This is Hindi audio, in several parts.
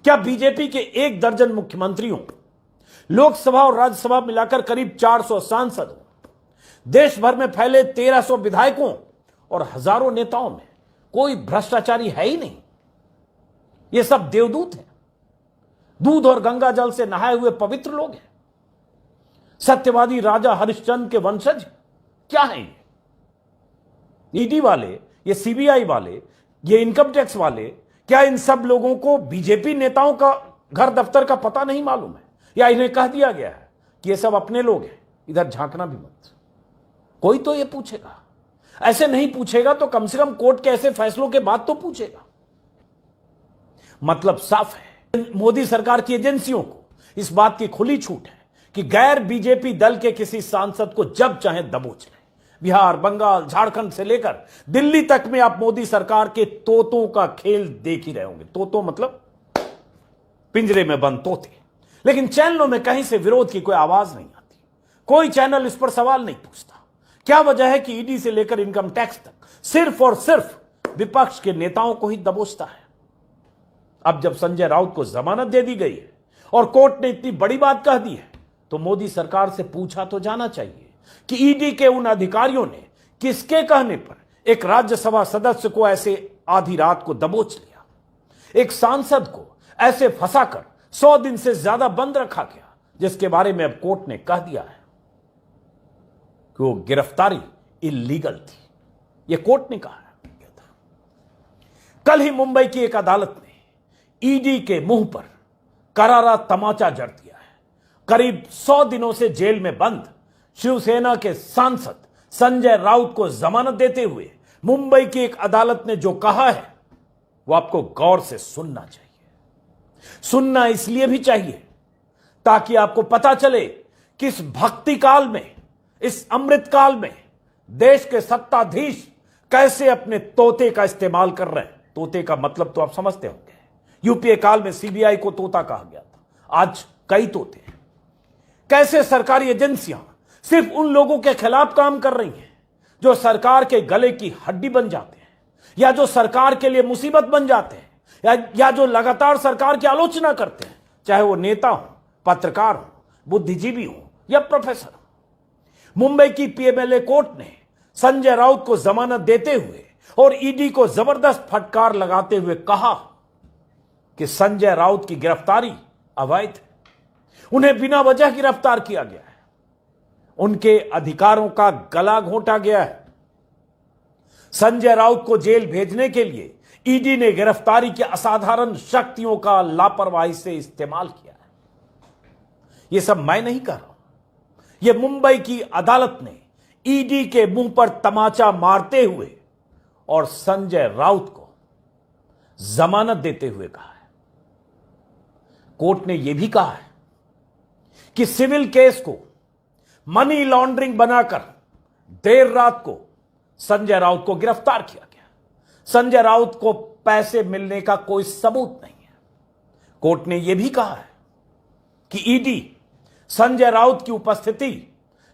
क्या बीजेपी के 1 दर्जन मुख्यमंत्रियों, लोकसभा और राज्यसभा मिलाकर करीब 400 सांसदों, देश भर में फैले 1300 विधायकों और हजारों नेताओं में कोई भ्रष्टाचारी है ही नहीं? ये सब देवदूत हैं, दूध और गंगा जल से नहाए हुए पवित्र लोग हैं, सत्यवादी राजा हरिश्चंद्र के वंशज क्या हैं ये? ईडी वाले, ये सीबीआई वाले, ये इनकम टैक्स वाले, क्या इन सब लोगों को बीजेपी नेताओं का घर दफ्तर का पता नहीं मालूम है? या इन्हें कह दिया गया है कि ये सब अपने लोग हैं, इधर झांकना भी मत? कोई तो ये पूछेगा। ऐसे नहीं पूछेगा तो कम से कम कोर्ट के ऐसे फैसलों के बाद तो पूछेगा। मतलब साफ है, मोदी सरकार की एजेंसियों को इस बात की खुली छूट है कि गैर बीजेपी दल के किसी सांसद को जब चाहे दबोच लें। बिहार, बंगाल, झारखंड से लेकर दिल्ली तक में आप मोदी सरकार के तोतों का खेल देख ही रहे होंगे। तोतों मतलब पिंजरे में बंद तोते। लेकिन चैनलों में कहीं से विरोध की कोई आवाज नहीं आती, कोई चैनल इस पर सवाल नहीं पूछता। क्या वजह है कि ईडी से लेकर इनकम टैक्स तक सिर्फ और सिर्फ विपक्ष के नेताओं को ही दबोचता है? अब जब संजय राउत को जमानत दे दी गई है और कोर्ट ने इतनी बड़ी बात कह दी है, तो मोदी सरकार से पूछा तो जाना चाहिए कि ईडी के उन अधिकारियों ने किसके कहने पर एक राज्यसभा सदस्य को ऐसे आधी रात को दबोच लिया, एक सांसद को ऐसे फंसाकर 100 दिन से ज्यादा बंद रखा गया, जिसके बारे में अब कोर्ट ने कह दिया है कि वो गिरफ्तारी इल्लीगल थी। यह कोर्ट ने कहा है। कल ही मुंबई की एक अदालत ने ईडी के मुंह पर करारा तमाचा जड़ दिया है। करीब 100 दिनों से जेल में बंद शिवसेना के सांसद संजय राउत को जमानत देते हुए मुंबई की एक अदालत ने जो कहा है वो आपको गौर से सुनना चाहिए। सुनना इसलिए भी चाहिए ताकि आपको पता चले कि इस भक्ति काल में, इस अमृत काल में देश के सत्ताधीश कैसे अपने तोते का इस्तेमाल कर रहे हैं। तोते का मतलब तो आप समझते होंगे। यूपीए काल में सीबीआई को तोता कहा गया था, आज कई तोते हैं। कैसे सरकारी एजेंसियां सिर्फ उन लोगों के खिलाफ काम कर रही हैं जो सरकार के गले की हड्डी बन जाते हैं, या जो सरकार के लिए मुसीबत बन जाते हैं, या जो लगातार सरकार की आलोचना करते हैं, चाहे वो नेता हो, पत्रकार हो, बुद्धिजीवी हो या प्रोफेसर हो। मुंबई की पीएमएलए कोर्ट ने संजय राउत को जमानत देते हुए और ईडी को जबरदस्त फटकार लगाते हुए कहा कि संजय राउत की गिरफ्तारी अवैध है, उन्हें बिना वजह गिरफ्तार किया गया है, उनके अधिकारों का गला घोंटा गया है। संजय राउत को जेल भेजने के लिए ईडी ने गिरफ्तारी की असाधारण शक्तियों का लापरवाही से इस्तेमाल किया है। यह सब मैं नहीं कर रहा हूं, यह मुंबई की अदालत ने ईडी के मुंह पर तमाचा मारते हुए और संजय राउत को जमानत देते हुए कहा है। कोर्ट ने यह भी कहा है कि सिविल केस को मनी लॉन्ड्रिंग बनाकर देर रात को संजय राउत को गिरफ्तार किया गया। संजय राउत को पैसे मिलने का कोई सबूत नहीं है। कोर्ट ने यह भी कहा है कि ईडी संजय राउत की उपस्थिति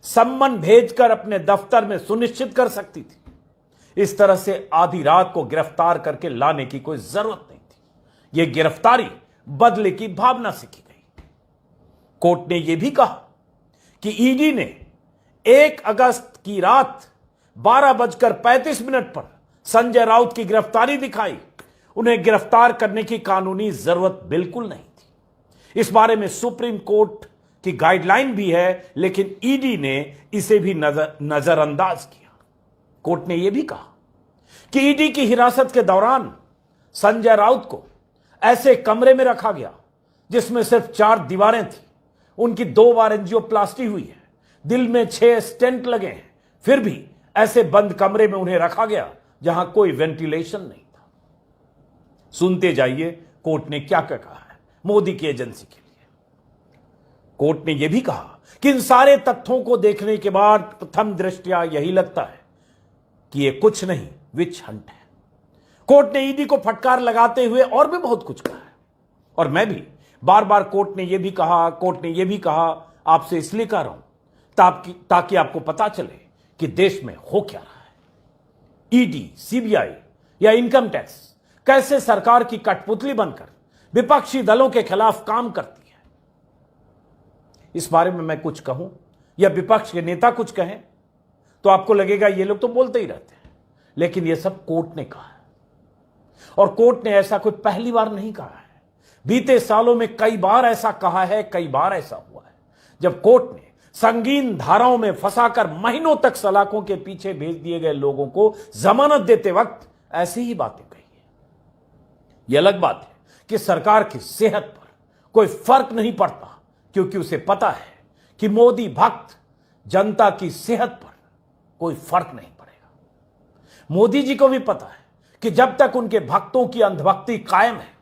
सम्मन भेजकर अपने दफ्तर में सुनिश्चित कर सकती थी। इस तरह से आधी रात को गिरफ्तार करके लाने की कोई जरूरत नहीं थी। यह गिरफ्तारी बदले की भावना से की गई। कोर्ट ने यह भी कहा कि ईडी ने 1 अगस्त की रात 12:35 पर संजय राउत की गिरफ्तारी दिखाई। उन्हें गिरफ्तार करने की कानूनी जरूरत बिल्कुल नहीं थी। इस बारे में सुप्रीम कोर्ट की गाइडलाइन भी है, लेकिन ईडी ने इसे भी नजरअंदाज किया। कोर्ट ने यह भी कहा कि ईडी की हिरासत के दौरान संजय राउत को ऐसे कमरे में रखा गया जिसमें सिर्फ 4 दीवारें थी। उनकी 2 बार एंजियोप्लास्टी हुई है, दिल में 6 स्टेंट लगे हैं, फिर भी ऐसे बंद कमरे में उन्हें रखा गया जहां कोई वेंटिलेशन नहीं था। सुनते जाइए कोर्ट ने क्या क्या कहा है मोदी की एजेंसी के लिए। कोर्ट ने यह भी कहा कि इन सारे तथ्यों को देखने के बाद प्रथम दृष्टया यही लगता है कि यह कुछ नहीं, विच हंट है। कोर्ट ने ईडी को फटकार लगाते हुए और भी बहुत कुछ कहा है, और मैं भी बार बार कोर्ट ने यह भी कहा आपसे इसलिए कह रहा हूं ताकि आपको पता चले कि देश में हो क्या रहा है। ईडी, सीबीआई या इनकम टैक्स कैसे सरकार की कठपुतली बनकर विपक्षी दलों के खिलाफ काम करती है। इस बारे में मैं कुछ कहूं या विपक्ष के नेता कुछ कहें तो आपको लगेगा ये लोग तो बोलते ही रहते हैं, लेकिन ये सब कोर्ट ने कहा है। और कोर्ट ने ऐसा कोई पहली बार नहीं कहा है, बीते सालों में कई बार ऐसा कहा है, कई बार ऐसा हुआ है जब कोर्ट ने संगीन धाराओं में फंसाकर महीनों तक सलाखों के पीछे भेज दिए गए लोगों को जमानत देते वक्त ऐसी ही बातें कही है। यह अलग बात है कि सरकार की सेहत पर कोई फर्क नहीं पड़ता, क्योंकि उसे पता है कि मोदी भक्त जनता की सेहत पर कोई फर्क नहीं पड़ेगा। मोदी जी को भी पता है कि जब तक उनके भक्तों की अंधभक्ति कायम है,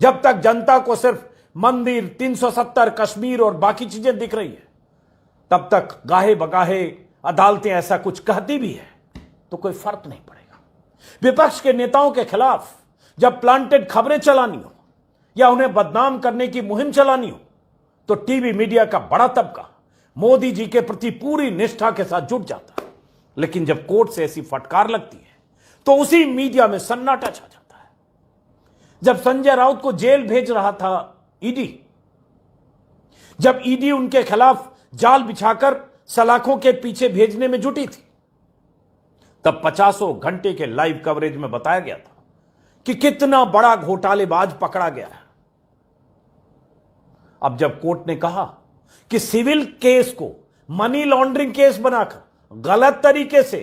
जब तक जनता को सिर्फ मंदिर, 370, कश्मीर और बाकी चीजें दिख रही है, तब तक गाहे बगाहे अदालतें ऐसा कुछ कहती भी है तो कोई फर्क नहीं पड़ेगा। विपक्ष के नेताओं के खिलाफ जब प्लांटेड खबरें चलानी हो या उन्हें बदनाम करने की मुहिम चलानी हो तो टीवी मीडिया का बड़ा तबका मोदी जी के प्रति पूरी निष्ठा के साथ जुट जाता है। लेकिन जब कोर्ट से ऐसी फटकार लगती है तो उसी मीडिया में सन्नाटा छा जाता है। जब संजय राउत को जेल भेज रहा था ईडी, जब ईडी उनके खिलाफ जाल बिछाकर सलाखों के पीछे भेजने में जुटी थी, तब 50 घंटे के लाइव कवरेज में बताया गया था कि कितना बड़ा घोटालेबाज पकड़ा गया है। अब जब कोर्ट ने कहा कि सिविल केस को मनी लॉन्ड्रिंग केस बनाकर गलत तरीके से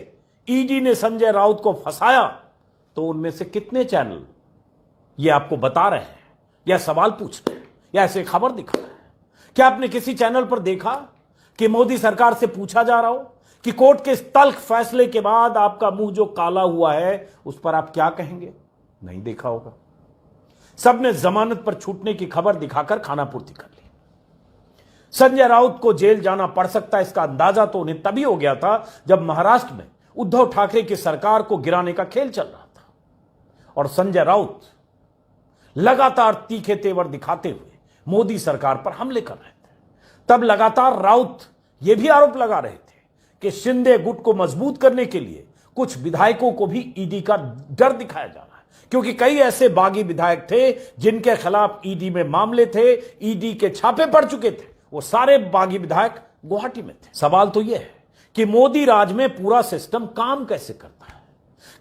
ईडी ने संजय राउत को फंसाया, तो उनमें से कितने चैनल ये आपको बता रहे हैं या सवाल पूछ रहे हैं या ऐसे खबर दिखा रहे हैं? क्या आपने किसी चैनल पर देखा कि मोदी सरकार से पूछा जा रहा हो कि कोर्ट के इस तल्ख फैसले के बाद आपका मुंह जो काला हुआ है उस पर आप क्या कहेंगे? नहीं देखा होगा। सबने जमानत पर छूटने की खबर दिखाकर खानापूर्ति कर ली। संजय राउत को जेल जाना पड़ सकता है, इसका अंदाजा तो उन्हें तभी हो गया था जब महाराष्ट्र में उद्धव ठाकरे की सरकार को गिराने का खेल चल रहा था और संजय राउत लगातार तीखे तेवर दिखाते हुए मोदी सरकार पर हमले कर रहे थे। तब लगातार राउत यह भी आरोप लगा रहे थे कि शिंदे गुट को मजबूत करने के लिए कुछ विधायकों को भी ईडी का डर दिखाया जा रहा है, क्योंकि कई ऐसे बागी विधायक थे जिनके खिलाफ ईडी में मामले थे, ईडी के छापे पड़ चुके थे। वो सारे बागी विधायक गुवाहाटी में थे। सवाल तो यह है कि मोदी राज में पूरा सिस्टम काम कैसे करता है,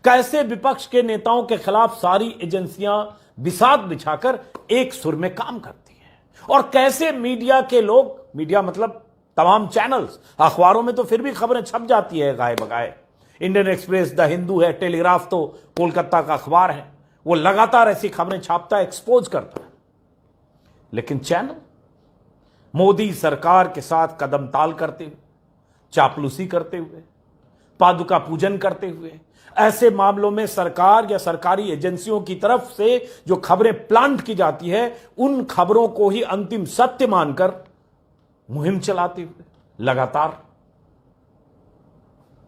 कैसे विपक्ष के नेताओं के खिलाफ सारी एजेंसियां बिसात बिछाकर एक सुर में काम करती हैं, और कैसे मीडिया के लोग, मीडिया मतलब तमाम चैनल्स, अखबारों में तो फिर भी खबरें छप जाती है गाए बगाए, इंडियन एक्सप्रेस, द हिंदू है, टेलीग्राफ तो कोलकाता का अखबार है, वो लगातार ऐसी खबरें छापता है, एक्सपोज करता है। लेकिन चैनल मोदी सरकार के साथ कदम ताल करते हुए, चापलूसी करते हुए, पादुका पूजन करते हुए, ऐसे मामलों में सरकार या सरकारी एजेंसियों की तरफ से जो खबरें प्लांट की जाती है, उन खबरों को ही अंतिम सत्य मानकर मुहिम चलाते हुए लगातार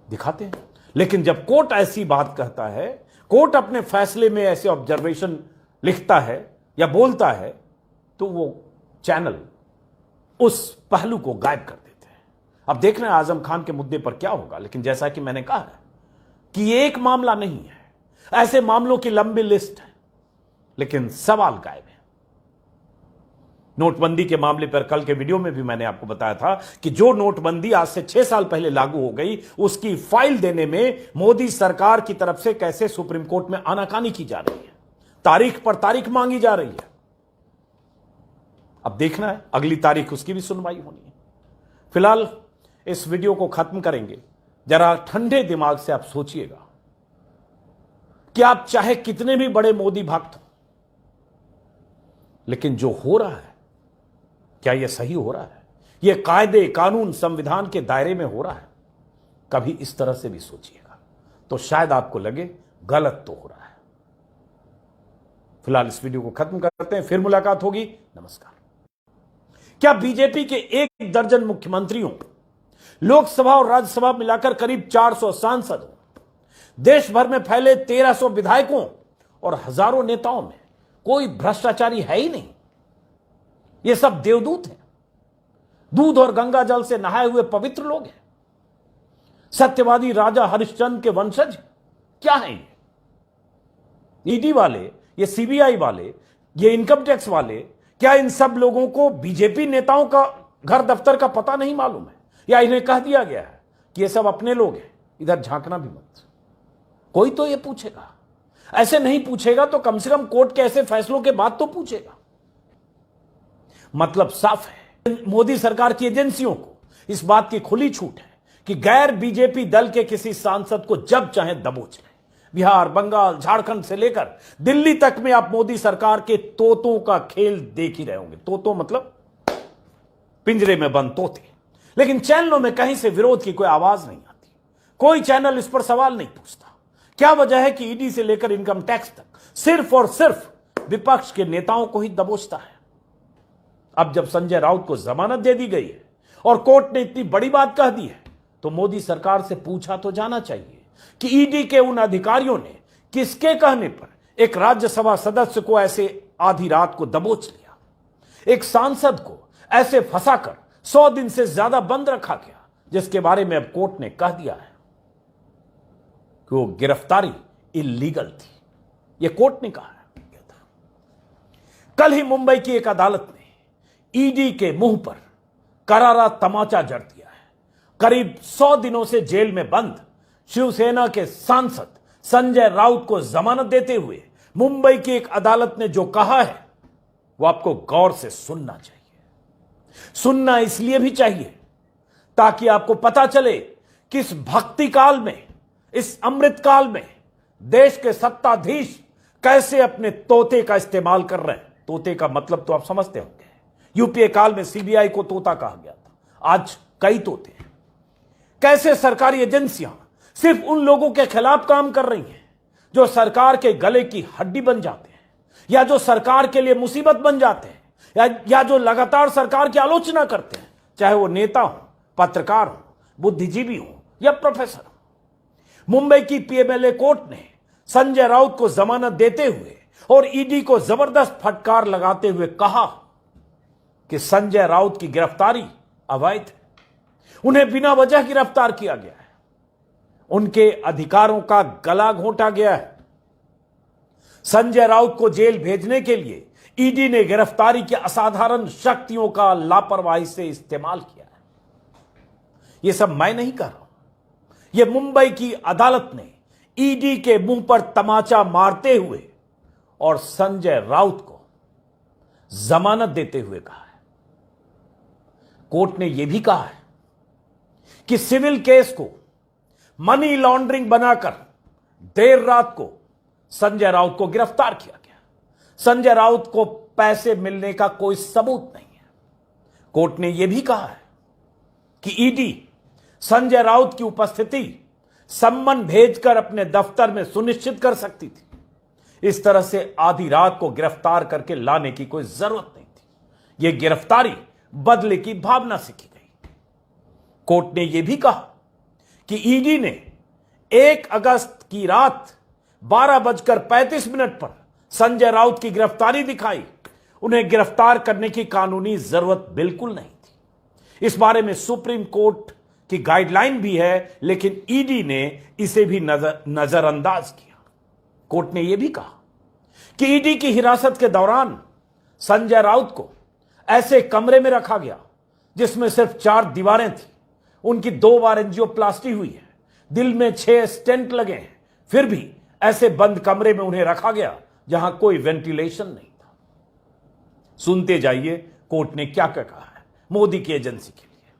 दिखाते हैं। लेकिन जब कोर्ट ऐसी बात कहता है, कोर्ट अपने फैसले में ऐसे ऑब्जर्वेशन लिखता है या बोलता है, तो वो चैनल उस पहलू को गायब कर देते हैं। अब देखना है आजम खान के मुद्दे पर क्या होगा, लेकिन जैसा कि मैंने कहा है कि ये एक मामला नहीं है, ऐसे मामलों की लंबी लिस्ट है, लेकिन सवाल गायब है। नोटबंदी के मामले पर कल के वीडियो में भी मैंने आपको बताया था कि जो नोटबंदी आज से 6 साल पहले लागू हो गई, उसकी फाइल देने में मोदी सरकार की तरफ से कैसे सुप्रीम कोर्ट में आनाकानी की जा रही है, तारीख पर तारीख मांगी जा रही है। अब देखना है अगली तारीख उसकी भी सुनवाई होनी है। फिलहाल इस वीडियो को खत्म करेंगे। जरा ठंडे दिमाग से आप सोचिएगा कि आप चाहे कितने भी बड़े मोदी भक्त हो, लेकिन जो हो रहा है, क्या यह सही हो रहा है? यह कायदे, कानून, संविधान के दायरे में हो रहा है? कभी इस तरह से भी सोचिएगा, तो शायद आपको लगे गलत तो हो रहा है। फिलहाल इस वीडियो को खत्म करते हैं, फिर मुलाकात होगी। नमस्कार। क्या बीजेपी के 1 दर्जन मुख्यमंत्रियों, लोकसभा और राज्यसभा मिलाकर करीब 400 सांसदों, देश भर में फैले 1300 विधायकों और हजारों नेताओं में कोई भ्रष्टाचारी है ही नहीं? ये सब देवदूत हैं, दूध और गंगा जल से नहाए हुए पवित्र लोग हैं, सत्यवादी राजा हरिश्चंद्र के वंशज क्या हैं ये? ईडी वाले ये सीबीआई वाले, ये इनकम टैक्स वाले, क्या इन सब लोगों को बीजेपी नेताओं का घर दफ्तर का पता नहीं मालूम है? या इन्हें कह दिया गया है कि ये सब अपने लोग हैं, इधर झांकना भी मत? कोई तो ये पूछेगा। ऐसे नहीं पूछेगा तो कम से कम कोर्ट के ऐसे फैसलों के बाद तो पूछेगा। मतलब साफ है, मोदी सरकार की एजेंसियों को इस बात की खुली छूट है कि गैर बीजेपी दल के किसी सांसद को जब चाहे दबोच लें। बिहार, बंगाल, झारखंड से लेकर दिल्ली तक में आप मोदी सरकार के तोतों का खेल देख ही रहे होंगे। तोतों मतलब पिंजरे में बंद तोते। लेकिन चैनलों में कहीं से विरोध की कोई आवाज नहीं आती, कोई चैनल इस पर सवाल नहीं पूछता। क्या वजह है कि ईडी से लेकर इनकम टैक्स तक सिर्फ और सिर्फ विपक्ष के नेताओं को ही दबोचता है? अब जब संजय राउत को जमानत दे दी गई है और कोर्ट ने इतनी बड़ी बात कह दी है, तो मोदी सरकार से पूछा तो जाना चाहिए कि ईडी के उन अधिकारियों ने किसके कहने पर एक राज्यसभा सदस्य को ऐसे आधी रात को दबोच लिया, एक सांसद को ऐसे फंसाकर 100 दिन से ज्यादा बंद रखा गया, जिसके बारे में अब कोर्ट ने कह दिया है कि वो गिरफ्तारी इल्लीगल थी। ये कोर्ट ने कहा है। कल ही मुंबई की एक अदालत ने ईडी के मुंह पर करारा तमाचा जड़ दिया है। करीब 100 दिनों से जेल में बंद शिवसेना के सांसद संजय राउत को जमानत देते हुए मुंबई की एक अदालत ने जो कहा है वो आपको गौर से सुनना चाहिए। सुनना इसलिए भी चाहिए ताकि आपको पता चले कि इस भक्ति काल में, इस अमृत काल में देश के सत्ताधीश कैसे अपने तोते का इस्तेमाल कर रहे हैं। तोते का मतलब तो आप समझते होंगे। यूपीए काल में सीबीआई को तोता कहा गया था, आज कई तोते हैं। कैसे सरकारी एजेंसियां सिर्फ उन लोगों के खिलाफ काम कर रही हैं जो सरकार के गले की हड्डी बन जाते हैं, या जो सरकार के लिए मुसीबत बन जाते हैं, या जो लगातार सरकार की आलोचना करते हैं, चाहे वो नेता हो, पत्रकार हो, बुद्धिजीवी हो या प्रोफेसर हो। मुंबई की पीएमएलए कोर्ट ने संजय राउत को जमानत देते हुए और ईडी को जबरदस्त फटकार लगाते हुए कहा कि संजय राउत की गिरफ्तारी अवैध है, उन्हें बिना वजह गिरफ्तार किया गया है, उनके अधिकारों का गला घोंटा गया है। संजय राउत को जेल भेजने के लिए ईडी ने गिरफ्तारी की असाधारण शक्तियों का लापरवाही से इस्तेमाल किया है। यह सब मैं नहीं कर रहा हूं, यह मुंबई की अदालत ने ईडी के मुंह पर तमाचा मारते हुए और संजय राउत को जमानत देते हुए कहा है। कोर्ट ने यह भी कहा है कि सिविल केस को मनी लॉन्ड्रिंग बनाकर देर रात को संजय राउत को गिरफ्तार किया गया। संजय राउत को पैसे मिलने का कोई सबूत नहीं है। कोर्ट ने यह भी कहा है कि ईडी संजय राउत की उपस्थिति सम्मन भेजकर अपने दफ्तर में सुनिश्चित कर सकती थी। इस तरह से आधी रात को गिरफ्तार करके लाने की कोई जरूरत नहीं थी। यह गिरफ्तारी बदले की भावना से की गई। कोर्ट ने यह भी कहा कि ईडी ने 1 अगस्त की रात 12:35 पर संजय राउत की गिरफ्तारी दिखाई। उन्हें गिरफ्तार करने की कानूनी जरूरत बिल्कुल नहीं थी। इस बारे में सुप्रीम कोर्ट की गाइडलाइन भी है, लेकिन ईडी ने इसे भी नजरअंदाज किया। कोर्ट ने यह भी कहा कि ईडी की हिरासत के दौरान संजय राउत को ऐसे कमरे में रखा गया जिसमें सिर्फ 4 दीवारें थी। उनकी 2 बार एंजियोप्लास्टी हुई है, दिल में 6 स्टेंट लगे हैं, फिर भी ऐसे बंद कमरे में उन्हें रखा गया जहां कोई वेंटिलेशन नहीं था। सुनते जाइए कोर्ट ने क्या क्या कहा है मोदी की एजेंसी के लिए।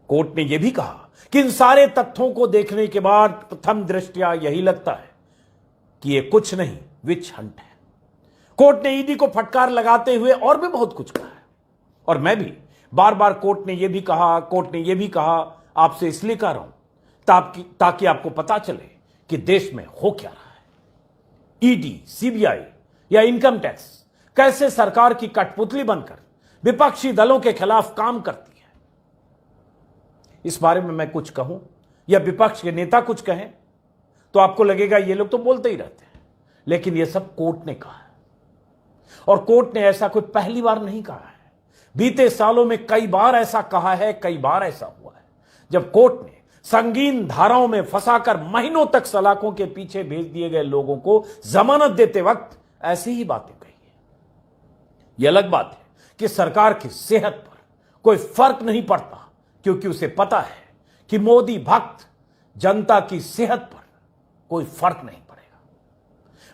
कोर्ट ने यह भी कहा कि इन सारे तथ्यों को देखने के बाद प्रथम दृष्टया यही लगता है कि यह कुछ नहीं, विच हंट है। कोर्ट ने ईडी को फटकार लगाते हुए और भी बहुत कुछ कहा है, और मैं भी बार बार कोर्ट ने यह भी कहा आपसे इसलिए कह रहा हूं ताकि आपको पता चले कि देश में हो क्या रहा है। ईडी, सीबीआई या इनकम टैक्स कैसे सरकार की कठपुतली बनकर विपक्षी दलों के खिलाफ काम करती है। इस बारे में मैं कुछ कहूं या विपक्ष के नेता कुछ कहें तो आपको लगेगा ये लोग तो बोलते ही रहते हैं, लेकिन यह सब कोर्ट ने कहा है। और कोर्ट ने ऐसा कोई पहली बार नहीं कहा है। बीते सालों में कई बार ऐसा कहा है, कई बार ऐसा हुआ है जब कोर्ट ने संगीन धाराओं में फंसाकर महीनों तक सलाखों के पीछे भेज दिए गए लोगों को जमानत देते वक्त ऐसी ही बातें कही है। यह अलग बात है कि सरकार की सेहत पर कोई फर्क नहीं पड़ता, क्योंकि उसे पता है कि मोदी भक्त जनता की सेहत पर कोई फर्क नहीं पड़ेगा।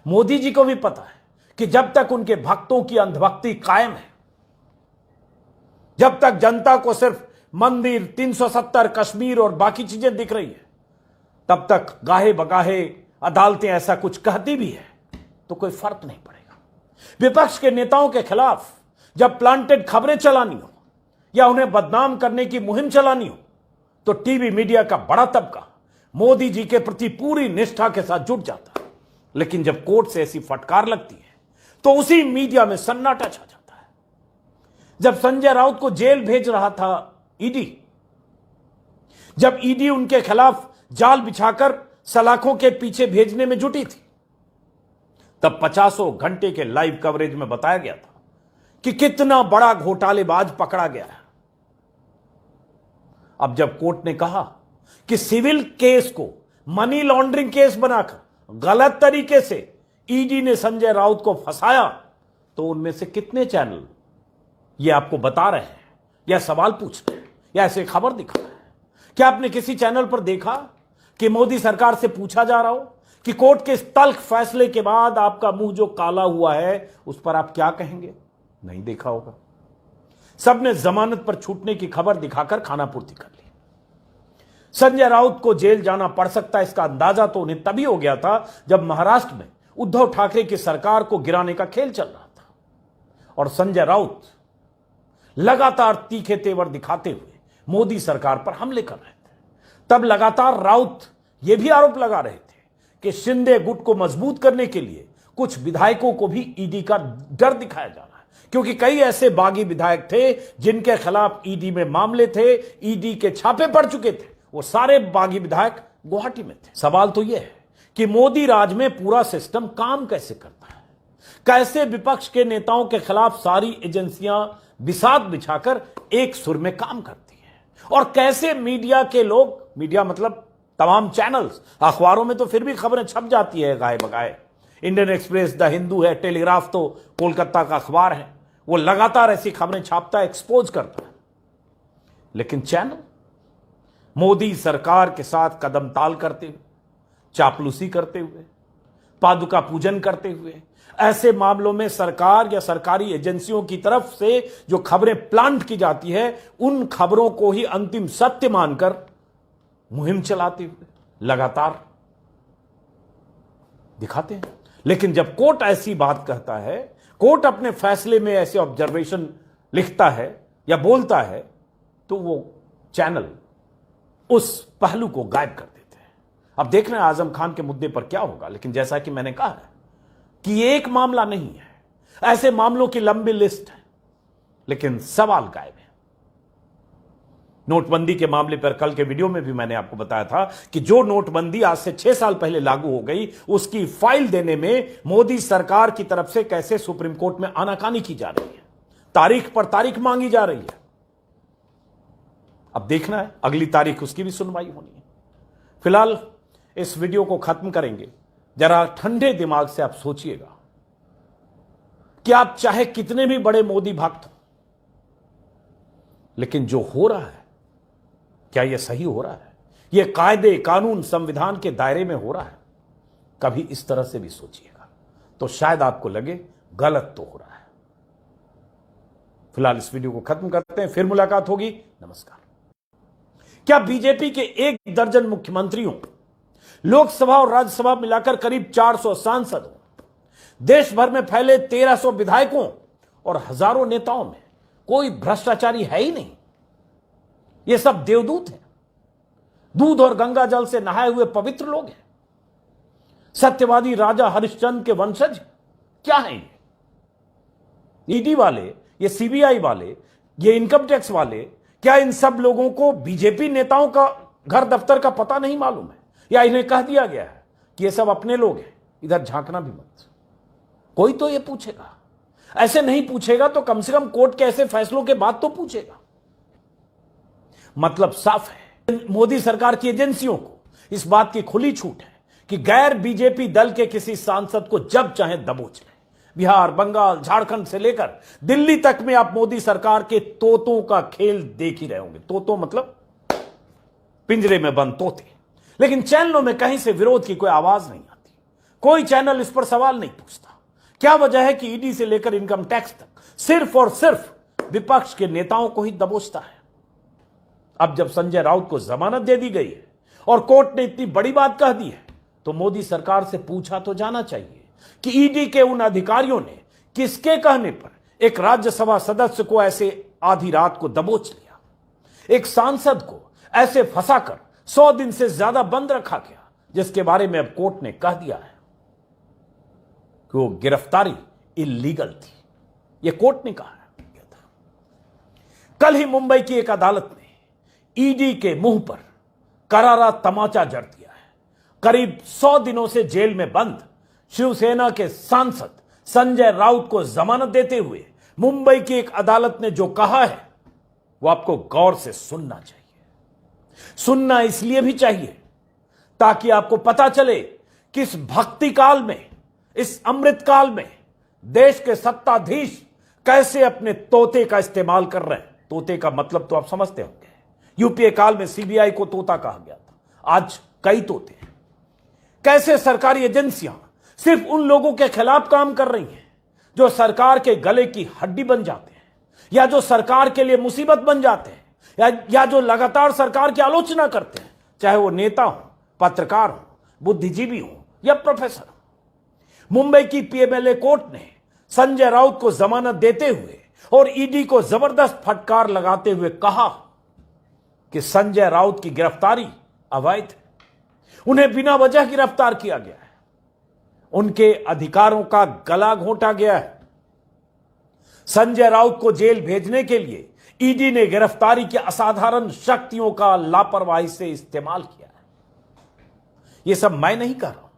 मोदी जी को भी पता है कि जब तक उनके भक्तों की अंधभक्ति कायम है, जब तक जनता को सिर्फ मंदिर, 370, कश्मीर और बाकी चीजें दिख रही है, तब तक गाहे बगाहे अदालतें ऐसा कुछ कहती भी है तो कोई फर्क नहीं पड़ेगा। विपक्ष के नेताओं के खिलाफ जब प्लांटेड खबरें चलानी हो या उन्हें बदनाम करने की मुहिम चलानी हो, तो टीवी मीडिया का बड़ा तबका मोदी जी के प्रति पूरी निष्ठा के साथ जुट जाता है। लेकिन जब कोर्ट से ऐसी फटकार लगती है तो उसी मीडिया में सन्नाटा छा जाता है। जब संजय राउत को जेल भेज रहा था ईडी, जब ईडी उनके खिलाफ जाल बिछाकर सलाखों के पीछे भेजने में जुटी थी, तब 50 घंटे के लाइव कवरेज में बताया गया था कि कितना बड़ा घोटालेबाज पकड़ा गया है। अब जब कोर्ट ने कहा कि सिविल केस को मनी लॉन्ड्रिंग केस बनाकर गलत तरीके से ईडी ने संजय राउत को फंसाया, तो उनमें से कितने चैनल ये आपको बता रहे हैं या सवाल पूछ रहे हैं या ऐसे खबर दिखा रहे हैं? क्या आपने किसी चैनल पर देखा कि मोदी सरकार से पूछा जा रहा हो कि कोर्ट के इस तल्ख फैसले के बाद आपका मुंह जो काला हुआ है उस पर आप क्या कहेंगे? नहीं देखा होगा। सबने जमानत पर छूटने की खबर दिखाकर खानापूर्ति कर ली। संजय राउत को जेल जाना पड़ सकता है, इसका अंदाजा तो उन्हें तभी हो गया था जब महाराष्ट्र में उद्धव ठाकरे की सरकार को गिराने का खेल चल रहा था और संजय राउत लगातार तीखे तेवर दिखाते हुए मोदी सरकार पर हमले कर रहे थे। तब लगातार राउत यह भी आरोप लगा रहे थे कि शिंदे गुट को मजबूत करने के लिए कुछ विधायकों को भी ईडी का डर दिखाया जा रहा है, क्योंकि कई ऐसे बागी विधायक थे जिनके खिलाफ ईडी में मामले थे, ईडी के छापे पड़ चुके थे। वो सारे बागी विधायक गुवाहाटी में थे। सवाल तो यह है कि मोदी राज में पूरा सिस्टम काम कैसे करता है, कैसे विपक्ष के नेताओं के खिलाफ सारी एजेंसियां बिसात बिछाकर एक सुर में काम करती है, और कैसे मीडिया के लोग, मीडिया मतलब तमाम चैनल्स, अखबारों में तो फिर भी खबरें छप जाती है गाए बगाए, इंडियन एक्सप्रेस, द हिंदू है, टेलीग्राफ तो कोलकाता का अखबार है, वो लगातार ऐसी खबरें छापता है, एक्सपोज करता है। लेकिन चैनल मोदी सरकार के साथ कदम ताल करते हुए, चापलूसी करते हुए, पादुका पूजन करते हुए, ऐसे मामलों में सरकार या सरकारी एजेंसियों की तरफ से जो खबरें प्लांट की जाती है, उन खबरों को ही अंतिम सत्य मानकर मुहिम चलाते हुए लगातार दिखाते हैं। लेकिन जब कोर्ट ऐसी बात कहता है, कोर्ट अपने फैसले में ऐसे ऑब्जर्वेशन लिखता है या बोलता है, तो वो चैनल उस पहलू को गायब कर देते हैं। अब देख रहे हैं आजम खान के मुद्दे पर क्या होगा, लेकिन जैसा कि मैंने कहा है कि ये एक मामला नहीं है, ऐसे मामलों की लंबी लिस्ट है, लेकिन सवाल गायब है। नोटबंदी के मामले पर कल के वीडियो में भी मैंने आपको बताया था कि जो नोटबंदी आज से 6 साल पहले लागू हो गई, उसकी फाइल देने में मोदी सरकार की तरफ से कैसे सुप्रीम कोर्ट में आनाकानी की जा रही है, तारीख पर तारीख मांगी जा रही है। अब देखना है अगली तारीख उसकी भी सुनवाई होनी है। फिलहाल इस वीडियो को खत्म करेंगे। जरा ठंडे दिमाग से आप सोचिएगा कि आप चाहे कितने भी बड़े मोदी भक्त हो, लेकिन जो हो रहा है, क्या यह सही हो रहा है? यह कायदे, कानून, संविधान के दायरे में हो रहा है? कभी इस तरह से भी सोचिएगा, तो शायद आपको लगे गलत तो हो रहा है। फिलहाल इस वीडियो को खत्म करते हैं, फिर मुलाकात होगी। नमस्कार। क्या बीजेपी के 1 दर्जन मुख्यमंत्रियों, लोकसभा और राज्यसभा मिलाकर करीब 400 सांसदों, देश भर में फैले 1300 विधायकों और हजारों नेताओं में कोई भ्रष्टाचारी है ही नहीं? ये सब देवदूत हैं, दूध और गंगा जल से नहाए हुए पवित्र लोग हैं, सत्यवादी राजा हरिश्चंद्र के वंशज क्या हैं ये? ईडी वाले, ये सीबीआई वाले, ये इनकम टैक्स वाले, क्या इन सब लोगों को बीजेपी नेताओं का घर दफ्तर का पता नहीं मालूम है, या इन्हें कह दिया गया है कि ये सब अपने लोग हैं, इधर झांकना भी मत? कोई तो ये पूछेगा। ऐसे नहीं पूछेगा तो कम से कम कोर्ट के ऐसे फैसलों के बाद तो पूछेगा। मतलब साफ है मोदी सरकार की एजेंसियों को इस बात की खुली छूट है कि गैर बीजेपी दल के किसी सांसद को जब चाहे दबोच लें। बिहार, बंगाल, झारखंड से लेकर दिल्ली तक में आप मोदी सरकार के तोतों का खेल देख ही रहे होंगे। तोतों मतलब पिंजरे में बंद तोते। लेकिन चैनलों में कहीं से विरोध की कोई आवाज नहीं आती, कोई चैनल इस पर सवाल नहीं पूछता। क्या वजह है कि ईडी से लेकर इनकम टैक्स तक सिर्फ और सिर्फ विपक्ष के नेताओं को ही दबोचता है। अब जब संजय राउत को जमानत दे दी गई है और कोर्ट ने इतनी बड़ी बात कह दी है, तो मोदी सरकार से पूछा तो जाना चाहिए कि ईडी के उन अधिकारियों ने किसके कहने पर एक राज्यसभा सदस्य को ऐसे आधी रात को दबोच लिया, एक सांसद को ऐसे फंसाकर 100 दिन से ज्यादा बंद रखा गया, जिसके बारे में अब कोर्ट ने कह दिया है कि वो गिरफ्तारी इल्लीगल थी। यह कोर्ट ने कहा है। कल ही मुंबई की एक अदालत ने ईडी के मुंह पर करारा तमाचा जड़ दिया है। करीब 100 दिनों से जेल में बंद शिवसेना के सांसद संजय राउत को जमानत देते हुए मुंबई की एक अदालत ने जो कहा है वो आपको गौर से सुनना चाहिए। सुनना इसलिए भी चाहिए ताकि आपको पता चले कि इस भक्ति काल में, इस अमृत काल में देश के सत्ताधीश कैसे अपने तोते का इस्तेमाल कर रहे हैं। तोते का मतलब तो आप समझते होंगे। यूपीए काल में सीबीआई को तोता कहा गया था, आज कई तोते हैं। कैसे सरकारी एजेंसियां सिर्फ उन लोगों के खिलाफ काम कर रही हैं जो सरकार के गले की हड्डी बन जाते हैं, या जो सरकार के लिए मुसीबत बन जाते हैं, या जो लगातार सरकार की आलोचना करते हैं, चाहे वो नेता हो, पत्रकार हो, बुद्धिजीवी हो या प्रोफेसर हो। मुंबई की पीएमएलए कोर्ट ने संजय राउत को जमानत देते हुए और ईडी को जबरदस्त फटकार लगाते हुए कहा कि संजय राउत की गिरफ्तारी अवैध है, उन्हें बिना वजह गिरफ्तार किया गया है, उनके अधिकारों का गला घोंटा गया है। संजय राउत को जेल भेजने के लिए ईडी ने गिरफ्तारी की असाधारण शक्तियों का लापरवाही से इस्तेमाल किया है। यह सब मैं नहीं कह रहा हूं,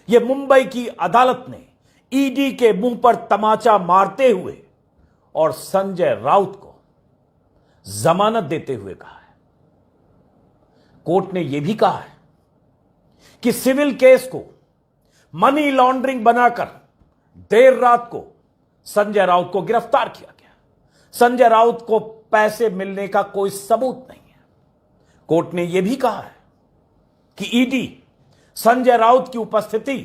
यह मुंबई की अदालत ने ईडी के मुंह पर तमाचा मारते हुए और संजय राउत को जमानत देते हुए कहा है। कोर्ट ने यह भी कहा है कि सिविल केस को मनी लॉन्ड्रिंग बनाकर देर रात को संजय राउत को गिरफ्तार किया गया। संजय राउत को पैसे मिलने का कोई सबूत नहीं है। कोर्ट ने यह भी कहा है कि ईडी संजय राउत की उपस्थिति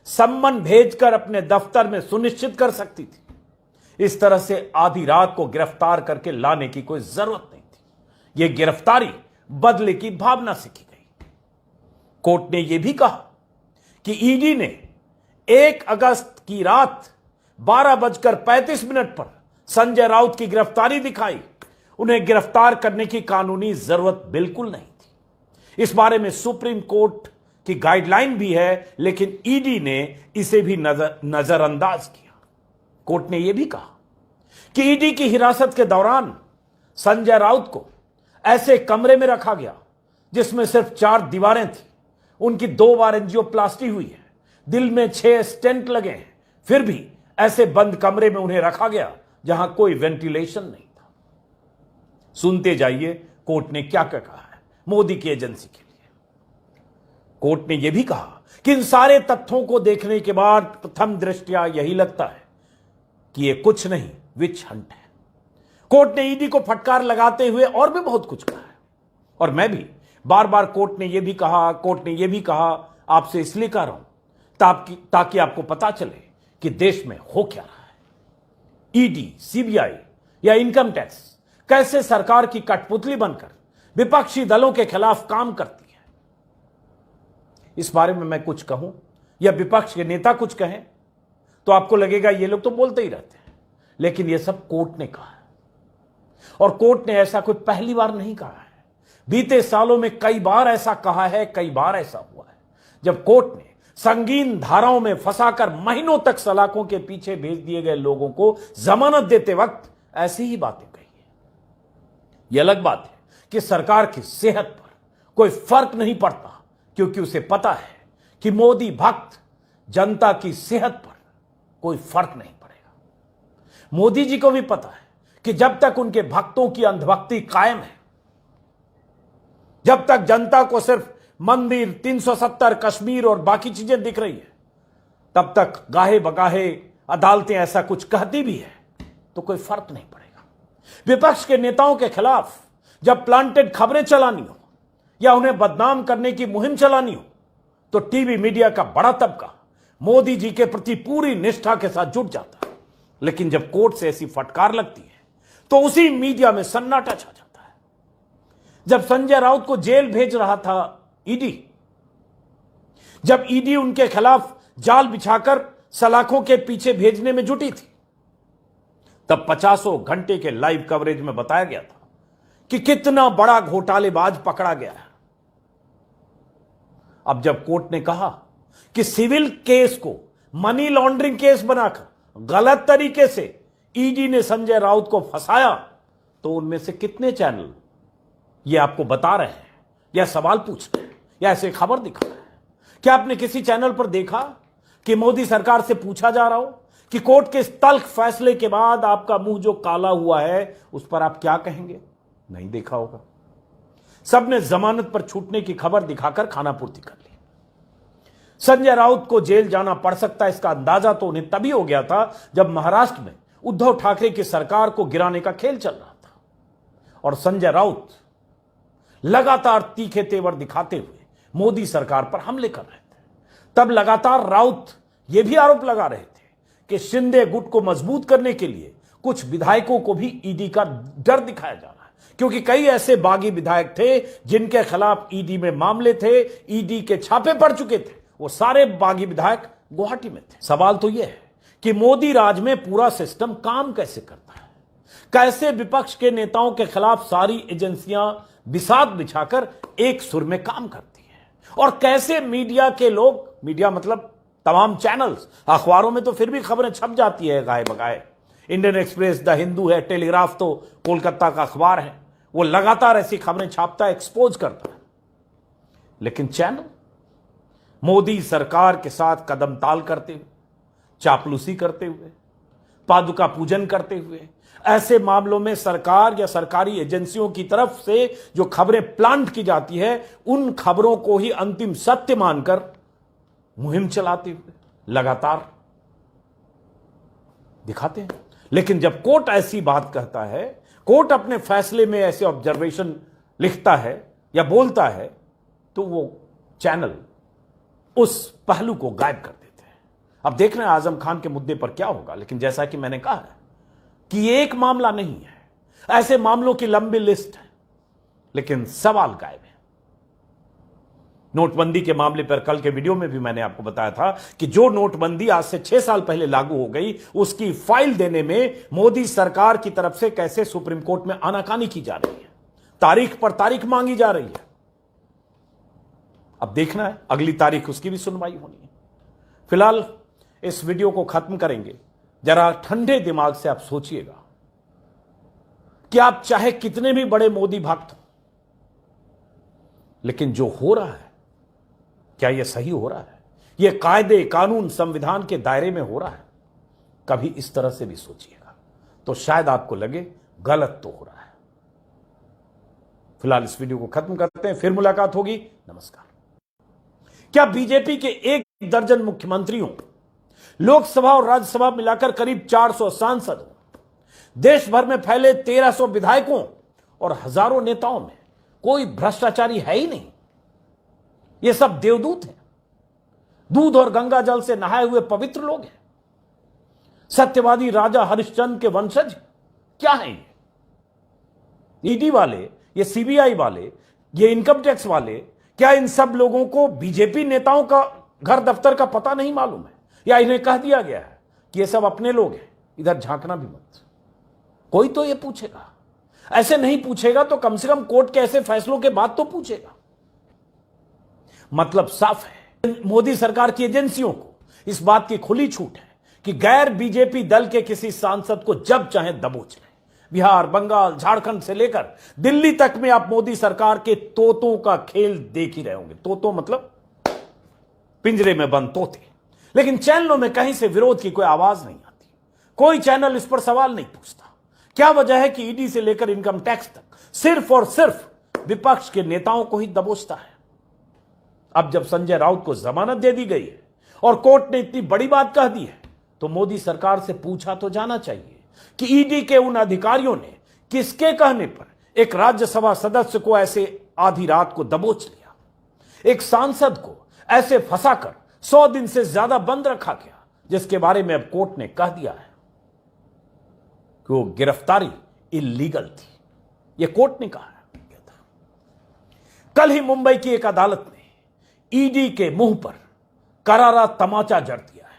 सम्मन भेजकर अपने दफ्तर में सुनिश्चित कर सकती थी। इस तरह से आधी रात को गिरफ्तार करके लाने की कोई जरूरत नहीं थी। यह गिरफ्तारी बदले की भावना से की गई। कोर्ट ने यह भी कहा कि ईडी ने 1 अगस्त की रात 12:35 पर संजय राउत की गिरफ्तारी दिखाई। उन्हें गिरफ्तार करने की कानूनी जरूरत बिल्कुल नहीं थी। इस बारे में सुप्रीम कोर्ट की गाइडलाइन भी है, लेकिन ईडी ने इसे भी नजरअंदाज किया। कोर्ट ने यह भी कहा कि ईडी की हिरासत के दौरान संजय राउत को ऐसे कमरे में रखा गया जिसमें सिर्फ 4 दीवारें थी। उनकी 2 बार एंजियोप्लास्टी हुई है, दिल में 6 स्टेंट लगे हैं, फिर भी ऐसे बंद कमरे में उन्हें रखा गया जहां कोई वेंटिलेशन नहीं था। सुनते जाइए कोर्ट ने क्या क्या कहा है मोदी की एजेंसी के लिए। कोर्ट ने यह भी कहा कि इन सारे तथ्यों को देखने के बाद प्रथम दृष्टया यही लगता है कि यह कुछ नहीं, विच हंट है। कोर्ट ने ईडी को फटकार लगाते हुए और भी बहुत कुछ कहा है, और मैं भी बार बार कोर्ट ने यह भी कहा आपसे इसलिए कह रहा हूं ताकि आपको पता चले कि देश में हो क्या रहा है। ईडी, सीबीआई या इनकम टैक्स कैसे सरकार की कठपुतली बनकर विपक्षी दलों के खिलाफ काम करती है। इस बारे में मैं कुछ कहूं या विपक्ष के नेता कुछ कहें तो आपको लगेगा ये लोग तो बोलते ही रहते हैं, लेकिन यह सब कोर्ट ने कहा है। और कोर्ट ने ऐसा कोई पहली बार नहीं कहा है। बीते सालों में कई बार ऐसा कहा है, कई बार ऐसा हुआ है जब कोर्ट ने संगीन धाराओं में फंसाकर महीनों तक सलाखों के पीछे भेज दिए गए लोगों को जमानत देते वक्त ऐसी ही बातें कही है। यह अलग बात है कि सरकार की सेहत पर कोई फर्क नहीं पड़ता, क्योंकि उसे पता है कि मोदी भक्त जनता की सेहत पर कोई फर्क नहीं पड़ेगा। मोदी जी को भी पता है कि जब तक उनके भक्तों की अंधभक्ति कायम है जब तक जनता को सिर्फ मंदिर, 370, कश्मीर और बाकी चीजें दिख रही है, तब तक गाहे बगाहे अदालतें ऐसा कुछ कहती भी है तो कोई फर्क नहीं पड़ेगा। विपक्ष के नेताओं के खिलाफ जब प्लांटेड खबरें चलानी हो या उन्हें बदनाम करने की मुहिम चलानी हो तो टीवी मीडिया का बड़ा तबका मोदी जी के प्रति पूरी निष्ठा के साथ जुट जाता है। लेकिन जब कोर्ट से ऐसी फटकार लगती है तो उसी मीडिया में सन्नाटा छा जाता है। जब संजय राउत को जेल भेज रहा था ईडी, जब ईडी उनके खिलाफ जाल बिछाकर सलाखों के पीछे भेजने में जुटी थी, तब 50 घंटे के लाइव कवरेज में बताया गया था कि कितना बड़ा घोटालेबाज पकड़ा गया है। अब जब कोर्ट ने कहा कि सिविल केस को मनी लॉन्ड्रिंग केस बनाकर गलत तरीके से ईडी ने संजय राउत को फंसाया, तो उनमें से कितने चैनल ये आपको बता रहे हैं या सवाल पूछ रहे हैं या ऐसे खबर दिखा रहे हैं? क्या आपने किसी चैनल पर देखा कि मोदी सरकार से पूछा जा रहा हो कि कोर्ट के इस तल्ख फैसले के बाद आपका मुंह जो काला हुआ है उस पर आप क्या कहेंगे? नहीं देखा होगा। सबने जमानत पर छूटने की खबर दिखाकर खानापूर्ति कर ली। संजय राउत को जेल जाना पड़ सकता है, इसका अंदाजा तो उन्हें तभी हो गया था जब महाराष्ट्र में उद्धव ठाकरे की सरकार को गिराने का खेल चल रहा था और संजय राउत लगातार तीखे तेवर दिखाते हुए मोदी सरकार पर हमले कर रहे थे। तब लगातार राउत यह भी आरोप लगा रहे थे कि शिंदे गुट को मजबूत करने के लिए कुछ विधायकों को भी ईडी का डर दिखाया जा रहा है, क्योंकि कई ऐसे बागी विधायक थे जिनके खिलाफ ईडी में मामले थे, ईडी के छापे पड़ चुके थे। वो सारे बागी विधायक गुवाहाटी में थे। सवाल तो यह है कि मोदी राज में पूरा सिस्टम काम कैसे करता है, कैसे विपक्ष के नेताओं के खिलाफ सारी एजेंसियां बिसात बिछाकर एक सुर में काम करती हैं और कैसे मीडिया के लोग, मीडिया मतलब तमाम चैनल्स, अखबारों में तो फिर भी खबरें छप जाती है गाए बगाए। इंडियन एक्सप्रेस, द हिंदू है, टेलीग्राफ तो कोलकाता का अखबार है, वो लगातार ऐसी खबरें छापता है, एक्सपोज करता है। लेकिन चैनल मोदी सरकार के साथ कदम ताल करते हुए, चापलूसी करते हुए, पादुका पूजन करते हुए, ऐसे मामलों में सरकार या सरकारी एजेंसियों की तरफ से जो खबरें प्लांट की जाती है उन खबरों को ही अंतिम सत्य मानकर मुहिम चलाते हुए लगातार दिखाते हैं। लेकिन जब कोर्ट ऐसी बात कहता है, कोर्ट अपने फैसले में ऐसे ऑब्जर्वेशन लिखता है या बोलता है, तो वो चैनल उस पहलू को गायब कर देते हैं। अब देख रहे हैं आजम खान के मुद्दे पर क्या होगा। लेकिन जैसा कि मैंने कहा है कि ये एक मामला नहीं है, ऐसे मामलों की लंबी लिस्ट है, लेकिन सवाल गायब है। नोटबंदी के मामले पर कल के वीडियो में भी मैंने आपको बताया था कि जो नोटबंदी आज से 6 साल पहले लागू हो गई, उसकी फाइल देने में मोदी सरकार की तरफ से कैसे सुप्रीम कोर्ट में आनाकानी की जा रही है, तारीख पर तारीख मांगी जा रही है। अब देखना है अगली तारीख उसकी भी सुनवाई होनी है। फिलहाल इस वीडियो को खत्म करेंगे। जरा ठंडे दिमाग से आप सोचिएगा कि आप चाहे कितने भी बड़े मोदी भक्त हो, लेकिन जो हो रहा है क्या यह सही हो रहा है? यह कायदे, कानून, संविधान के दायरे में हो रहा है? कभी इस तरह से भी सोचिएगा तो शायद आपको लगे गलत तो हो रहा है। फिलहाल इस वीडियो को खत्म करते हैं, फिर मुलाकात होगी। नमस्कार। क्या बीजेपी के 1 दर्जन मुख्यमंत्रियों, लोकसभा और राज्यसभा मिलाकर करीब 400 सांसदों, देश भर में फैले 1300 विधायकों और हजारों नेताओं में कोई भ्रष्टाचारी है ही नहीं? ये सब देवदूत हैं, दूध और गंगा जल से नहाए हुए पवित्र लोग हैं, सत्यवादी राजा हरिश्चंद्र के वंशज क्या हैं ये? ईडी वाले, ये सीबीआई वाले, ये इनकम टैक्स वाले, क्या इन सब लोगों को बीजेपी नेताओं का घर दफ्तर का पता नहीं मालूम है? या इन्हें कह दिया गया है कि ये सब अपने लोग हैं, इधर झांकना भी मत? कोई तो ये पूछेगा। ऐसे नहीं पूछेगा तो कम से कम कोर्ट के ऐसे फैसलों के बाद तो पूछेगा। मतलब साफ है, मोदी सरकार की एजेंसियों को इस बात की खुली छूट है कि गैर बीजेपी दल के किसी सांसद को जब चाहे दबोच लें। बिहार, बंगाल, झारखंड से लेकर दिल्ली तक में आप मोदी सरकार के तोतों का खेल देख ही रहे होंगे। तोतों मतलब पिंजरे में बंद तोते। लेकिन चैनलों में कहीं से विरोध की कोई आवाज नहीं आती, कोई चैनल इस पर सवाल नहीं पूछता। क्या वजह है कि ईडी से लेकर इनकम टैक्स तक सिर्फ और सिर्फ विपक्ष के नेताओं को ही दबोचता है। अब जब संजय राउत को जमानत दे दी गई है और कोर्ट ने इतनी बड़ी बात कह दी है, तो मोदी सरकार से पूछा तो जाना चाहिए कि ईडी के उन अधिकारियों ने किसके कहने पर एक राज्यसभा सदस्य को ऐसे आधी रात को दबोच लिया, एक सांसद को ऐसे फंसाकर 100 दिन से ज्यादा बंद रखा गया, जिसके बारे में अब कोर्ट ने कह दिया है कि वो गिरफ्तारी इल्लीगल थी। यह कोर्ट ने कहा है। कल ही मुंबई की एक अदालत ने ईडी के मुंह पर करारा तमाचा जड़ दिया है।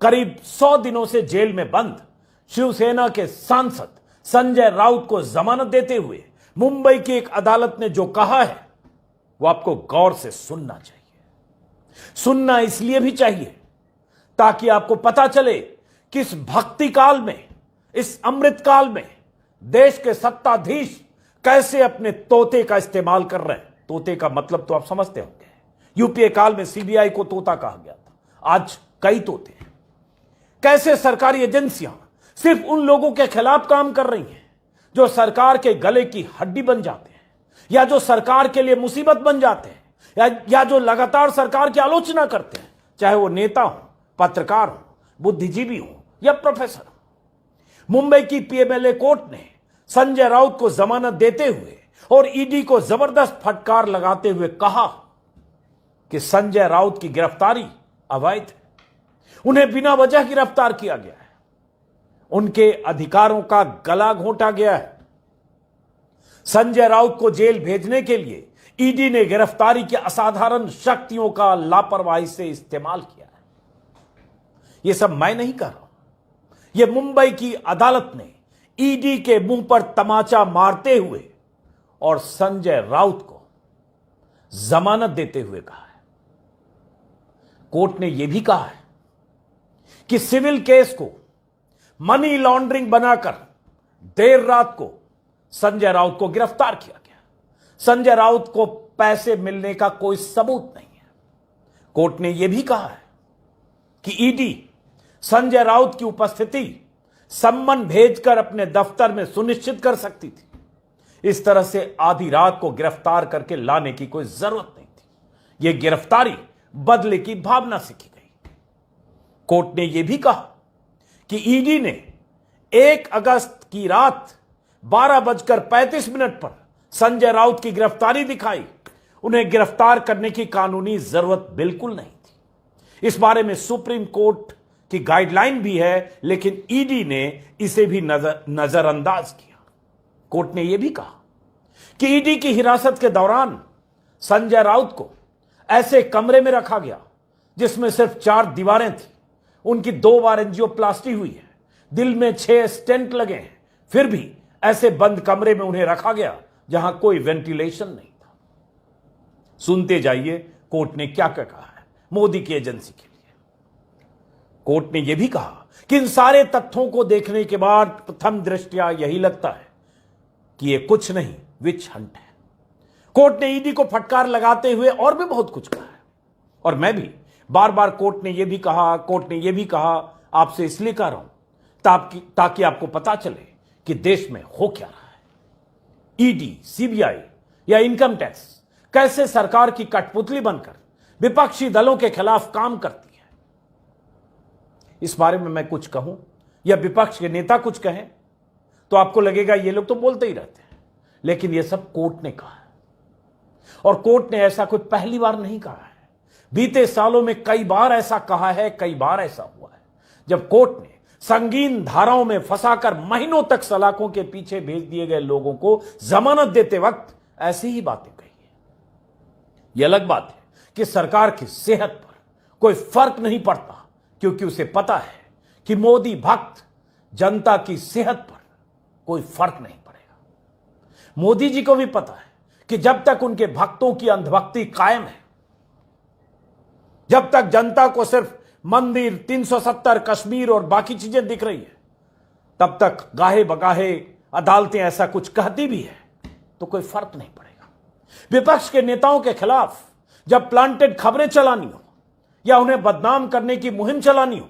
करीब 100 दिनों से जेल में बंद शिवसेना के सांसद संजय राउत को जमानत देते हुए मुंबई की एक अदालत ने जो कहा है, वो आपको गौर से सुनना चाहिए। सुनना इसलिए भी चाहिए ताकि आपको पता चले कि इस भक्ति काल में, इस अमृत काल में देश के सत्ताधीश कैसे अपने तोते का इस्तेमाल कर रहे हैं। तोते का मतलब तो आप समझते होंगे। यूपीए काल में सीबीआई को तोता कहा गया था, आज कई तोते हैं। कैसे सरकारी एजेंसियां सिर्फ उन लोगों के खिलाफ काम कर रही हैं जो सरकार के गले की हड्डी बन जाते हैं, या जो सरकार के लिए मुसीबत बन जाते हैं, या जो लगातार सरकार की आलोचना करते हैं, चाहे वो नेता हो, पत्रकार हो, बुद्धिजीवी हो या प्रोफेसर हो। मुंबई की पीएमएलए कोर्ट ने संजय राउत को जमानत देते हुए और ईडी को जबरदस्त फटकार लगाते हुए कहा कि संजय राउत की गिरफ्तारी अवैध है, उन्हें बिना वजह गिरफ्तार किया गया है, उनके अधिकारों का गला घोंटा गया है। संजय राउत को जेल भेजने के लिए ईडी ने गिरफ्तारी की असाधारण शक्तियों का लापरवाही से इस्तेमाल किया है। यह सब मैं नहीं कर रहा हूं, यह मुंबई की अदालत ने ईडी के मुंह पर तमाचा मारते हुए और संजय राउत को जमानत देते हुए कहा है। कोर्ट ने यह भी कहा है कि सिविल केस को मनी लॉन्ड्रिंग बनाकर देर रात को संजय राउत को गिरफ्तार किया गया। संजय राउत को पैसे मिलने का कोई सबूत नहीं है। कोर्ट ने यह भी कहा है कि ईडी संजय राउत की उपस्थिति सम्मन भेजकर अपने दफ्तर में सुनिश्चित कर सकती थी। इस तरह से आधी रात को गिरफ्तार करके लाने की कोई जरूरत नहीं थी। यह गिरफ्तारी बदले की भावना से की गई। कोर्ट ने यह भी कहा कि ईडी ने 1 अगस्त की रात 12:35 पर संजय राउत की गिरफ्तारी दिखाई। उन्हें गिरफ्तार करने की कानूनी जरूरत बिल्कुल नहीं थी। इस बारे में सुप्रीम कोर्ट की गाइडलाइन भी है, लेकिन ईडी ने इसे भी नजरअंदाज किया। कोर्ट ने यह भी कहा कि ईडी की हिरासत के दौरान संजय राउत को ऐसे कमरे में रखा गया जिसमें सिर्फ 4 दीवारें थी। उनकी 2 बार एंजियोप्लास्टी हुई है, दिल में 6 स्टेंट लगे हैं, फिर भी ऐसे बंद कमरे में उन्हें रखा गया जहां कोई वेंटिलेशन नहीं था। सुनते जाइए कोर्ट ने क्या क्या कहा है मोदी की एजेंसी के लिए। कोर्ट ने यह भी कहा कि इन सारे तथ्यों को देखने के बाद प्रथम दृष्टया यही लगता है कि यह कुछ नहीं, विच हंट है। कोर्ट ने ईडी को फटकार लगाते हुए और भी बहुत कुछ कहा है, और मैं भी बार बार कोर्ट ने यह भी कहा आपसे इसलिए कह रहा हूं ताकि आपको पता चले कि देश में हो क्या रहा है। ईडी, सीबीआई या इनकम टैक्स कैसे सरकार की कठपुतली बनकर विपक्षी दलों के खिलाफ काम करती है। इस बारे में मैं कुछ कहूं या विपक्ष के नेता कुछ कहें तो आपको लगेगा ये लोग तो बोलते ही रहते हैं, लेकिन यह सब कोर्ट ने कहा है। और कोर्ट ने ऐसा कोई पहली बार नहीं कहा है, बीते सालों में कई बार ऐसा कहा है, कई बार ऐसा हुआ है जब कोर्ट ने संगीन धाराओं में फंसाकर महीनों तक सलाखों के पीछे भेज दिए गए लोगों को जमानत देते वक्त ऐसी ही बातें कही है। यह अलग बात है कि सरकार की सेहत पर कोई फर्क नहीं पड़ता, क्योंकि उसे पता है कि मोदी भक्त जनता की सेहत पर कोई फर्क नहीं पड़ेगा। मोदी जी को भी पता है कि जब तक उनके भक्तों की अंधभक्ति कायम है, जब तक जनता को सिर्फ मंदिर, 370, कश्मीर और बाकी चीजें दिख रही है, तब तक गाहे बगाहे अदालतें ऐसा कुछ कहती भी है तो कोई फर्क नहीं पड़ेगा। विपक्ष के नेताओं के खिलाफ जब प्लांटेड खबरें चलानी हो या उन्हें बदनाम करने की मुहिम चलानी हो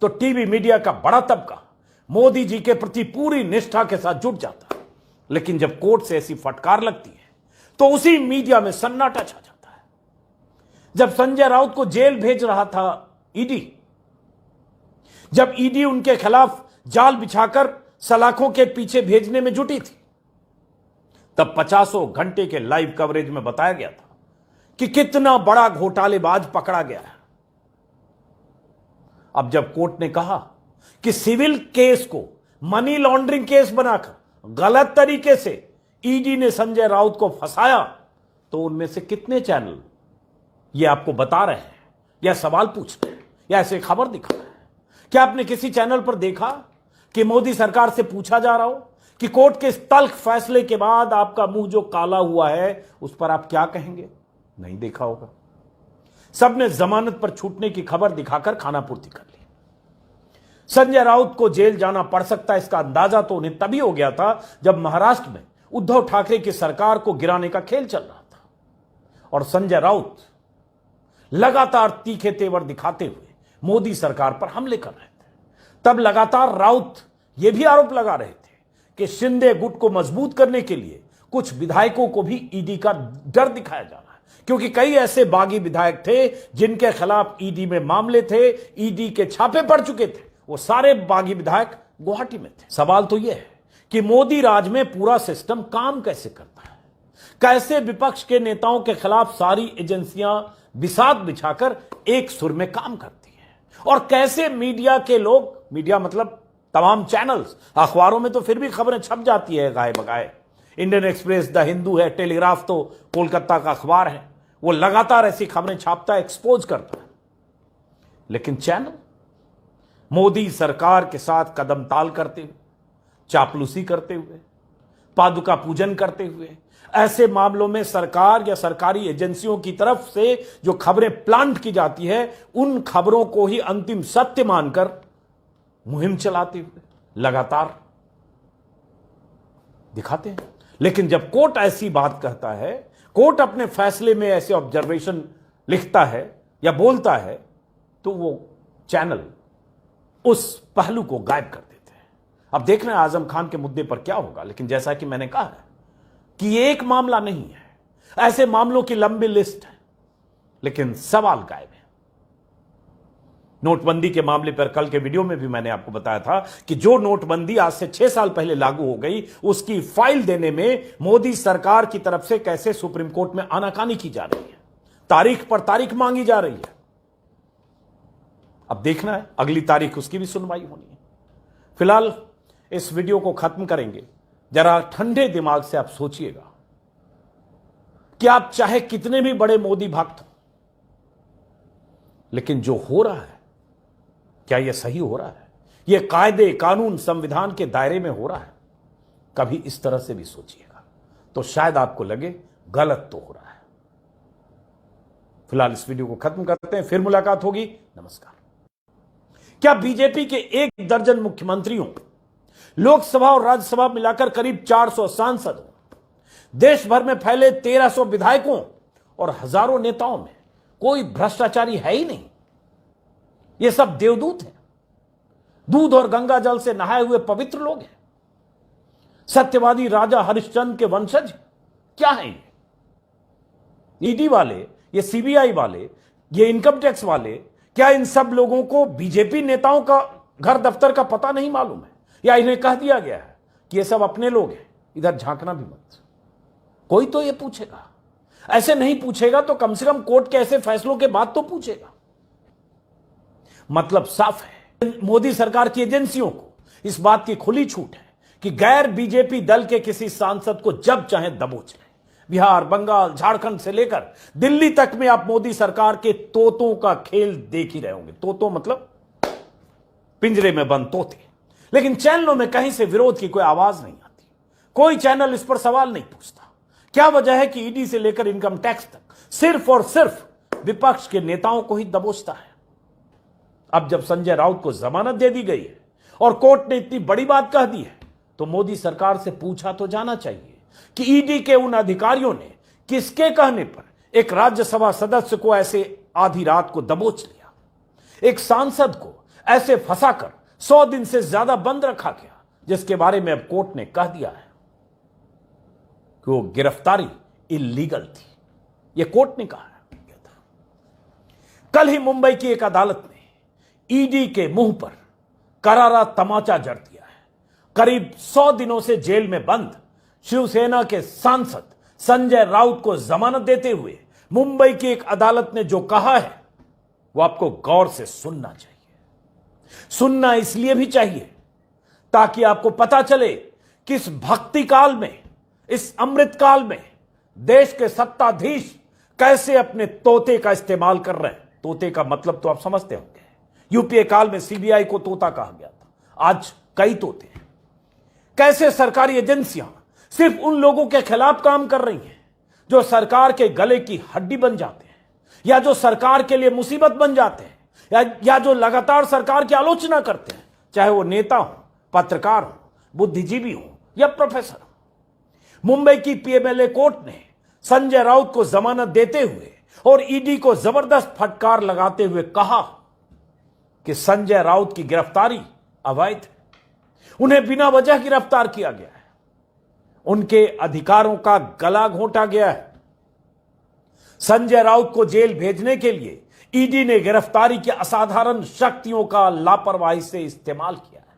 तो टीवी मीडिया का बड़ा तबका मोदी जी के प्रति पूरी निष्ठा के साथ जुट जाता है। लेकिन जब कोर्ट से ऐसी फटकार लगती है तो उसी मीडिया में सन्नाटा छा जाता है। जब संजय राउत को जेल भेज रहा था ईडी, जब ईडी उनके खिलाफ जाल बिछाकर सलाखों के पीछे भेजने में जुटी थी, तब 50 घंटे के लाइव कवरेज में बताया गया था कि कितना बड़ा घोटालेबाज पकड़ा गया है। अब जब कोर्ट ने कहा कि सिविल केस को मनी लॉन्ड्रिंग केस बनाकर गलत तरीके से ईडी ने संजय राउत को फंसाया, तो उनमें से कितने चैनल ये आपको बता रहे हैं, या सवाल पूछ रहे हैं, या ऐसे खबर दिखा रहे हैं? क्या आपने किसी चैनल पर देखा कि मोदी सरकार से पूछा जा रहा हो कि कोर्ट के इस तल्ख फैसले के बाद आपका मुंह जो काला हुआ है उस पर आप क्या कहेंगे? नहीं देखा होगा। सबने जमानत पर छूटने की खबर दिखाकर खानापूर्ति कर ली। संजय राउत को जेल जाना पड़ सकता है, इसका अंदाजा तो उन्हें तभी हो गया था जब महाराष्ट्र में उद्धव ठाकरे की सरकार को गिराने का खेल चल रहा था और संजय राउत लगातार तीखे तेवर दिखाते हुए मोदी सरकार पर हमले कर रहे थे। तब लगातार राउत यह भी आरोप लगा रहे थे कि शिंदे गुट को मजबूत करने के लिए कुछ विधायकों को भी ईडी का डर दिखाया जा रहा है, क्योंकि कई ऐसे बागी विधायक थे जिनके खिलाफ ईडी में मामले थे, ईडी के छापे पड़ चुके थे। वो सारे बागी विधायक गुवाहाटी में थे। सवाल तो यह है कि मोदी राज में पूरा सिस्टम काम कैसे करता है, कैसे विपक्ष के नेताओं के खिलाफ सारी एजेंसियां बिसात बिछाकर एक सुर में काम करती हैं, और कैसे मीडिया के लोग, मीडिया मतलब तमाम चैनल्स, अखबारों में तो फिर भी खबरें छप जाती है गाए बगाए। इंडियन एक्सप्रेस, द हिंदू है, टेलीग्राफ तो कोलकाता का अखबार है, वो लगातार ऐसी खबरें छापता है, एक्सपोज करता है। लेकिन चैनल मोदी सरकार के साथ कदम ताल करते हुए, चापलूसी करते हुए, पादुका पूजन करते हुए, ऐसे मामलों में सरकार या सरकारी एजेंसियों की तरफ से जो खबरें प्लांट की जाती है, उन खबरों को ही अंतिम सत्य मानकर मुहिम चलाते हुए लगातार दिखाते हैं। लेकिन जब कोर्ट ऐसी बात कहता है, कोर्ट अपने फैसले में ऐसे ऑब्जर्वेशन लिखता है या बोलता है, तो वो चैनल उस पहलू को गायब कर देते हैं। अब देखना है आजम खान के मुद्दे पर क्या होगा, लेकिन जैसा कि मैंने कहा है कि ये एक मामला नहीं है, ऐसे मामलों की लंबी लिस्ट है, लेकिन सवाल गायब है। नोटबंदी के मामले पर कल के वीडियो में भी मैंने आपको बताया था कि जो नोटबंदी आज से 6 साल पहले लागू हो गई, उसकी फाइल देने में मोदी सरकार की तरफ से कैसे सुप्रीम कोर्ट में आनाकानी की जा रही है, तारीख पर तारीख मांगी जा रही है। अब देखना है अगली तारीख उसकी भी सुनवाई होनी है। फिलहाल इस वीडियो को खत्म करेंगे। जरा ठंडे दिमाग से आप सोचिएगा कि आप चाहे कितने भी बड़े मोदी भक्त हो, लेकिन जो हो रहा है, क्या यह सही हो रहा है? यह कायदे कानून संविधान के दायरे में हो रहा है? कभी इस तरह से भी सोचिएगा, तो शायद आपको लगे गलत तो हो रहा है। फिलहाल इस वीडियो को खत्म करते हैं, फिर मुलाकात होगी। नमस्कार। क्या बीजेपी के 1 दर्जन मुख्यमंत्रियों, लोकसभा और राज्यसभा मिलाकर करीब 400 सांसदों, देश भर में फैले 1300 विधायकों और हजारों नेताओं में कोई भ्रष्टाचारी है ही नहीं? ये सब देवदूत हैं, दूध और गंगा जल से नहाए हुए पवित्र लोग हैं, सत्यवादी राजा हरिश्चंद्र के वंशज क्या हैं ये? ईडी वाले, ये सीबीआई वाले, ये इनकम टैक्स वाले, क्या इन सब लोगों को बीजेपी नेताओं का घर दफ्तर का पता नहीं मालूम है, या इन्हें कह दिया गया है कि ये सब अपने लोग हैं, इधर झांकना भी मत? कोई तो ये पूछेगा। ऐसे नहीं पूछेगा तो कम से कम कोर्ट के ऐसे फैसलों के बाद तो पूछेगा। मतलब साफ है, मोदी सरकार की एजेंसियों को इस बात की खुली छूट है कि गैर बीजेपी दल के किसी सांसद को जब चाहे दबोच लें। बिहार, बंगाल, झारखंड से लेकर दिल्ली तक में आप मोदी सरकार के तोतों का खेल देख ही रहे होंगे। तोतों मतलब पिंजरे में बंद तोते। लेकिन चैनलों में कहीं से विरोध की कोई आवाज नहीं आती, कोई चैनल इस पर सवाल नहीं पूछता। क्या वजह है कि ईडी से लेकर इनकम टैक्स तक सिर्फ और सिर्फ विपक्ष के नेताओं को ही दबोचता है? अब जब संजय राउत को जमानत दे दी गई है और कोर्ट ने इतनी बड़ी बात कह दी है, तो मोदी सरकार से पूछा तो जाना चाहिए कि ईडी के उन अधिकारियों ने किसके कहने पर एक राज्यसभा सदस्य को ऐसे आधी रात को दबोच लिया, एक सांसद को ऐसे फंसाकर 100 दिन से ज्यादा बंद रखा गया, जिसके बारे में अब कोर्ट ने कह दिया है कि वो गिरफ्तारी इलीगल थी, यह कोर्ट ने कहा था। कल ही मुंबई की एक अदालत ने ईडी के मुंह पर करारा तमाचा जड़ दिया है। करीब 100 दिनों से जेल में बंद शिवसेना के सांसद संजय राउत को जमानत देते हुए मुंबई की एक अदालत ने जो कहा है वो आपको गौर से सुनना चाहिए। सुनना इसलिए भी चाहिए ताकि आपको पता चले कि इस भक्ति काल में, इस अमृत काल में देश के सत्ताधीश कैसे अपने तोते का इस्तेमाल कर रहे हैं। तोते का मतलब तो आप समझते होंगे। यूपीए काल में सीबीआई को तोता कहा गया था, आज कई तोते हैं। कैसे सरकारी एजेंसियां सिर्फ उन लोगों के खिलाफ काम कर रही हैं जो सरकार के गले की हड्डी बन जाते हैं, या जो सरकार के लिए मुसीबत बन जाते हैं, या जो लगातार सरकार की आलोचना करते हैं, चाहे वो नेता हो, पत्रकार हो, बुद्धिजीवी हो या प्रोफेसर हो। मुंबई की पीएमएलए कोर्ट ने संजय राउत को जमानत देते हुए और ईडी को जबरदस्त फटकार लगाते हुए कहा कि संजय राउत की गिरफ्तारी अवैध है, उन्हें बिना वजह गिरफ्तार किया गया है, उनके अधिकारों का गला घोंटा गया है। संजय राउत को जेल भेजने के लिए ईडी ने गिरफ्तारी की असाधारण शक्तियों का लापरवाही से इस्तेमाल किया है।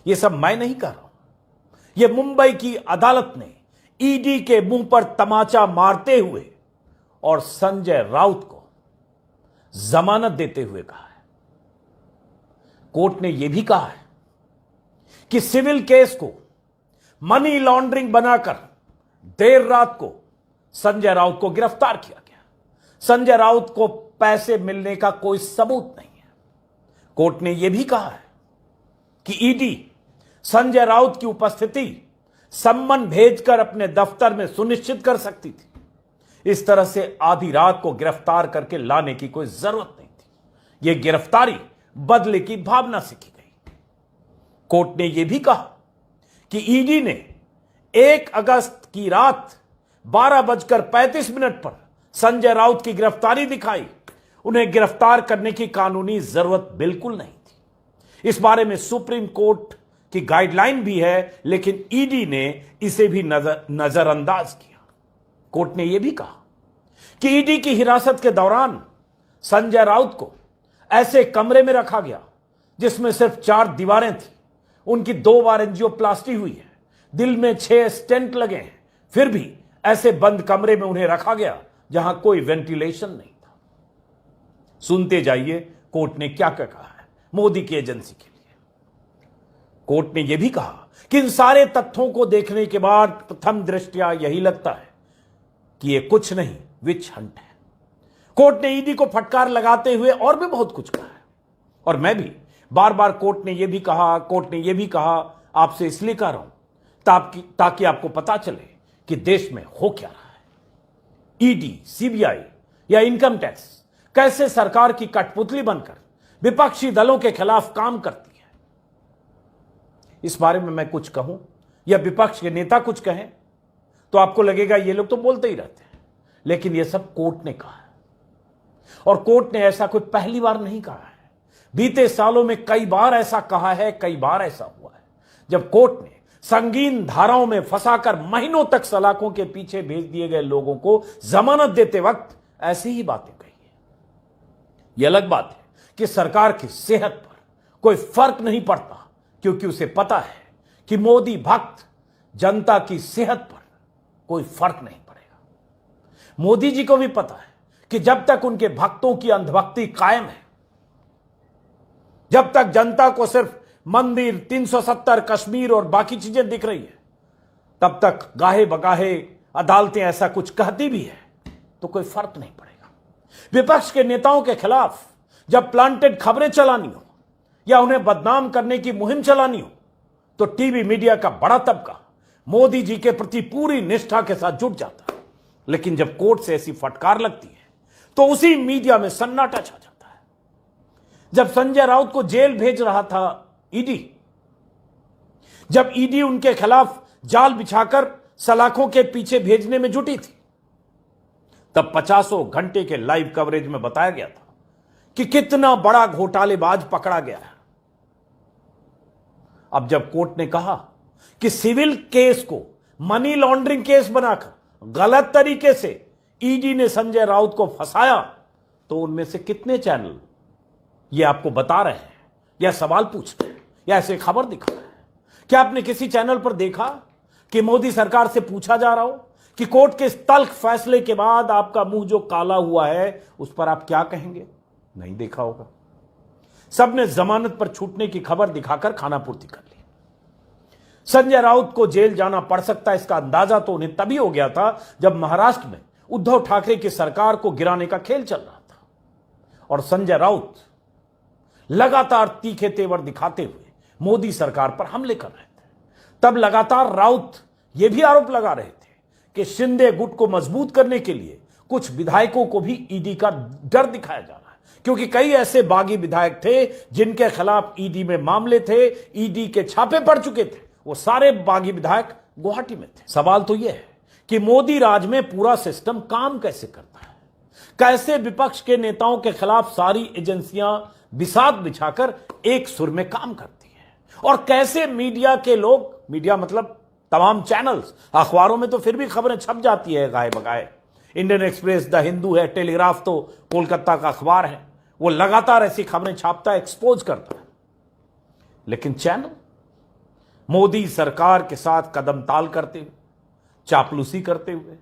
यह सब मैं नहीं कर रहा हूं, यह मुंबई की अदालत ने ईडी के मुंह पर तमाचा मारते हुए और संजय राउत को जमानत देते हुए कहा है। कोर्ट ने यह भी कहा है कि सिविल केस को मनी लॉन्ड्रिंग बनाकर देर रात को संजय राउत को गिरफ्तार किया गया। संजय राउत को पैसे मिलने का कोई सबूत नहीं है। कोर्ट ने यह भी कहा है कि ईडी संजय राउत की उपस्थिति सम्मन भेजकर अपने दफ्तर में सुनिश्चित कर सकती थी। इस तरह से आधी रात को गिरफ्तार करके लाने की कोई जरूरत नहीं थी। यह गिरफ्तारी बदले की भावना से की गई। कोर्ट ने यह भी कहा कि ईडी ने 1 अगस्त की रात 12:35 पर संजय राउत की गिरफ्तारी दिखाई। उन्हें गिरफ्तार करने की कानूनी जरूरत बिल्कुल नहीं थी। इस बारे में सुप्रीम कोर्ट की गाइडलाइन भी है, लेकिन ईडी ने इसे भी नजरअंदाज किया। कोर्ट ने यह भी कहा कि ईडी की हिरासत के दौरान संजय राउत को ऐसे कमरे में रखा गया जिसमें सिर्फ 4 दीवारें थी। उनकी 2 बार एंजियोप्लास्टी हुई है, दिल में 6 स्टेंट लगे हैं, फिर भी ऐसे बंद कमरे में उन्हें रखा गया जहां कोई वेंटिलेशन नहीं था। सुनते जाइए कोर्ट ने क्या क्या कहा है मोदी की एजेंसी के लिए। कोर्ट ने यह भी कहा कि इन सारे तथ्यों को देखने के बाद प्रथम दृष्टया यही लगता है कि यह कुछ नहीं, विच हंट है। कोर्ट ने ईडी को फटकार लगाते हुए और भी बहुत कुछ कहा है, और मैं भी बार बार कोर्ट ने यह भी कहा आपसे इसलिए कह रहा हूं ताकि आपको पता चले कि देश में हो क्या रहा है। ईडी, सीबीआई या इनकम टैक्स कैसे सरकार की कठपुतली बनकर विपक्षी दलों के खिलाफ काम करती है। इस बारे में मैं कुछ कहूं या विपक्ष के नेता कुछ कहें तो आपको लगेगा ये लोग तो बोलते ही रहते हैं, लेकिन यह सब कोर्ट ने कहा है। और कोर्ट ने ऐसा कोई पहली बार नहीं कहा है, बीते सालों में कई बार ऐसा कहा है, कई बार ऐसा हुआ है जब कोर्ट ने संगीन धाराओं में फंसाकर महीनों तक सलाखों के पीछे भेज दिए गए लोगों को जमानत देते वक्त ऐसी ही बातें कही है। यह अलग बात है कि सरकार की सेहत पर कोई फर्क नहीं पड़ता, क्योंकि उसे पता है कि मोदी भक्त जनता की सेहत पर कोई फर्क नहीं पड़ेगा। मोदी जी को भी पता है कि जब तक उनके भक्तों की अंधभक्ति कायम है, जब तक जनता को सिर्फ मंदिर, 370, कश्मीर और बाकी चीजें दिख रही है, तब तक गाहे बगाहे अदालतें ऐसा कुछ कहती भी है तो कोई फर्क नहीं पड़ेगा। विपक्ष के नेताओं के खिलाफ जब प्लांटेड खबरें चलानी हो या उन्हें बदनाम करने की मुहिम चलानी हो तो टीवी मीडिया का बड़ा तबका मोदी जी के प्रति पूरी निष्ठा के साथ जुट जाता है। लेकिन जब कोर्ट से ऐसी फटकार लगती है तो उसी मीडिया में सन्नाटा छा जाता है। जब संजय राउत को जेल भेज रहा था ईडी, जब ईडी उनके खिलाफ जाल बिछाकर सलाखों के पीछे भेजने में जुटी थी, तब 50 घंटे के लाइव कवरेज में बताया गया था कि कितना बड़ा घोटालेबाज पकड़ा गया है। अब जब कोर्ट ने कहा कि सिविल केस को मनी लॉन्ड्रिंग केस बनाकर गलत तरीके से ईडी ने संजय राउत को फंसाया, तो उनमें से कितने चैनल ये आपको बता रहे हैं, या सवाल पूछ रहे हैं, या ऐसे खबर दिखा रहे हैं? क्या आपने किसी चैनल पर देखा कि मोदी सरकार से पूछा जा रहा हो कि कोर्ट के इस तल्ख फैसले के बाद आपका मुंह जो काला हुआ है उस पर आप क्या कहेंगे? नहीं देखा होगा। सबने जमानत पर छूटने की खबर दिखाकर खानापूर्ति कर ली। संजय राउत को जेल जाना पड़ सकता है, इसका अंदाजा तो उन्हें तभी हो गया था जब महाराष्ट्र में उद्धव ठाकरे की सरकार को गिराने का खेल चल रहा था और संजय राउत लगातार तीखे तेवर दिखाते हुए मोदी सरकार पर हमले कर रहे थे। तब लगातार राउत यह भी आरोप लगा रहे थे कि शिंदे गुट को मजबूत करने के लिए कुछ विधायकों को भी ईडी का डर दिखाया जा रहा है, क्योंकि कई ऐसे बागी विधायक थे जिनके खिलाफ ईडी में मामले थे, ईडी के छापे पड़ चुके थे। वो सारे बागी विधायक गुवाहाटी में थे। सवाल तो यह है कि मोदी राज में पूरा सिस्टम काम कैसे करता है, कैसे विपक्ष के नेताओं के खिलाफ सारी एजेंसियां बिसात बिछाकर एक सुर में काम करती हैं, और कैसे मीडिया के लोग, मीडिया मतलब तमाम चैनल्स, अखबारों में तो फिर भी खबरें छप जाती है गाए बगाए। इंडियन एक्सप्रेस, द हिंदू है, टेलीग्राफ तो कोलकाता का अखबार है, वो लगातार ऐसी खबरें छापता है, एक्सपोज करता है। लेकिन चैनल मोदी सरकार के साथ कदम ताल करते हुए, चापलूसी करते हुए,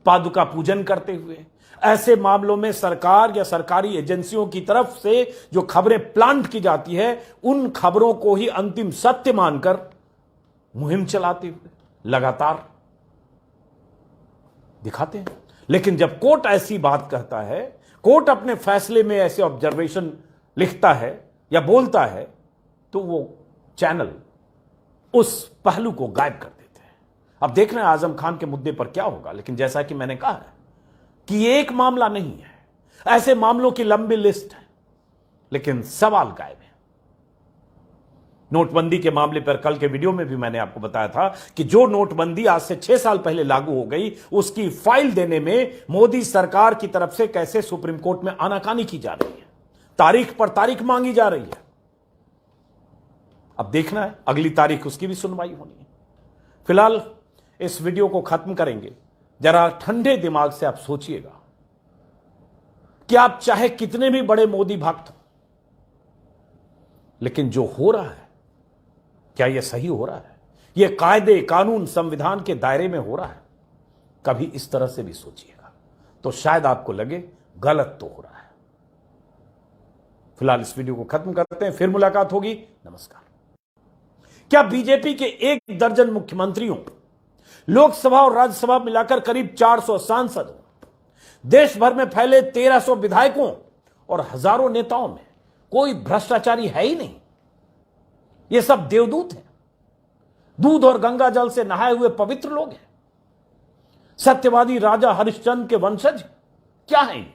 पादुका पूजन करते हुए, ऐसे मामलों में सरकार या सरकारी एजेंसियों की तरफ से जो खबरें प्लांट की जाती है, उन खबरों को ही अंतिम सत्य मानकर मुहिम चलाते हुए लगातार दिखाते हैं। लेकिन जब कोर्ट ऐसी बात कहता है, कोर्ट अपने फैसले में ऐसे ऑब्जर्वेशन लिखता है या बोलता है, तो वो चैनल उस पहलू को गायब कर देते हैं। अब देख रहे हैं आजम खान के मुद्दे पर क्या होगा, लेकिन जैसा कि मैंने कहा है कि ये एक मामला नहीं है, ऐसे मामलों की लंबी लिस्ट है, लेकिन सवाल गायब है। नोटबंदी के मामले पर कल के वीडियो में भी मैंने आपको बताया था कि जो नोटबंदी आज से 6 साल पहले लागू हो गई, उसकी फाइल देने में मोदी सरकार की तरफ से कैसे सुप्रीम कोर्ट में आनाकानी की जा रही है, तारीख पर तारीख मांगी जा रही है। अब देखना है अगली तारीख उसकी भी सुनवाई होनी है। फिलहाल इस वीडियो को खत्म करेंगे। जरा ठंडे दिमाग से आप सोचिएगा कि आप चाहे कितने भी बड़े मोदी भक्त हो, लेकिन जो हो रहा है, क्या यह सही हो रहा है? यह कायदे कानून संविधान के दायरे में हो रहा है? कभी इस तरह से भी सोचिएगा, तो शायद आपको लगे गलत तो हो रहा है। फिलहाल इस वीडियो को खत्म करते हैं, फिर मुलाकात होगी। नमस्कार। क्या बीजेपी के 1 दर्जन मुख्यमंत्रियों, लोकसभा और राज्यसभा मिलाकर करीब 400 सांसदों, देश भर में फैले 1300 विधायकों और हजारों नेताओं में कोई भ्रष्टाचारी है ही नहीं? ये सब देवदूत हैं, दूध और गंगा जल से नहाए हुए पवित्र लोग हैं, सत्यवादी राजा हरिश्चंद्र के वंशज क्या हैं ये?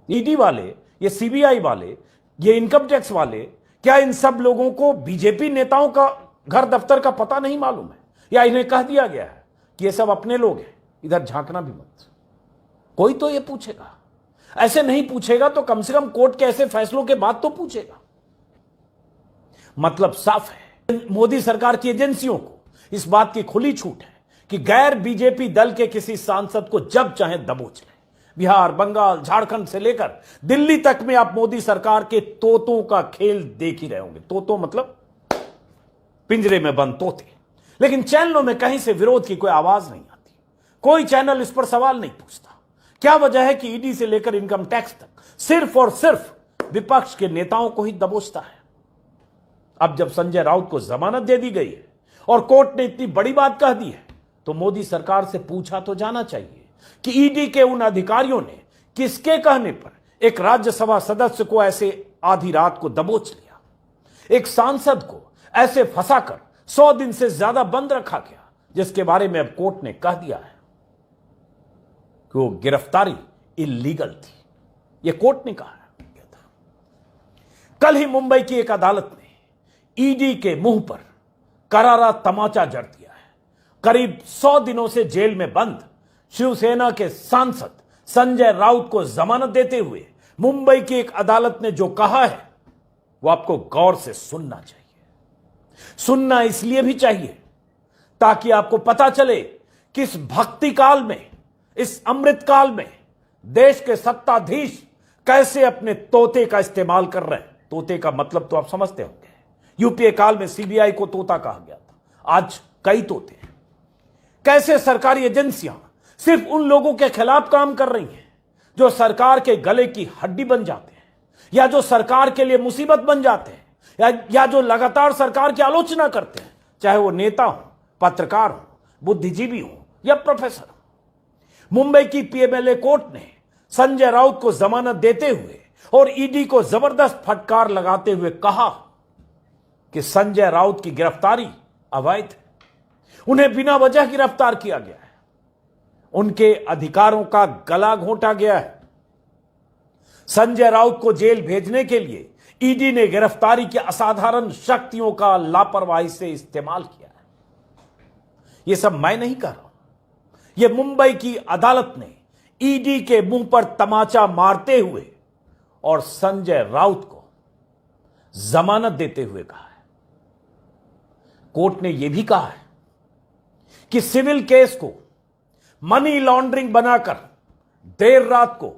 ईडी वाले, ये सीबीआई वाले, ये इनकम टैक्स वाले, क्या इन सब लोगों को बीजेपी नेताओं का घर दफ्तर का पता नहीं मालूम है, या इन्हें कह दिया गया है कि ये सब अपने लोग हैं, इधर झांकना भी मत? कोई तो ये पूछेगा। ऐसे नहीं पूछेगा तो कम से कम कोर्ट के ऐसे फैसलों के बाद तो पूछेगा। मतलब साफ है, मोदी सरकार की एजेंसियों को इस बात की खुली छूट है कि गैर बीजेपी दल के किसी सांसद को जब चाहे दबोच लें। बिहार, बंगाल, झारखंड से लेकर दिल्ली तक में आप मोदी सरकार के तोतों का खेल देख ही रहे होंगे। तोतों मतलब पिंजरे में बंद तोते। लेकिन चैनलों में कहीं से विरोध की कोई आवाज नहीं आती, कोई चैनल इस पर सवाल नहीं पूछता। क्या वजह है कि ईडी से लेकर इनकम टैक्स तक सिर्फ और सिर्फ विपक्ष के नेताओं को ही दबोचता है? अब जब संजय राउत को जमानत दे दी गई है और कोर्ट ने इतनी बड़ी बात कह दी है, तो मोदी सरकार से पूछा तो जाना चाहिए कि ईडी के उन अधिकारियों ने किसके कहने पर एक राज्यसभा सदस्य को ऐसे आधी रात को दबोच लिया, एक सांसद को ऐसे फंसाकर 100 दिन से ज्यादा बंद रखा गया, जिसके बारे में अब कोर्ट ने कह दिया है कि वो गिरफ्तारी इलीगल थी। यह कोर्ट ने कहा है। कल ही मुंबई की एक अदालत ने ईडी के मुंह पर करारा तमाचा जड़ दिया है। करीब 100 दिनों से जेल में बंद शिवसेना के सांसद संजय राउत को जमानत देते हुए मुंबई की एक अदालत ने जो कहा है, वो आपको गौर से सुनना चाहिए। सुनना इसलिए भी चाहिए ताकि आपको पता चले कि इस भक्ति काल में, इस अमृत काल में देश के सत्ताधीश कैसे अपने तोते का इस्तेमाल कर रहे हैं। तोते का मतलब तो आप समझते होंगे। यूपीए काल में सीबीआई को तोता कहा गया था, आज कई तोते हैं। कैसे सरकारी एजेंसियां सिर्फ उन लोगों के खिलाफ काम कर रही हैं जो सरकार के गले की हड्डी बन जाते हैं, या जो सरकार के लिए मुसीबत बन जाते हैं, या जो लगातार सरकार की आलोचना करते हैं, चाहे वो नेता हो, पत्रकार हो, बुद्धिजीवी हो या प्रोफेसर हो। मुंबई की पीएमएलए कोर्ट ने संजय राउत को जमानत देते हुए और ईडी को जबरदस्त फटकार लगाते हुए कहा कि संजय राउत की गिरफ्तारी अवैध है। उन्हें बिना वजह गिरफ्तार किया गया है, उनके अधिकारों का गला घोंटा गया है। संजय राउत को जेल भेजने के लिए ईडी ने गिरफ्तारी की असाधारण शक्तियों का लापरवाही से इस्तेमाल किया है। यह सब मैं नहीं कह रहा हूं, यह मुंबई की अदालत ने ईडी के मुंह पर तमाचा मारते हुए और संजय राउत को जमानत देते हुए कहा है। कोर्ट ने यह भी कहा है कि सिविल केस को मनी लॉन्ड्रिंग बनाकर देर रात को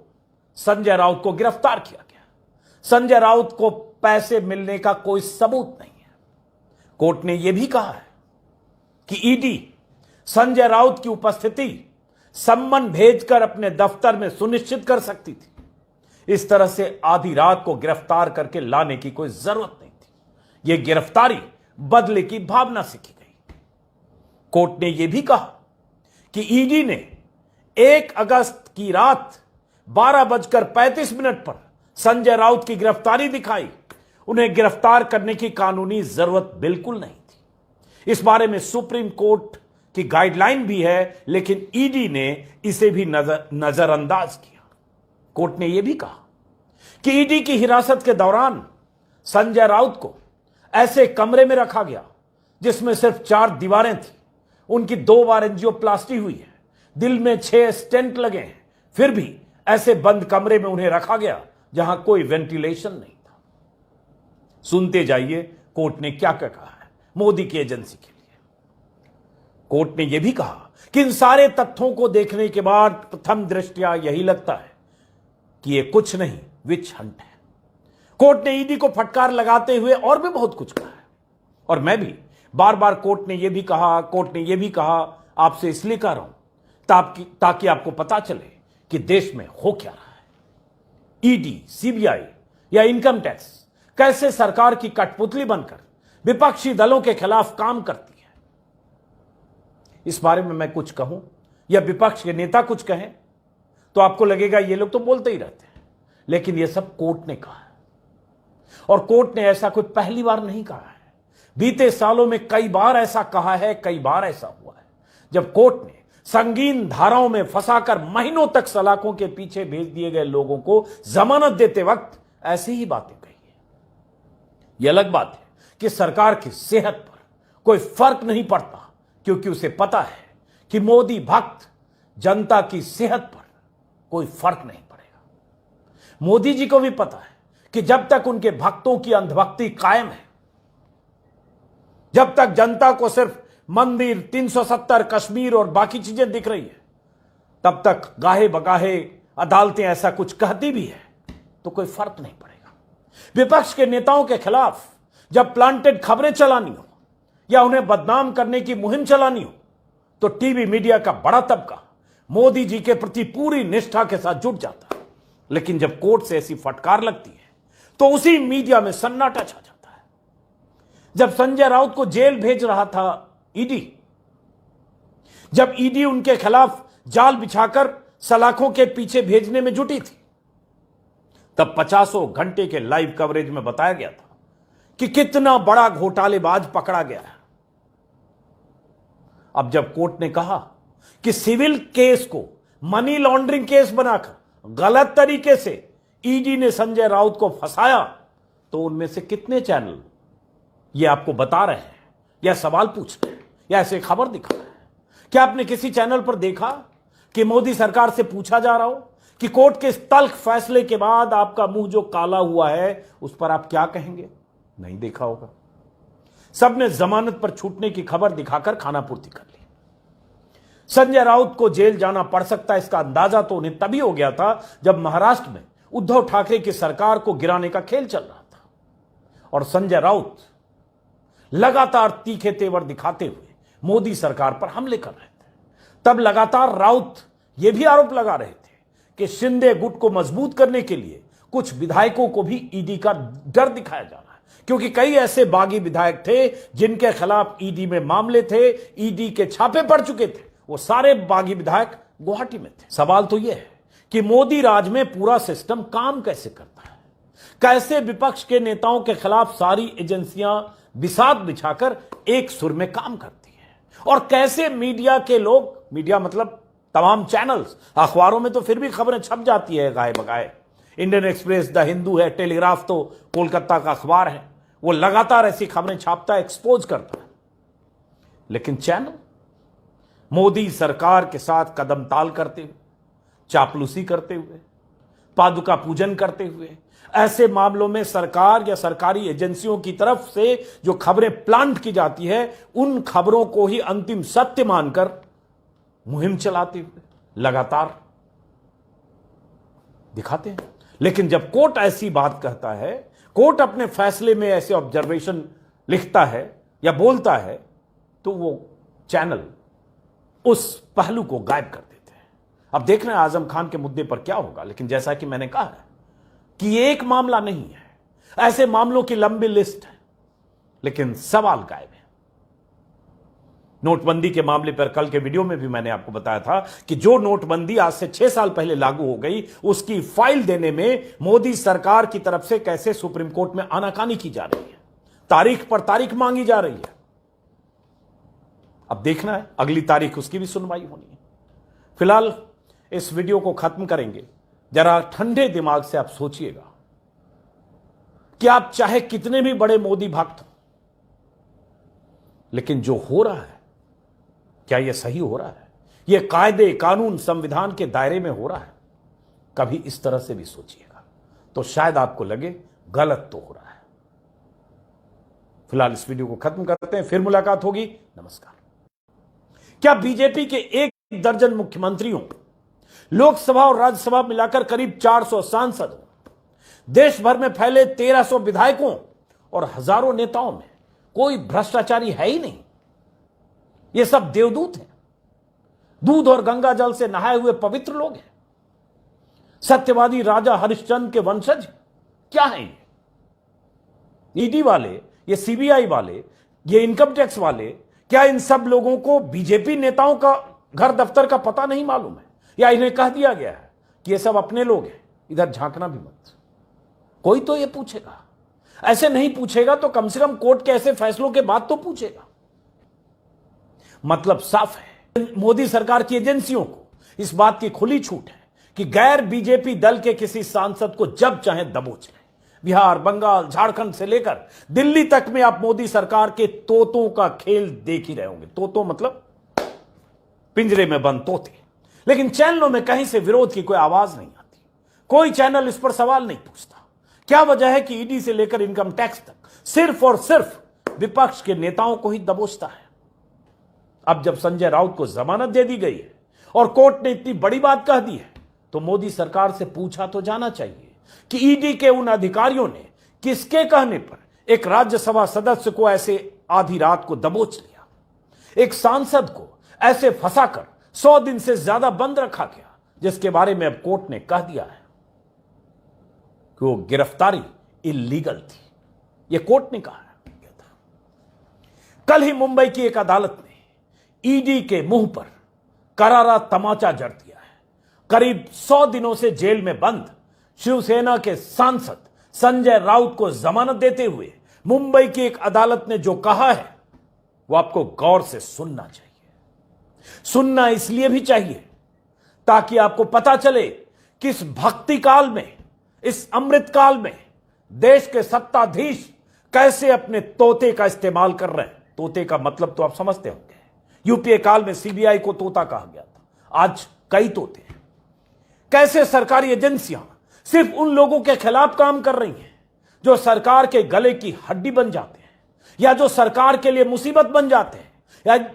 संजय राउत को गिरफ्तार किया गया। संजय राउत को पैसे मिलने का कोई सबूत नहीं है। कोर्ट ने यह भी कहा है कि ईडी संजय राउत की उपस्थिति सम्मन भेजकर अपने दफ्तर में सुनिश्चित कर सकती थी। इस तरह से आधी रात को गिरफ्तार करके लाने की कोई जरूरत नहीं थी। यह गिरफ्तारी बदले की भावना से की गई। कोर्ट ने यह भी कहा कि ईडी ने 1 अगस्त की रात 12:35 पर संजय राउत की गिरफ्तारी दिखाई। उन्हें गिरफ्तार करने की कानूनी जरूरत बिल्कुल नहीं थी। इस बारे में सुप्रीम कोर्ट की गाइडलाइन भी है, लेकिन ईडी ने इसे भी नजरअंदाज किया। कोर्ट ने यह भी कहा कि ईडी की हिरासत के दौरान संजय राउत को ऐसे कमरे में रखा गया जिसमें सिर्फ 4 दीवारें थी। उनकी 2 बार एंजियोप्लास्टी हुई है, दिल में 6 स्टेंट लगे हैं, फिर भी ऐसे बंद कमरे में उन्हें रखा गया जहां कोई वेंटिलेशन नहीं था। सुनते जाइए कोर्ट ने क्या क्या कहा है मोदी की एजेंसी के लिए। कोर्ट ने यह भी कहा कि इन सारे तथ्यों को देखने के बाद प्रथम दृष्टया यही लगता है कि यह कुछ नहीं, विच हंट है। कोर्ट ने ईडी को फटकार लगाते हुए और भी बहुत कुछ कहा है, और मैं भी बार बार कोर्ट ने यह भी कहा आपसे इसलिए कह रहा हूं ताकि आपको पता चले कि देश में हो क्या रहा है। ईडी, सीबीआई या इनकम टैक्स कैसे सरकार की कठपुतली बनकर विपक्षी दलों के खिलाफ काम करती है। इस बारे में मैं कुछ कहूं या विपक्ष के नेता कुछ कहें तो आपको लगेगा ये लोग तो बोलते ही रहते हैं, लेकिन यह सब कोर्ट ने कहा है। और कोर्ट ने ऐसा कोई पहली बार नहीं कहा है। बीते सालों में कई बार ऐसा कहा है, कई बार ऐसा हुआ है जब कोर्ट ने संगीन धाराओं में फंसाकर महीनों तक सलाखों के पीछे भेज दिए गए लोगों को जमानत देते वक्त ऐसी ही बातें कही है। यह अलग बात है कि सरकार की सेहत पर कोई फर्क नहीं पड़ता, क्योंकि उसे पता है कि मोदी भक्त जनता की सेहत पर कोई फर्क नहीं पड़ेगा। मोदी जी को भी पता है कि जब तक उनके भक्तों की अंधभक्ति कायम है, जब तक जनता को सिर्फ मंदिर, 370, कश्मीर और बाकी चीजें दिख रही है, तब तक गाहे बगाहे अदालतें ऐसा कुछ कहती भी है तो कोई फर्क नहीं पड़ेगा। विपक्ष के नेताओं के खिलाफ जब प्लांटेड खबरें चलानी हो या उन्हें बदनाम करने की मुहिम चलानी हो तो टीवी मीडिया का बड़ा तबका मोदी जी के प्रति पूरी निष्ठा के साथ जुट जाता है। लेकिन जब कोर्ट से ऐसी फटकार लगती है तो उसी मीडिया में सन्नाटा छा जाता है। जब संजय राउत को जेल भेज रहा था ईडी, जब ईडी उनके खिलाफ जाल बिछाकर सलाखों के पीछे भेजने में जुटी थी, तब 50 घंटे के लाइव कवरेज में बताया गया था कि कितना बड़ा घोटालेबाज पकड़ा गया है। अब जब कोर्ट ने कहा कि सिविल केस को मनी लॉन्ड्रिंग केस बनाकर गलत तरीके से ईडी ने संजय राउत को फंसाया, तो उनमें से कितने चैनल ये आपको बता रहे हैं या सवाल पूछ रहे हैं या ऐसे खबर दिखा रहे हैं? क्या आपने किसी चैनल पर देखा कि मोदी सरकार से पूछा जा रहा हो कि कोर्ट के इस तल्ख फैसले के बाद आपका मुंह जो काला हुआ है उस पर आप क्या कहेंगे? नहीं देखा होगा। सबने जमानत पर छूटने की खबर दिखाकर खानापूर्ति कर ली। संजय राउत को जेल जाना पड़ सकता है, इसका अंदाजा तो उन्हें तभी हो गया था जब महाराष्ट्र में उद्धव ठाकरे की सरकार को गिराने का खेल चल रहा था और संजय राउत लगातार तीखे तेवर दिखाते हुए मोदी सरकार पर हमले कर रहे थे। तब लगातार राउत यह भी आरोप लगा रहे थे कि शिंदे गुट को मजबूत करने के लिए कुछ विधायकों को भी ईडी का डर दिखाया जा रहा है, क्योंकि कई ऐसे बागी विधायक थे जिनके खिलाफ ईडी में मामले थे, ईडी के छापे पड़ चुके थे। वो सारे बागी विधायक गुवाहाटी में थे। सवाल तो यह है कि मोदी राज में पूरा सिस्टम काम कैसे करता है, कैसे विपक्ष के नेताओं के खिलाफ सारी एजेंसियां बिसात बिछाकर एक सुर में काम करती है, और कैसे मीडिया के लोग, मीडिया मतलब तमाम चैनल्स, अखबारों में तो फिर भी खबरें छप जाती है गाए बगाए, इंडियन एक्सप्रेस, द हिंदू है, टेलीग्राफ तो कोलकाता का अखबार है, वो लगातार ऐसी खबरें छापता है, एक्सपोज करता है। लेकिन चैनल मोदी सरकार के साथ कदम ताल करते हुए, चापलूसी करते हुए, पादुका पूजन करते हुए, ऐसे मामलों में सरकार या सरकारी एजेंसियों की तरफ से जो खबरें प्लांट की जाती है, उन खबरों को ही अंतिम सत्य मानकर मुहिम चलाते हुए लगातार दिखाते हैं। लेकिन जब कोर्ट ऐसी बात कहता है, कोर्ट अपने फैसले में ऐसे ऑब्जर्वेशन लिखता है या बोलता है, तो वो चैनल उस पहलू को गायब कर देते हैं। अब देखना है आजम खान के मुद्दे पर क्या होगा, लेकिन जैसा कि मैंने कहा है कि ये एक मामला नहीं है, ऐसे मामलों की लंबी लिस्ट है, लेकिन सवाल गायब है। नोटबंदी के मामले पर कल के वीडियो में भी मैंने आपको बताया था कि जो नोटबंदी आज से 6 साल पहले लागू हो गई, उसकी फाइल देने में मोदी सरकार की तरफ से कैसे सुप्रीम कोर्ट में आनाकानी की जा रही है, तारीख पर तारीख मांगी जा रही है। अब देखना है अगली तारीख उसकी भी सुनवाई होनी है। फिलहाल इस वीडियो को खत्म करेंगे। जरा ठंडे दिमाग से आप सोचिएगा कि आप चाहे कितने भी बड़े मोदी भक्त हो, लेकिन जो हो रहा है, क्या यह सही हो रहा है? यह कायदे कानून संविधान के दायरे में हो रहा है? कभी इस तरह से भी सोचिएगा, तो शायद आपको लगे गलत तो हो रहा है। फिलहाल इस वीडियो को खत्म करते हैं, फिर मुलाकात होगी। नमस्कार। क्या बीजेपी के 1 दर्जन मुख्यमंत्रियों, लोकसभा और राज्यसभा मिलाकर करीब 400 सांसदों, देश भर में फैले 1300 विधायकों और हजारों नेताओं में कोई भ्रष्टाचारी है ही नहीं? ये सब देवदूत हैं, दूध और गंगा जल से नहाए हुए पवित्र लोग हैं, सत्यवादी राजा हरिश्चंद्र के वंशज क्या हैं ये? ईडी वाले, ये सीबीआई वाले, ये इनकम टैक्स वाले, क्या इन सब लोगों को बीजेपी नेताओं का घर दफ्तर का पता नहीं मालूम है, या इन्हें कह दिया गया है कि ये सब अपने लोग हैं, इधर झांकना भी मत? कोई तो ये पूछेगा। ऐसे नहीं पूछेगा तो कम से कम कोर्ट के ऐसे फैसलों के बाद तो पूछेगा। मतलब साफ है, मोदी सरकार की एजेंसियों को इस बात की खुली छूट है कि गैर बीजेपी दल के किसी सांसद को जब चाहे दबोच लें। बिहार, बंगाल, झारखंड से लेकर दिल्ली तक में आप मोदी सरकार के तोतों का खेल देख ही रहे होंगे। तोतों मतलब पिंजरे में बंद तोते। लेकिन चैनलों में कहीं से विरोध की कोई आवाज नहीं आती, कोई चैनल इस पर सवाल नहीं पूछता। क्या वजह है कि ईडी से लेकर इनकम टैक्स तक सिर्फ और सिर्फ विपक्ष के नेताओं को ही दबोचता है? अब जब संजय राउत को जमानत दे दी गई है और कोर्ट ने इतनी बड़ी बात कह दी है, तो मोदी सरकार से पूछा तो जाना चाहिए कि ईडी के उन अधिकारियों ने किसके कहने पर एक राज्यसभा सदस्य को ऐसे आधी रात को दबोच लिया, एक सांसद को ऐसे फंसाकर 100 दिन से ज्यादा बंद रखा गया, जिसके बारे में अब कोर्ट ने कह दिया है कि वो गिरफ्तारी इल्लीगल थी। यह कोर्ट ने कहा है। कल ही मुंबई की एक अदालत ने ईडी के मुंह पर करारा तमाचा जड़ दिया है। करीब 100 दिनों से जेल में बंद शिवसेना के सांसद संजय राउत को जमानत देते हुए मुंबई की एक अदालत ने जो कहा है, वो आपको गौर से सुनना चाहिए। सुनना इसलिए भी चाहिए ताकि आपको पता चले कि इस भक्ति काल में, इस अमृत काल में देश के सत्ताधीश कैसे अपने तोते का इस्तेमाल कर रहे हैं। तोते का मतलब तो आप समझते होंगे। यूपीए काल में सीबीआई को तोता कहा गया था, आज कई तोते हैं। कैसे सरकारी एजेंसियां सिर्फ उन लोगों के खिलाफ काम कर रही हैं जो सरकार के गले की हड्डी बन जाते हैं, या जो सरकार के लिए मुसीबत बन जाते हैं,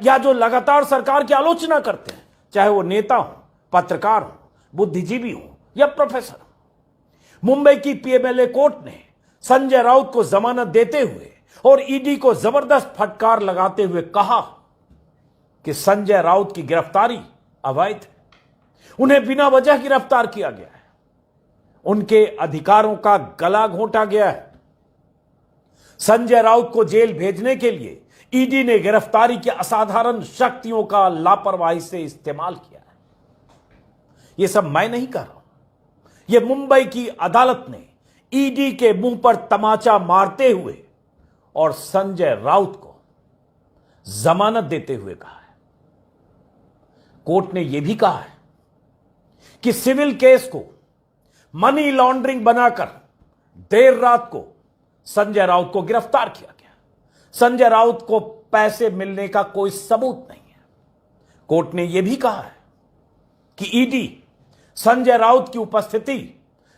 या जो लगातार सरकार की आलोचना करते हैं, चाहे वो नेता हो, पत्रकार हो, बुद्धिजीवी हो या प्रोफेसर हो। मुंबई की पीएमएलए कोर्ट ने संजय राउत को जमानत देते हुए और ईडी को जबरदस्त फटकार लगाते हुए कहा कि संजय राउत की गिरफ्तारी अवैध है, उन्हें बिना वजह गिरफ्तार किया गया है, उनके अधिकारों का गला घोंटा गया है। संजय राउत को जेल भेजने के लिए ईडी ने गिरफ्तारी की असाधारण शक्तियों का लापरवाही से इस्तेमाल किया है। यह सब मैं नहीं कह रहा हूं, यह मुंबई की अदालत ने ईडी के मुंह पर तमाचा मारते हुए और संजय राउत को जमानत देते हुए कहा है। कोर्ट ने यह भी कहा है कि सिविल केस को मनी लॉन्ड्रिंग बनाकर देर रात को संजय राउत को गिरफ्तार किया गया। संजय राउत को पैसे मिलने का कोई सबूत नहीं है। कोर्ट ने यह भी कहा है कि ईडी संजय राउत की उपस्थिति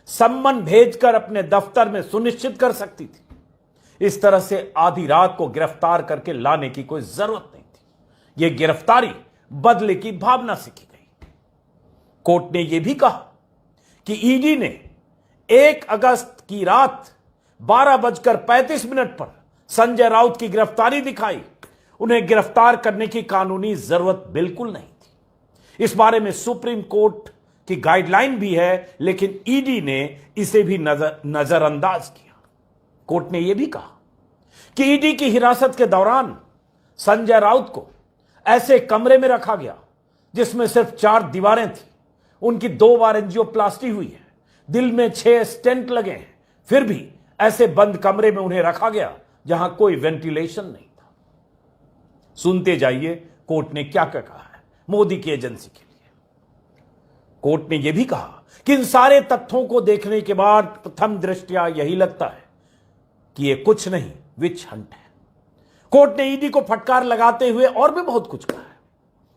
सम्मन भेजकर अपने दफ्तर में सुनिश्चित कर सकती थी। इस तरह से आधी रात को गिरफ्तार करके लाने की कोई जरूरत नहीं थी। यह गिरफ्तारी बदले की भावना से की गई। कोर्ट ने यह भी कहा कि ईडी ने 1 अगस्त की रात 12:35 पर संजय राउत की गिरफ्तारी दिखाई। उन्हें गिरफ्तार करने की कानूनी जरूरत बिल्कुल नहीं थी। इस बारे में सुप्रीम कोर्ट की गाइडलाइन भी है, लेकिन ईडी ने इसे भी नजरअंदाज किया। कोर्ट ने यह भी कहा कि ईडी की हिरासत के दौरान संजय राउत को ऐसे कमरे में रखा गया जिसमें सिर्फ 4 दीवारें थी। उनकी 2 बार एंजियोप्लास्टी हुई है, दिल में 6 स्टेंट लगे हैं, फिर भी ऐसे बंद कमरे में उन्हें रखा गया जहां कोई वेंटिलेशन नहीं था। सुनते जाइए कोर्ट ने क्या क्या कहा है मोदी की एजेंसी के लिए। कोर्ट ने यह भी कहा कि इन सारे तथ्यों को देखने के बाद प्रथम दृष्टया यही लगता है कि यह कुछ नहीं, विच हंट है। कोर्ट ने ईडी को फटकार लगाते हुए और भी बहुत कुछ कहा है,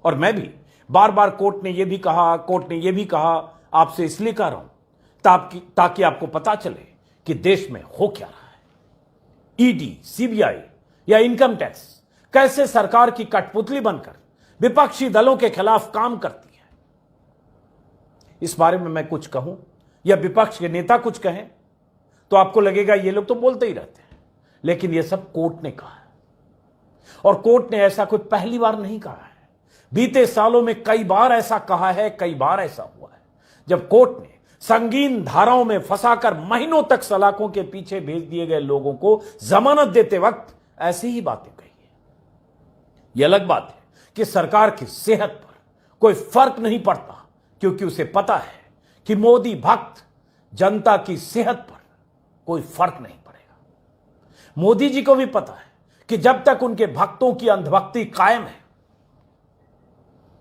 और मैं भी बार बार कोर्ट ने यह भी कहा आपसे इसलिए कह रहा हूं ताकि आपको पता चले कि देश में हो क्या रहा है। ईडी, सीबीआई या इनकम टैक्स कैसे सरकार की कठपुतली बनकर विपक्षी दलों के खिलाफ काम करती है। इस बारे में मैं कुछ कहूं या विपक्ष के नेता कुछ कहें तो आपको लगेगा ये लोग तो बोलते ही रहते हैं, लेकिन यह सब कोर्ट ने कहा है। और कोर्ट ने ऐसा कोई पहली बार नहीं कहा है। बीते सालों में कई बार ऐसा कहा है, कई बार ऐसा हुआ है जब कोर्ट ने संगीन धाराओं में फंसाकर महीनों तक सलाखों के पीछे भेज दिए गए लोगों को जमानत देते वक्त ऐसी ही बातें कही है। यह अलग बात है कि सरकार की सेहत पर कोई फर्क नहीं पड़ता, क्योंकि उसे पता है कि मोदी भक्त जनता की सेहत पर कोई फर्क नहीं पड़ेगा। मोदी जी को भी पता है कि जब तक उनके भक्तों की अंधभक्ति कायम है,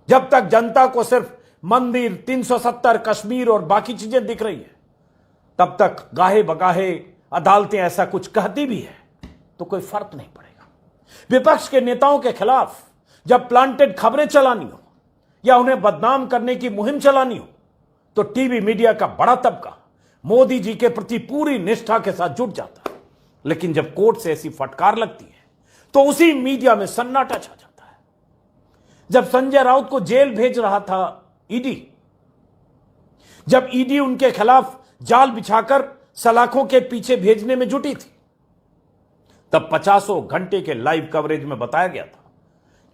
जब तक जनता को सिर्फ मंदिर, 370, कश्मीर और बाकी चीजें दिख रही है, तब तक गाहे बगाहे अदालतें ऐसा कुछ कहती भी है तो कोई फर्क नहीं पड़ेगा। विपक्ष के नेताओं के खिलाफ जब प्लांटेड खबरें चलानी हो या उन्हें बदनाम करने की मुहिम चलानी हो तो टीवी मीडिया का बड़ा तबका मोदी जी के प्रति पूरी निष्ठा के साथ जुट जाता है। लेकिन जब कोर्ट से ऐसी फटकार लगती है तो उसी मीडिया में सन्नाटा छा जाता है। जब संजय राउत को जेल भेज रहा था ईडी, जब ईडी उनके खिलाफ जाल बिछाकर सलाखों के पीछे भेजने में जुटी थी, तब 50 घंटे के लाइव कवरेज में बताया गया था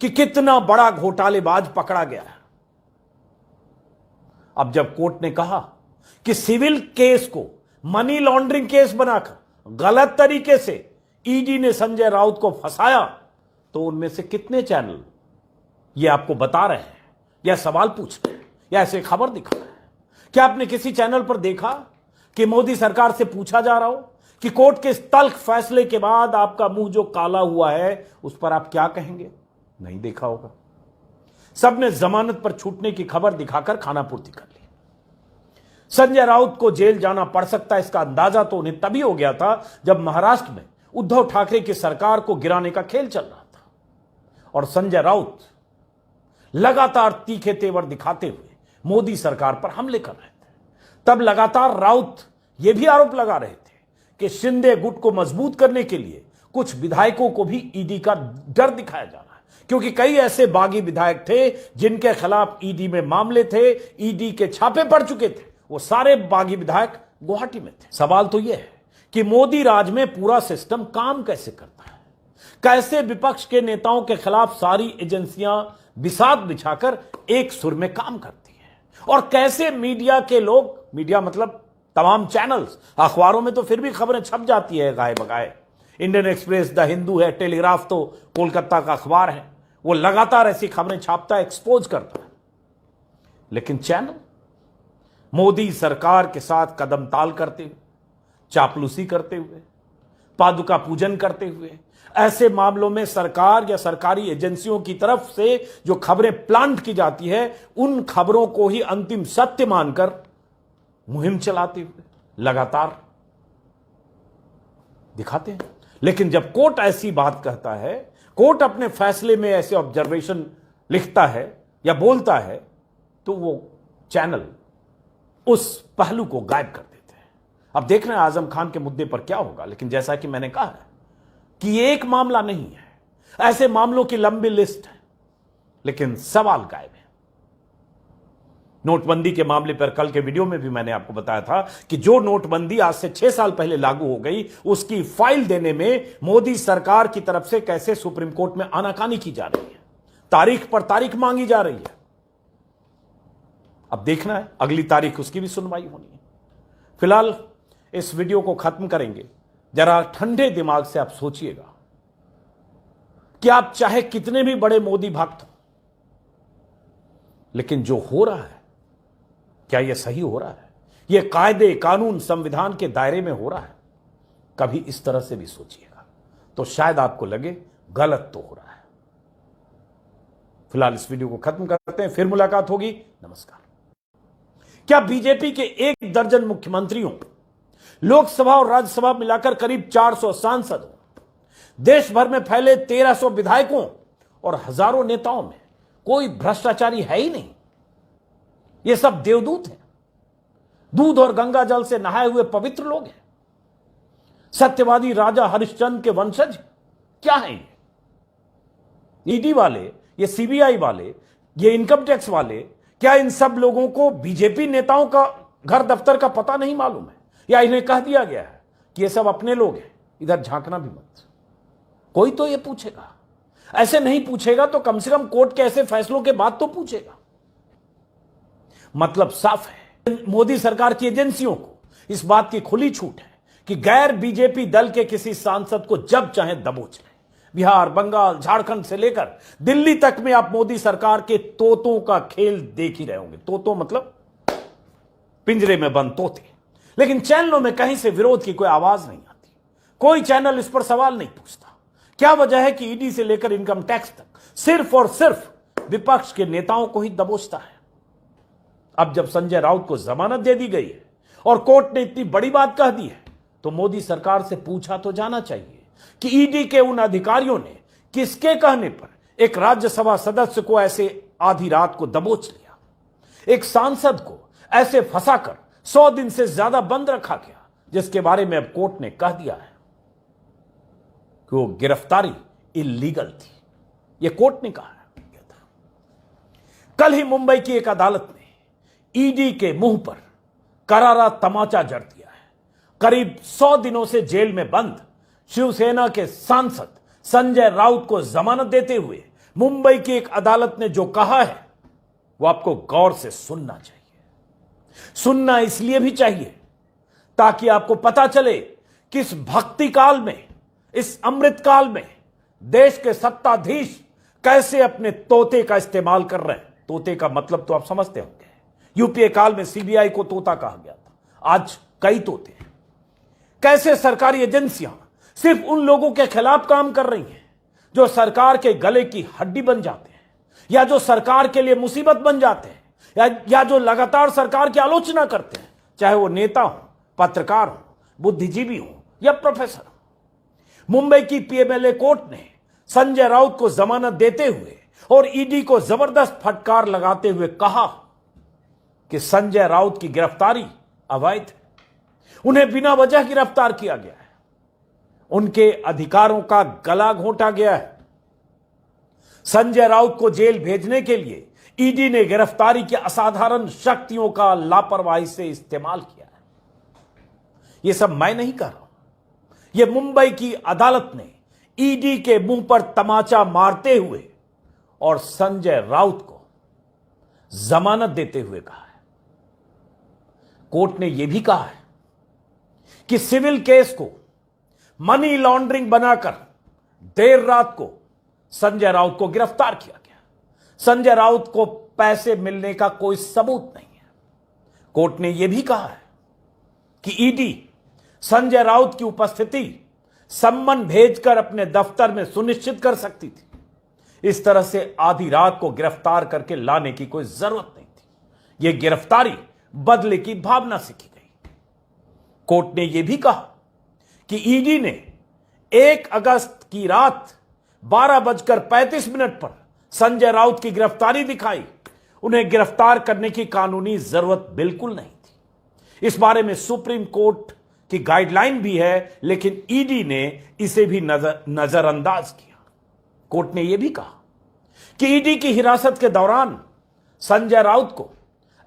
कि कितना बड़ा घोटालेबाज पकड़ा गया है। अब जब कोर्ट ने कहा कि सिविल केस को मनी लॉन्ड्रिंग केस बनाकर गलत तरीके से ईडी ने संजय राउत को फंसाया, तो उनमें से कितने चैनल ये आपको बता रहे हैं या सवाल पूछ रहे हैं या ऐसे खबर दिखा रहे हैं? क्या आपने किसी चैनल पर देखा कि मोदी सरकार से पूछा जा रहा हो कि कोर्ट के इस तल्ख फैसले के बाद आपका मुंह जो काला हुआ है उस पर आप क्या कहेंगे? नहीं देखा होगा। सबने जमानत पर छूटने की खबर दिखाकर खानापूर्ति कर ली। संजय राउत को जेल जाना पड़ सकता है, इसका अंदाजा तो उन्हें तभी हो गया था जब महाराष्ट्र में उद्धव ठाकरे की सरकार को गिराने का खेल चल रहा था और संजय राउत लगातार तीखे तेवर दिखाते हुए मोदी सरकार पर हमले कर रहे थे। तब लगातार राउत यह भी आरोप लगा रहे थे कि शिंदे गुट को मजबूत करने के लिए कुछ विधायकों को भी ईडी का डर दिखाया जा रहा है। क्योंकि कई ऐसे बागी विधायक थे जिनके खिलाफ ईडी में मामले थे, ईडी के छापे पड़ चुके थे। वो सारे बागी विधायक गुवाहाटी में थे। सवाल तो यह है कि मोदी राज में पूरा सिस्टम काम कैसे करता है, कैसे विपक्ष के नेताओं के खिलाफ सारी एजेंसियां बिसात बिछाकर एक सुर में काम करती है, और कैसे मीडिया के लोग, मीडिया मतलब तमाम चैनल्स, अखबारों में तो फिर भी खबरें छप जाती है गाए बगाए। इंडियन एक्सप्रेस, द हिंदू है, टेलीग्राफ तो कोलकाता का अखबार है, वो लगातार ऐसी खबरें छापता है, एक्सपोज करता है। लेकिन चैनल मोदी सरकार के साथ कदम ताल करते हुए, चापलूसी करते हुए, पादुका पूजन करते हुए, ऐसे मामलों में सरकार या सरकारी एजेंसियों की तरफ से जो खबरें प्लांट की जाती है, उन खबरों को ही अंतिम सत्य मानकर मुहिम चलाते हुए लगातार दिखाते हैं। लेकिन जब कोर्ट ऐसी बात कहता है, कोर्ट अपने फैसले में ऐसे ऑब्जर्वेशन लिखता है या बोलता है, तो वो चैनल उस पहलू को गायब कर देते हैं। अब देखना है आजम खान के मुद्दे पर क्या होगा। लेकिन जैसा कि मैंने कहा है कि ये एक मामला नहीं है, ऐसे मामलों की लंबी लिस्ट है, लेकिन सवाल गायब है। नोटबंदी के मामले पर कल के वीडियो में भी मैंने आपको बताया था कि जो नोटबंदी आज से 6 साल पहले लागू हो गई, उसकी फाइल देने में मोदी सरकार की तरफ से कैसे सुप्रीम कोर्ट में आनाकानी की जा रही है, तारीख पर तारीख मांगी जा रही है। अब देखना है अगली तारीख उसकी भी सुनवाई होनी है। फिलहाल इस वीडियो को खत्म करेंगे। जरा ठंडे दिमाग से आप सोचिएगा कि आप चाहे कितने भी बड़े मोदी भक्त हो, लेकिन जो हो रहा है, क्या यह सही हो रहा है? यह कायदे, कानून, संविधान के दायरे में हो रहा है? कभी इस तरह से भी सोचिएगा, तो शायद आपको लगे गलत तो हो रहा है। फिलहाल इस वीडियो को खत्म करते हैं, फिर मुलाकात होगी। नमस्कार। क्या बीजेपी के 1 दर्जन मुख्यमंत्रियों, लोकसभा और राज्यसभा मिलाकर करीब 400 सांसदों, देश भर में फैले 1300 विधायकों और हजारों नेताओं में कोई भ्रष्टाचारी है ही नहीं? ये सब देवदूत हैं, दूध और गंगा जल से नहाए हुए पवित्र लोग हैं, सत्यवादी राजा हरिश्चंद्र के वंशज क्या हैं ये? ईडी वाले, ये सीबीआई वाले, ये इनकम टैक्स वाले, क्या इन सब लोगों को बीजेपी नेताओं का घर दफ्तर का पता नहीं मालूम है? या इन्हें कह दिया गया है कि ये सब अपने लोग हैं, इधर झांकना भी मत? कोई तो ये पूछेगा। ऐसे नहीं पूछेगा तो कम से कम कोर्ट के ऐसे फैसलों के बाद तो पूछेगा। मतलब साफ है, मोदी सरकार की एजेंसियों को इस बात की खुली छूट है कि गैर बीजेपी दल के किसी सांसद को जब चाहे दबोच लें। बिहार, बंगाल, झारखंड से लेकर दिल्ली तक में आप मोदी सरकार के तोतों का खेल देख ही रहे होंगे। तोतों मतलब पिंजरे में बंद तोते। लेकिन चैनलों में कहीं से विरोध की कोई आवाज नहीं आती, कोई चैनल इस पर सवाल नहीं पूछता। क्या वजह है कि ईडी से लेकर इनकम टैक्स तक सिर्फ और सिर्फ विपक्ष के नेताओं को ही दबोचता है? अब जब संजय राउत को जमानत दे दी गई है और कोर्ट ने इतनी बड़ी बात कह दी है, तो मोदी सरकार से पूछा तो जाना चाहिए कि ईडी के उन अधिकारियों ने किसके कहने पर एक राज्यसभा सदस्य को ऐसे आधी रात को दबोच लिया, एक सांसद को ऐसे फंसाकर 100 दिन से ज्यादा बंद रखा गया, जिसके बारे में अब कोर्ट ने कह दिया है कि वो गिरफ्तारी इलीगल थी। यह कोर्ट ने कहा है। कल ही मुंबई की एक अदालत ने ईडी के मुंह पर करारा तमाचा जड़ दिया है। करीब 100 दिनों से जेल में बंद शिवसेना के सांसद संजय राउत को जमानत देते हुए मुंबई की एक अदालत ने जो कहा है, वो आपको गौर से सुनना चाहिए। सुनना इसलिए भी चाहिए ताकि आपको पता चले कि इस भक्ति काल में, इस अमृत काल में देश के सत्ताधीश कैसे अपने तोते का इस्तेमाल कर रहे हैं। तोते का मतलब तो आप समझते होंगे। यूपीए काल में सीबीआई को तोता कहा गया था, आज कई तोते हैं। कैसे सरकारी एजेंसियां सिर्फ उन लोगों के खिलाफ काम कर रही हैं जो सरकार के गले की हड्डी बन जाते हैं, या जो सरकार के लिए मुसीबत बन जाते हैं, या जो लगातार सरकार की आलोचना करते हैं, चाहे वो नेता हो, पत्रकार हो, बुद्धिजीवी हो या प्रोफेसर हो। मुंबई की पीएमएलए कोर्ट ने संजय राउत को जमानत देते हुए और ईडी को जबरदस्त फटकार लगाते हुए कहा कि संजय राउत की गिरफ्तारी अवैध है, उन्हें बिना वजह गिरफ्तार किया गया है, उनके अधिकारों का गला घोंटा गया है। संजय राउत को जेल भेजने के लिए ईडी ने गिरफ्तारी की असाधारण शक्तियों का लापरवाही से इस्तेमाल किया है। यह सब मैं नहीं कर रहा हूं, यह मुंबई की अदालत ने ईडी के मुंह पर तमाचा मारते हुए और संजय राउत को जमानत देते हुए कहा है। कोर्ट ने यह भी कहा है कि सिविल केस को मनी लॉन्ड्रिंग बनाकर देर रात को संजय राउत को गिरफ्तार किया गया। संजय राउत को पैसे मिलने का कोई सबूत नहीं है। कोर्ट ने यह भी कहा है कि ईडी संजय राउत की उपस्थिति सम्मन भेजकर अपने दफ्तर में सुनिश्चित कर सकती थी। इस तरह से आधी रात को गिरफ्तार करके लाने की कोई जरूरत नहीं थी। यह गिरफ्तारी बदले की भावना से की गई। कोर्ट ने यह भी कहा कि ईडी ने 1 अगस्त की रात 12:35 पर संजय राउत की गिरफ्तारी दिखाई। उन्हें गिरफ्तार करने की कानूनी जरूरत बिल्कुल नहीं थी। इस बारे में सुप्रीम कोर्ट की गाइडलाइन भी है, लेकिन ईडी ने इसे भी नजरअंदाज किया। कोर्ट ने यह भी कहा कि ईडी की हिरासत के दौरान संजय राउत को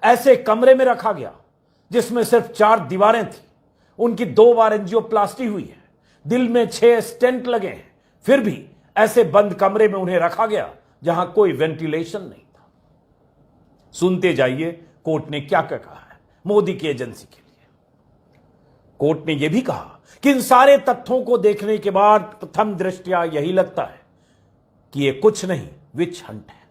ऐसे कमरे में रखा गया जिसमें सिर्फ 4 दीवारें थी। उनकी 2 बार एंजियोप्लास्टी हुई है, दिल में 6 स्टेंट लगे हैं, फिर भी ऐसे बंद कमरे में उन्हें रखा गया जहां कोई वेंटिलेशन नहीं था। सुनते जाइए कोर्ट ने क्या क्या कहा है मोदी की एजेंसी के लिए। कोर्ट ने यह भी कहा कि इन सारे तथ्यों को देखने के बाद प्रथम दृष्टया यही लगता है कि यह कुछ नहीं, विच हंट है।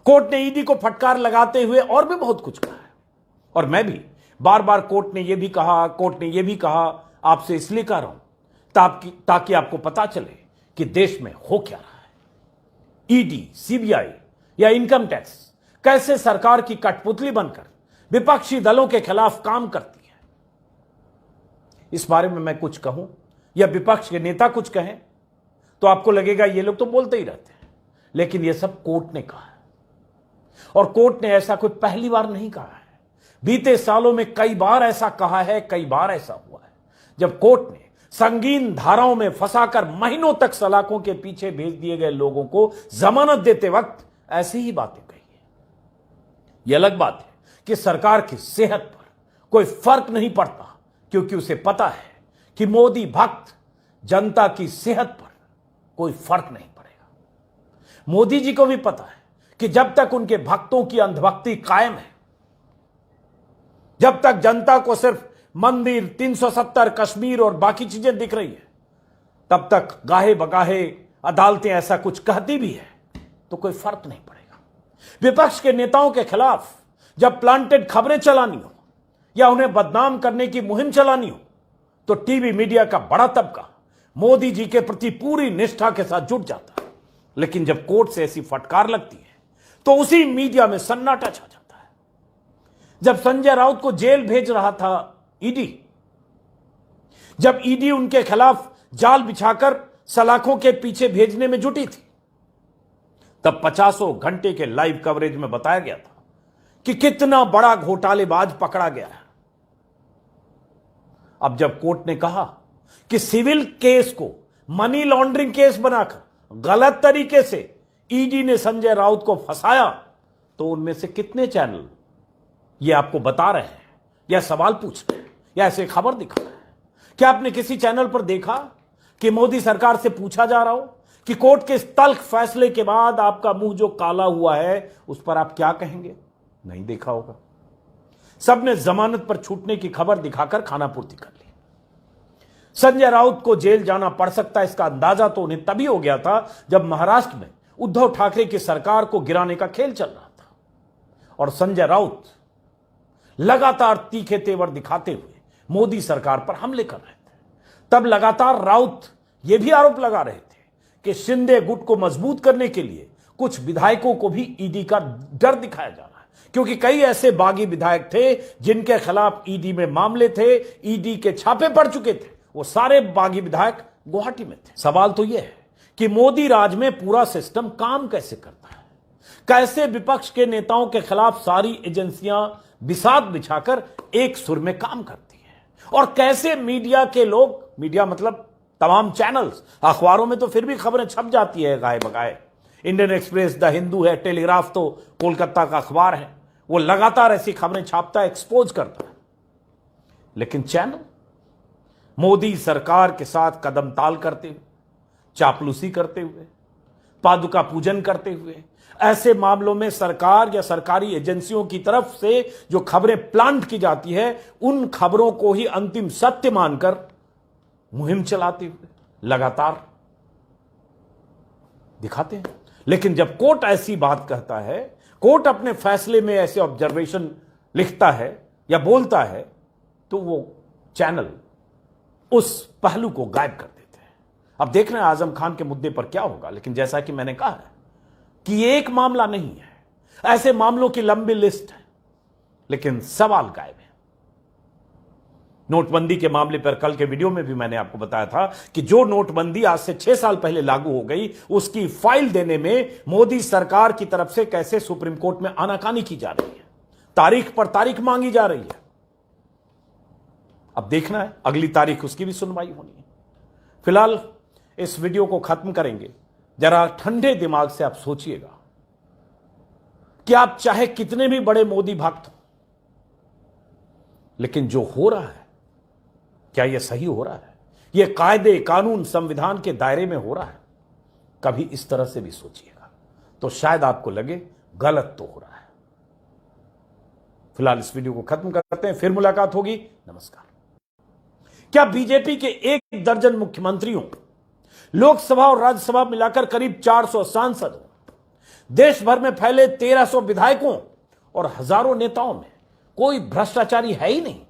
कोर्ट ने ईडी को फटकार लगाते हुए और भी बहुत कुछ कहा है, और मैं भी बार बार कोर्ट ने यह भी कहा आपसे इसलिए कह रहा हूं ताकि आपको पता चले कि देश में हो क्या रहा है। ईडी, सीबीआई या इनकम टैक्स कैसे सरकार की कठपुतली बनकर विपक्षी दलों के खिलाफ काम करती है। इस बारे में मैं कुछ कहूं या विपक्ष के नेता कुछ कहें तो आपको लगेगा ये लोग तो बोलते ही रहते हैं, लेकिन यह सब कोर्ट ने कहा है। और कोर्ट ने ऐसा कोई पहली बार नहीं कहा है। बीते सालों में कई बार ऐसा कहा है, कई बार ऐसा हुआ है जब कोर्ट ने संगीन धाराओं में फंसाकर महीनों तक सलाखों के पीछे भेज दिए गए लोगों को जमानत देते वक्त ऐसी ही बातें कही है। यह अलग बात है कि सरकार की सेहत पर कोई फर्क नहीं पड़ता, क्योंकि उसे पता है कि मोदी भक्त जनता की सेहत पर कोई फर्क नहीं पड़ेगा। मोदी जी को भी पता है कि जब तक उनके भक्तों की अंधभक्ति कायम है, जब तक जनता को सिर्फ मंदिर, 370, कश्मीर और बाकी चीजें दिख रही है, तब तक गाहे बगाहे अदालतें ऐसा कुछ कहती भी है तो कोई फर्क नहीं पड़ेगा। विपक्ष के नेताओं के खिलाफ जब प्लांटेड खबरें चलानी हो या उन्हें बदनाम करने की मुहिम चलानी हो तो टीवी मीडिया का बड़ा तबका मोदी जी के प्रति पूरी निष्ठा के साथ जुट जाता है। लेकिन जब कोर्ट से ऐसी फटकार लगती है तो उसी मीडिया में सन्नाटा छा जाता है। जब संजय राउत को जेल भेज रहा था ईडी, जब ईडी उनके खिलाफ जाल बिछाकर सलाखों के पीछे भेजने में जुटी थी, तब 50 घंटे के लाइव कवरेज में बताया गया था कि कितना बड़ा घोटालेबाज पकड़ा गया है। अब जब कोर्ट ने कहा कि सिविल केस को मनी लॉन्ड्रिंग केस बनाकर गलत तरीके से ईडी ने संजय राउत को फंसाया, तो उनमें से कितने चैनल ये आपको बता रहे हैं या सवाल पूछ रहे हैं या ऐसे खबर दिखा रहे हैं? क्या आपने किसी चैनल पर देखा कि मोदी सरकार से पूछा जा रहा हो कि कोर्ट के इस तल्ख फैसले के बाद आपका मुंह जो काला हुआ है उस पर आप क्या कहेंगे? नहीं देखा होगा। सबने जमानत पर छूटने की खबर दिखाकर खानापूर्ति कर ली। संजय राउत को जेल जाना पड़ सकता है, इसका अंदाजा तो उन्हें तभी हो गया था जब महाराष्ट्र में उद्धव ठाकरे की सरकार को गिराने का खेल चल रहा था और संजय राउत लगातार तीखे तेवर दिखाते हुए मोदी सरकार पर हमले कर रहे थे। तब लगातार राउत यह भी आरोप लगा रहे थे कि शिंदे गुट को मजबूत करने के लिए कुछ विधायकों को भी ईडी का डर दिखाया जा रहा है, क्योंकि कई ऐसे बागी विधायक थे जिनके खिलाफ ईडी में मामले थे, ईडी के छापे पड़ चुके थे। वो सारे बागी विधायक गुवाहाटी में थे। सवाल तो यह है कि मोदी राज में पूरा सिस्टम काम कैसे करता है, कैसे विपक्ष के नेताओं के खिलाफ सारी एजेंसियां बिसात बिछाकर एक सुर में काम करती है, और कैसे मीडिया के लोग, मीडिया मतलब तमाम चैनल्स, अखबारों में तो फिर भी खबरें छप जाती है गाए बगाए, इंडियन एक्सप्रेस, द हिंदू है, टेलीग्राफ तो कोलकाता का अखबार है, वो लगातार ऐसी खबरें छापता है, एक्सपोज करता है। लेकिन चैनल मोदी सरकार के साथ कदम ताल करते हुए, चापलूसी करते हुए, पादुका पूजन करते हुए, ऐसे मामलों में सरकार या सरकारी एजेंसियों की तरफ से जो खबरें प्लांट की जाती है, उन खबरों को ही अंतिम सत्य मानकर मुहिम चलाते हुए लगातार दिखाते हैं। लेकिन जब कोर्ट ऐसी बात कहता है, कोर्ट अपने फैसले में ऐसे ऑब्जर्वेशन लिखता है या बोलता है, तो वो चैनल उस पहलू को गायब कर देते हैं। अब देख रहे हैं आजम खान के मुद्दे पर क्या होगा। लेकिन जैसा कि मैंने कहा है कि ये एक मामला नहीं है, ऐसे मामलों की लंबी लिस्ट है, लेकिन सवाल गायब है। नोटबंदी के मामले पर कल के वीडियो में भी मैंने आपको बताया था कि जो नोटबंदी आज से 6 साल पहले लागू हो गई, उसकी फाइल देने में मोदी सरकार की तरफ से कैसे सुप्रीम कोर्ट में आनाकानी की जा रही है, तारीख पर तारीख मांगी जा रही है। अब देखना है अगली तारीख उसकी भी सुनवाई होनी है। फिलहाल इस वीडियो को खत्म करेंगे। जरा ठंडे दिमाग से आप सोचिएगा कि आप चाहे कितने भी बड़े मोदी भक्त हो, लेकिन जो हो रहा है, क्या यह सही हो रहा है? यह कायदे कानून संविधान के दायरे में हो रहा है? कभी इस तरह से भी सोचिएगा, तो शायद आपको लगे गलत तो हो रहा है। फिलहाल इस वीडियो को खत्म करते हैं, फिर मुलाकात होगी। नमस्कार। क्या बीजेपी के 1 दर्जन मुख्यमंत्रियों, लोकसभा और राज्यसभा मिलाकर करीब 400 सांसदों, देश भर में फैले 1300 विधायकों और हजारों नेताओं में कोई भ्रष्टाचारी है ही नहीं?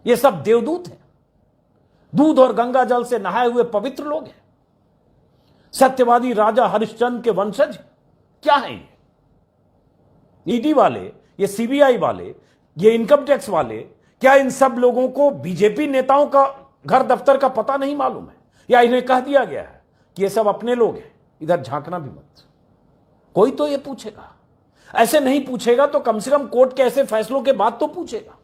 ये सब देवदूत हैं, दूध और गंगा जल से नहाए हुए पवित्र लोग हैं, सत्यवादी राजा हरिश्चंद्र के वंशज क्या है ये? ईडी वाले, ये सीबीआई वाले, ये इनकम टैक्स वाले, क्या इन सब लोगों को बीजेपी नेताओं का घर दफ्तर का पता नहीं मालूम है? या इन्हें कह दिया गया है कि ये सब अपने लोग हैं, इधर झांकना भी मत? कोई तो ये पूछेगा। ऐसे नहीं पूछेगा तो कम से कम कोर्ट के ऐसे फैसलों के बाद तो पूछेगा।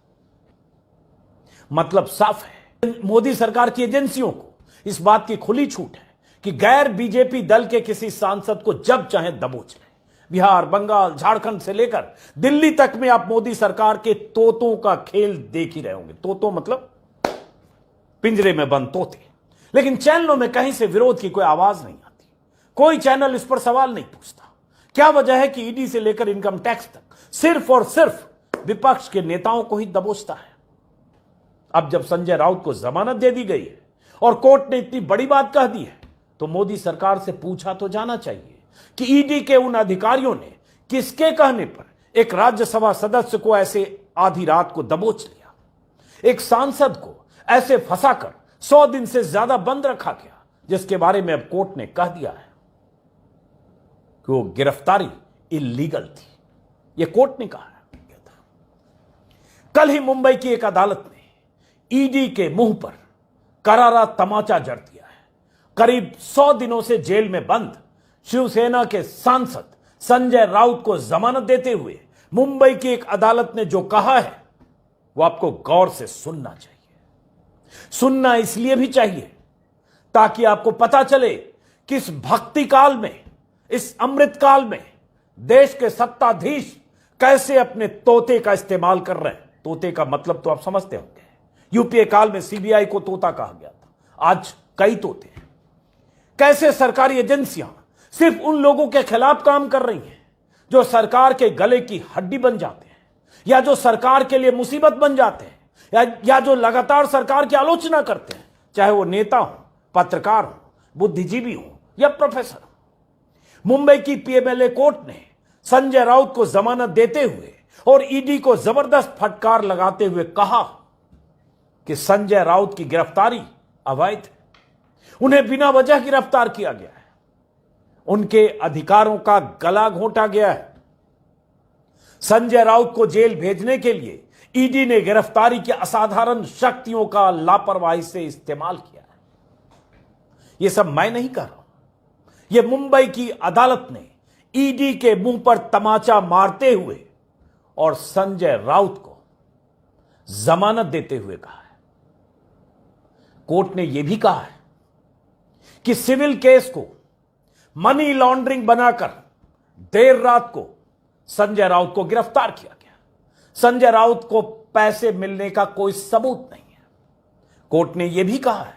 मतलब साफ है, मोदी सरकार की एजेंसियों को इस बात की खुली छूट है कि गैर बीजेपी दल के किसी सांसद को जब चाहे दबोच लें। बिहार, बंगाल, झारखंड से लेकर दिल्ली तक में आप मोदी सरकार के तोतों का खेल देख ही रहे होंगे। तोतों मतलब पिंजरे में बंद तोते। लेकिन चैनलों में कहीं से विरोध की कोई आवाज नहीं आती, कोई चैनल इस पर सवाल नहीं पूछता। क्या वजह है कि ईडी से लेकर इनकम टैक्स तक सिर्फ और सिर्फ विपक्ष के नेताओं को ही दबोचता है? अब जब संजय राउत को जमानत दे दी गई है और कोर्ट ने इतनी बड़ी बात कह दी है, तो मोदी सरकार से पूछा तो जाना चाहिए कि ईडी के उन अधिकारियों ने किसके कहने पर एक राज्यसभा सदस्य को ऐसे आधी रात को दबोच लिया, एक सांसद को ऐसे फंसाकर 100 दिन से ज्यादा बंद रखा गया, जिसके बारे में अब कोर्ट ने कह दिया है कि वो गिरफ्तारी इलीगल थी। यह कोर्ट ने कहा है। कल ही मुंबई की एक अदालत ने ईडी के मुंह पर करारा तमाचा जड़ दिया है। करीब 100 दिनों से जेल में बंद शिवसेना के सांसद संजय राउत को जमानत देते हुए मुंबई की एक अदालत ने जो कहा है, वो आपको गौर से सुनना चाहिए। सुनना इसलिए भी चाहिए ताकि आपको पता चले कि इस भक्ति काल में, इस अमृत काल में देश के सत्ताधीश कैसे अपने तोते का इस्तेमाल कर रहे हैं। तोते का मतलब तो आप समझते होंगे। यूपीए काल में सीबीआई को तोता कहा गया था, आज कई तोते हैं। कैसे सरकारी एजेंसियां सिर्फ उन लोगों के खिलाफ काम कर रही हैं जो सरकार के गले की हड्डी बन जाते हैं, या जो सरकार के लिए मुसीबत बन जाते हैं, या जो लगातार सरकार की आलोचना करते हैं, चाहे वो नेता हो, पत्रकार हो, बुद्धिजीवी हो या प्रोफेसर हो। मुंबई की पीएमएलए कोर्ट ने संजय राउत को जमानत देते हुए और ईडी को जबरदस्त फटकार लगाते हुए कहा कि संजय राउत की गिरफ्तारी अवैध है, उन्हें बिना वजह गिरफ्तार किया गया है, उनके अधिकारों का गला घोंटा गया है। संजय राउत को जेल भेजने के लिए ईडी ने गिरफ्तारी की असाधारण शक्तियों का लापरवाही से इस्तेमाल किया है। यह सब मैं नहीं कर रहा हूं, यह मुंबई की अदालत ने ईडी के मुंह पर तमाचा मारते हुए और संजय राउत को जमानत देते हुए कहा है। कोर्ट ने यह भी कहा है कि सिविल केस को मनी लॉन्ड्रिंग बनाकर देर रात को संजय राउत को गिरफ्तार किया गया। संजय राउत को पैसे मिलने का कोई सबूत नहीं है। कोर्ट ने यह भी कहा है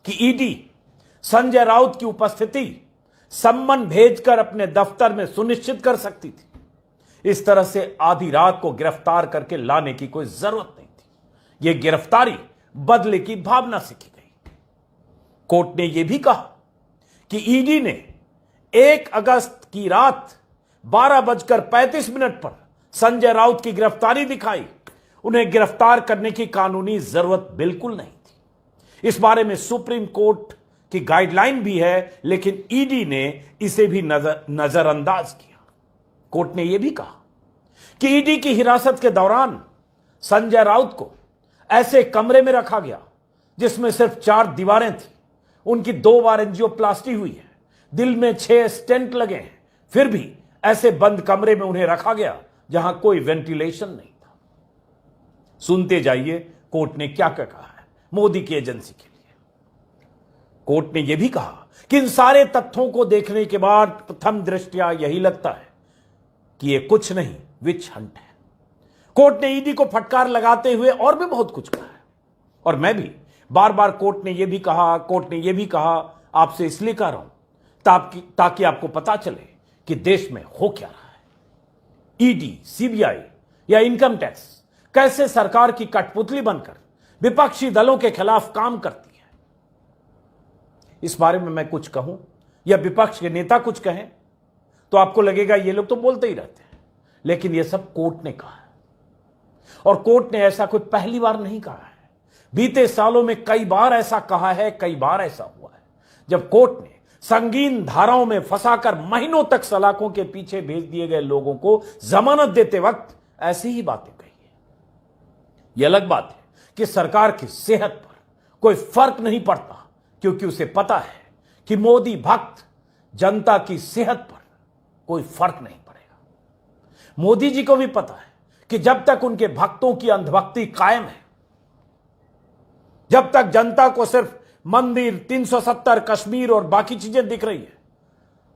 कि ईडी संजय राउत की उपस्थिति सम्मन भेजकर अपने दफ्तर में सुनिश्चित कर सकती थी। इस तरह से आधी रात को गिरफ्तार करके लाने की कोई जरूरत नहीं थी। यह गिरफ्तारी बदले की भावना से की गई। कोर्ट ने यह भी कहा कि ईडी ने 1 अगस्त की रात 12:35 पर संजय राउत की गिरफ्तारी दिखाई। उन्हें गिरफ्तार करने की कानूनी जरूरत बिल्कुल नहीं थी। इस बारे में सुप्रीम कोर्ट की गाइडलाइन भी है, लेकिन ईडी ने इसे भी नजरअंदाज किया। कोर्ट ने यह भी कहा कि ईडी की हिरासत के दौरान संजय राउत को ऐसे कमरे में रखा गया जिसमें सिर्फ 4 दीवारें थी। उनकी 2 बार एंजियोप्लास्टी हुई है, दिल में 6 स्टेंट लगे हैं, फिर भी ऐसे बंद कमरे में उन्हें रखा गया जहां कोई वेंटिलेशन नहीं था। सुनते जाइए कोर्ट ने क्या क्या कहा है मोदी की एजेंसी के लिए। कोर्ट ने यह भी कहा कि इन सारे तथ्यों को देखने के बाद प्रथम दृष्टया यही लगता है कि यह कुछ नहीं, विच हंट है। कोर्ट ने ईडी को फटकार लगाते हुए और भी बहुत कुछ कहा है, और मैं भी बार बार कोर्ट ने यह भी कहा आपसे इसलिए कह रहा हूं ताकि आपको पता चले कि देश में हो क्या रहा है। ईडी, सीबीआई या इनकम टैक्स कैसे सरकार की कठपुतली बनकर विपक्षी दलों के खिलाफ काम करती है। इस बारे में मैं कुछ कहूं या विपक्ष के नेता कुछ कहें तो आपको लगेगा ये लोग तो बोलते ही रहते हैं, लेकिन यह सब कोर्ट ने कहा है। और कोर्ट ने ऐसा कोई पहली बार नहीं कहा है। बीते सालों में कई बार ऐसा कहा है, कई बार ऐसा हुआ है जब कोर्ट ने संगीन धाराओं में फंसाकर महीनों तक सलाखों के पीछे भेज दिए गए लोगों को जमानत देते वक्त ऐसी ही बातें कही है। यह अलग बात है कि सरकार की सेहत पर कोई फर्क नहीं पड़ता, क्योंकि उसे पता है कि मोदी भक्त जनता की सेहत पर कोई फर्क नहीं पड़ेगा। मोदी जी को भी पता है कि जब तक उनके भक्तों की अंधभक्ति कायम है, जब तक जनता को सिर्फ मंदिर, 370, कश्मीर और बाकी चीजें दिख रही है,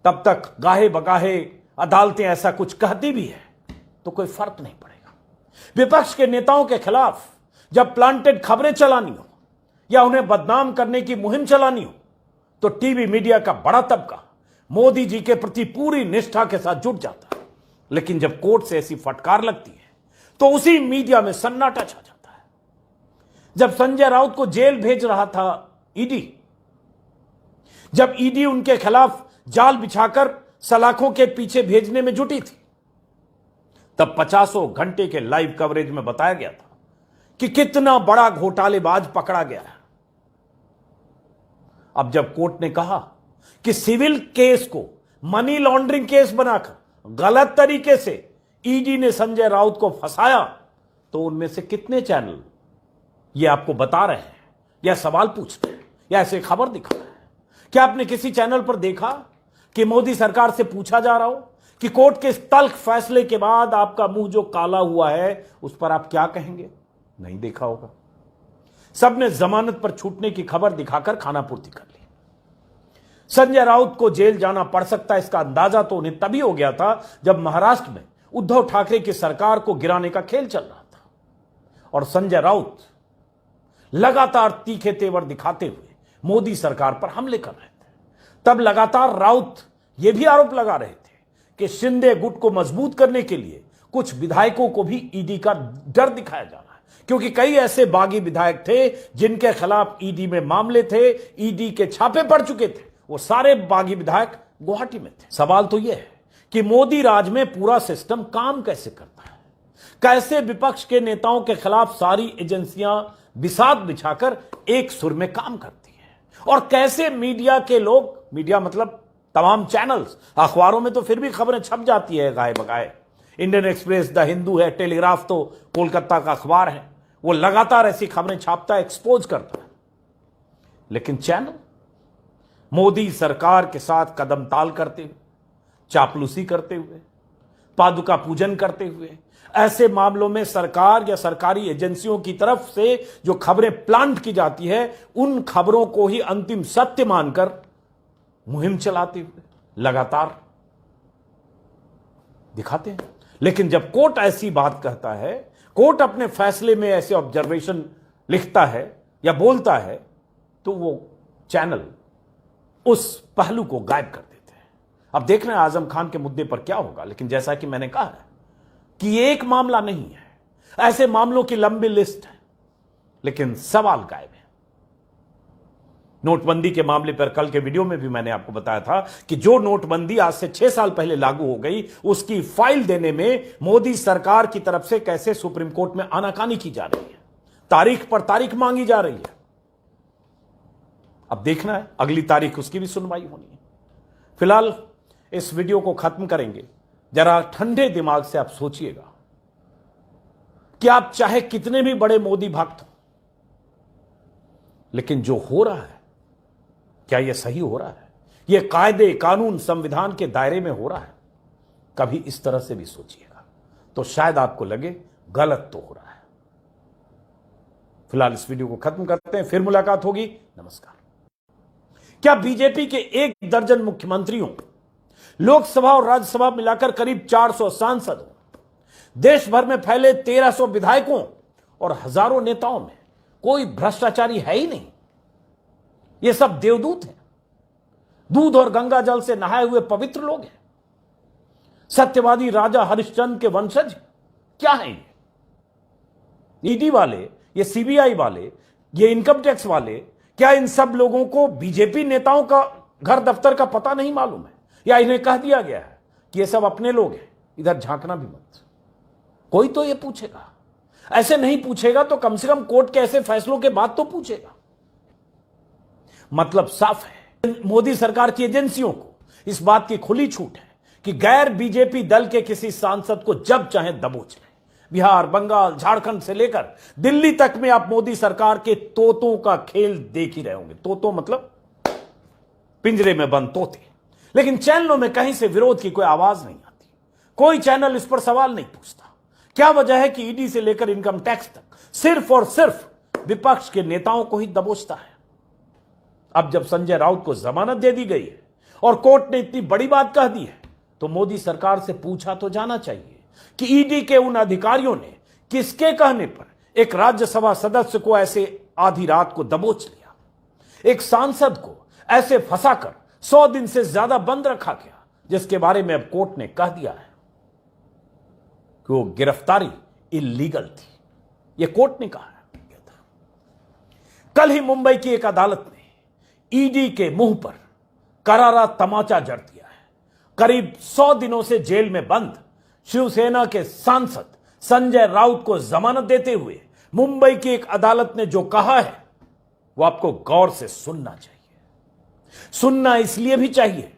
तब तक गाहे बगाहे अदालतें ऐसा कुछ कहती भी है तो कोई फर्क नहीं पड़ेगा। विपक्ष के नेताओं के खिलाफ जब प्लांटेड खबरें चलानी हो या उन्हें बदनाम करने की मुहिम चलानी हो तो टीवी मीडिया का बड़ा तबका मोदी जी के प्रति पूरी निष्ठा के साथ जुट जाता है। लेकिन जब कोर्ट से ऐसी फटकार लगती है तो उसी मीडिया में सन्नाटा छा जाता है। जब संजय राउत को जेल भेज रहा था ईडी, जब ईडी उनके खिलाफ जाल बिछाकर सलाखों के पीछे भेजने में जुटी थी, तब 50 घंटे के लाइव कवरेज में बताया गया था कि कितना बड़ा घोटालेबाज पकड़ा गया है। अब जब कोर्ट ने कहा कि सिविल केस को मनी लॉन्ड्रिंग केस बनाकर गलत तरीके से ईडी ने संजय राउत को फंसाया, तो उनमें से कितने चैनल ये आपको बता रहे हैं या सवाल पूछ रहे हैं या ऐसे खबर दिखा रहे हैं? क्या आपने किसी चैनल पर देखा कि मोदी सरकार से पूछा जा रहा हो कि कोर्ट के इस तल्ख फैसले के बाद आपका मुंह जो काला हुआ है उस पर आप क्या कहेंगे? नहीं देखा होगा। सबने जमानत पर छूटने की खबर दिखाकर खानापूर्ति कर ली। संजय राउत को जेल जाना पड़ सकता है, इसका अंदाजा तो उन्हें तभी हो गया था जब महाराष्ट्र में उद्धव ठाकरे की सरकार को गिराने का खेल चल रहा था और संजय राउत लगातार तीखे तेवर दिखाते हुए मोदी सरकार पर हमले कर रहे थे। तब लगातार राउत यह भी आरोप लगा रहे थे कि शिंदे गुट को मजबूत करने के लिए कुछ विधायकों को भी ईडी का डर दिखाया जा रहा है, क्योंकि कई ऐसे बागी विधायक थे जिनके खिलाफ ईडी में मामले थे, ईडी के छापे पड़ चुके थे। वो सारे बागी विधायक गुवाहाटी में थे। सवाल तो यह है कि मोदी राज में पूरा सिस्टम काम कैसे करता है, कैसे विपक्ष के नेताओं के खिलाफ सारी एजेंसियां बिसात बिछाकर एक सुर में काम करती है, और कैसे मीडिया के लोग, मीडिया मतलब तमाम चैनल्स, अखबारों में तो फिर भी खबरें छप जाती है गाए बगाए। इंडियन एक्सप्रेस, द हिंदू है, टेलीग्राफ तो कोलकाता का अखबार है, वो लगातार ऐसी खबरें छापता है, एक्सपोज करता है। लेकिन चैनल मोदी सरकार के साथ कदम ताल करते हुए, चापलूसी करते हुए, पादुका पूजन करते हुए, ऐसे मामलों में सरकार या सरकारी एजेंसियों की तरफ से जो खबरें प्लांट की जाती है, उन खबरों को ही अंतिम सत्य मानकर मुहिम चलाते हुए लगातार दिखाते हैं। लेकिन जब कोर्ट ऐसी बात कहता है, कोर्ट अपने फैसले में ऐसे ऑब्जर्वेशन लिखता है या बोलता है, तो वो चैनल उस पहलू को गायब कर देते हैं। अब देख रहे हैं आजम खान के मुद्दे पर क्या होगा। लेकिन जैसा कि मैंने कहा है कि ये एक मामला नहीं है, ऐसे मामलों की लंबी लिस्ट है, लेकिन सवाल गायब है। नोटबंदी के मामले पर कल के वीडियो में भी मैंने आपको बताया था कि जो नोटबंदी आज से 6 साल पहले लागू हो गई, उसकी फाइल देने में मोदी सरकार की तरफ से कैसे सुप्रीम कोर्ट में आनाकानी की जा रही है, तारीख पर तारीख मांगी जा रही है। अब देखना है अगली तारीख उसकी भी सुनवाई होनी है। फिलहाल इस वीडियो को खत्म करेंगे। जरा ठंडे दिमाग से आप सोचिएगा कि आप चाहे कितने भी बड़े मोदी भक्त हो, लेकिन जो हो रहा है, क्या यह सही हो रहा है? यह कायदे कानून संविधान के दायरे में हो रहा है? कभी इस तरह से भी सोचिएगा, तो शायद आपको लगे गलत तो हो रहा है। फिलहाल इस वीडियो को खत्म करते हैं, फिर मुलाकात होगी। नमस्कार। क्या बीजेपी के 1 दर्जन मुख्यमंत्रियों, लोकसभा और राज्यसभा मिलाकर करीब 400 सांसदों, देश भर में फैले 1300 विधायकों और हजारों नेताओं में कोई भ्रष्टाचारी है ही नहीं? ये सब देवदूत हैं, दूध और गंगा जल से नहाए हुए पवित्र लोग हैं, सत्यवादी राजा हरिश्चंद्र के वंशज क्या हैं ये? ईडी वाले, ये सीबीआई वाले, ये इनकम टैक्स वाले, क्या इन सब लोगों को बीजेपी नेताओं का घर दफ्तर का पता नहीं मालूम है? या इन्हें कह दिया गया है कि ये सब अपने लोग हैं, इधर झांकना भी मत? कोई तो ये पूछेगा। ऐसे नहीं पूछेगा तो कम से कम कोर्ट के ऐसे फैसलों के बाद तो पूछेगा। मतलब साफ है, मोदी सरकार की एजेंसियों को इस बात की खुली छूट है कि गैर बीजेपी दल के किसी सांसद को जब चाहे दबोच लें। बिहार, बंगाल, झारखंड से लेकर दिल्ली तक में आप मोदी सरकार के तोतों का खेल देख ही रहे होंगे। तोतों मतलब पिंजरे में बंद तोते। लेकिन चैनलों में कहीं से विरोध की कोई आवाज नहीं आती, कोई चैनल इस पर सवाल नहीं पूछता। क्या वजह है कि ईडी से लेकर इनकम टैक्स तक सिर्फ और सिर्फ विपक्ष के नेताओं को ही दबोचता है? अब जब संजय राउत को जमानत दे दी गई है और कोर्ट ने इतनी बड़ी बात कह दी है, तो मोदी सरकार से पूछा तो जाना चाहिए कि ईडी के उन अधिकारियों ने किसके कहने पर एक राज्यसभा सदस्य को ऐसे आधी रात को दबोच लिया, एक सांसद को ऐसे फंसाकर 100 दिन से ज्यादा बंद रखा गया, जिसके बारे में अब कोर्ट ने कह दिया है कि वो गिरफ्तारी इलीगल थी। यह कोर्ट ने कहा है। कल ही मुंबई की एक अदालत ने ईडी के मुंह पर करारा तमाचा जड़ दिया है। करीब 100 दिनों से जेल में बंद शिवसेना के सांसद संजय राउत को जमानत देते हुए मुंबई की एक अदालत ने जो कहा है, वो आपको गौर से सुनना चाहिए। सुनना इसलिए भी चाहिए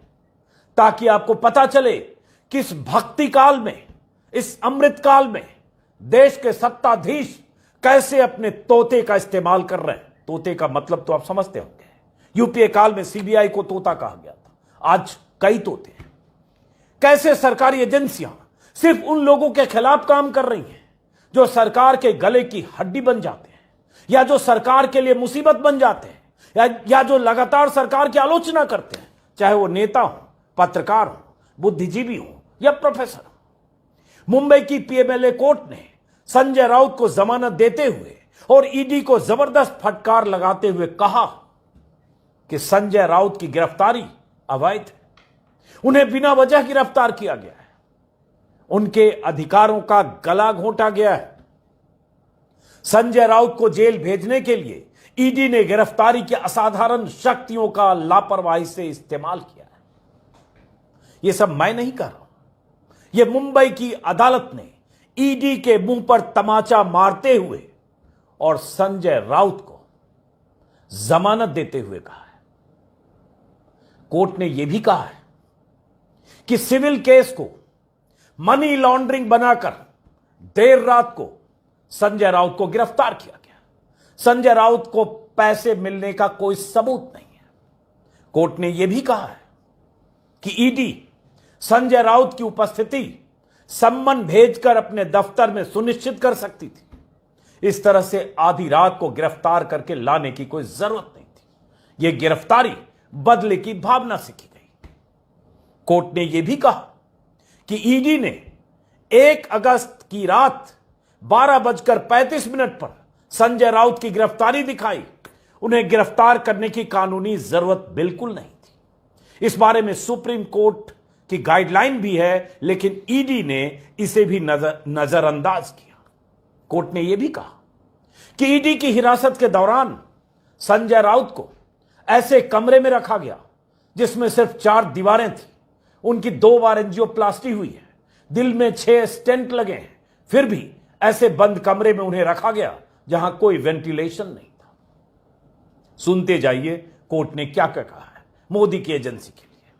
ताकि आपको पता चले कि इस भक्ति काल में, इस अमृत काल में देश के सत्ताधीश कैसे अपने तोते का इस्तेमाल कर रहे हैं। तोते का मतलब तो आप समझते होंगे। यूपीए काल में सीबीआई को तोता कहा गया था, आज कई तोते हैं। कैसे सरकारी एजेंसियां सिर्फ उन लोगों के खिलाफ काम कर रही हैं जो सरकार के गले की हड्डी बन जाते हैं, या जो सरकार के लिए मुसीबत बन जाते हैं, या जो लगातार सरकार की आलोचना करते हैं, चाहे वो नेता हो, पत्रकार हो, बुद्धिजीवी हो या प्रोफेसर हो। मुंबई की पीएमएलए कोर्ट ने संजय राउत को जमानत देते हुए और ईडी को जबरदस्त फटकार लगाते हुए कहा कि संजय राउत की गिरफ्तारी अवैध है, उन्हें बिना वजह गिरफ्तार किया गया है, उनके अधिकारों का गला घोंटा गया है। संजय राउत को जेल भेजने के लिए ईडी ने गिरफ्तारी की असाधारण शक्तियों का लापरवाही से इस्तेमाल किया है। यह सब मैं नहीं कह रहा हूं, यह मुंबई की अदालत ने ईडी के मुंह पर तमाचा मारते हुए और संजय राउत को जमानत देते हुए कहा है। कोर्ट ने यह भी कहा है कि सिविल केस को मनी लॉन्ड्रिंग बनाकर देर रात को संजय राउत को गिरफ्तार किया गया। संजय राउत को पैसे मिलने का कोई सबूत नहीं है। कोर्ट ने यह भी कहा है कि ईडी संजय राउत की उपस्थिति सम्मन भेजकर अपने दफ्तर में सुनिश्चित कर सकती थी। इस तरह से आधी रात को गिरफ्तार करके लाने की कोई जरूरत नहीं थी। यह गिरफ्तारी बदले की भावना से की गई। कोर्ट ने यह भी कहा कि ईडी ने 1 अगस्त की रात 12:35 पर संजय राउत की गिरफ्तारी दिखाई। उन्हें गिरफ्तार करने की कानूनी जरूरत बिल्कुल नहीं थी। इस बारे में सुप्रीम कोर्ट की गाइडलाइन भी है, लेकिन ईडी ने इसे भी नजरअंदाज किया। कोर्ट ने यह भी कहा कि ईडी की हिरासत के दौरान संजय राउत को ऐसे कमरे में रखा गया जिसमें सिर्फ 4 दीवारें थी। उनकी 2 बार एंजियोप्लास्टी हुई है, दिल में 6 स्टेंट लगे हैं, फिर भी ऐसे बंद कमरे में उन्हें रखा गया जहां कोई वेंटिलेशन नहीं था। सुनते जाइए कोर्ट ने क्या क्या कहा है मोदी की एजेंसी के लिए।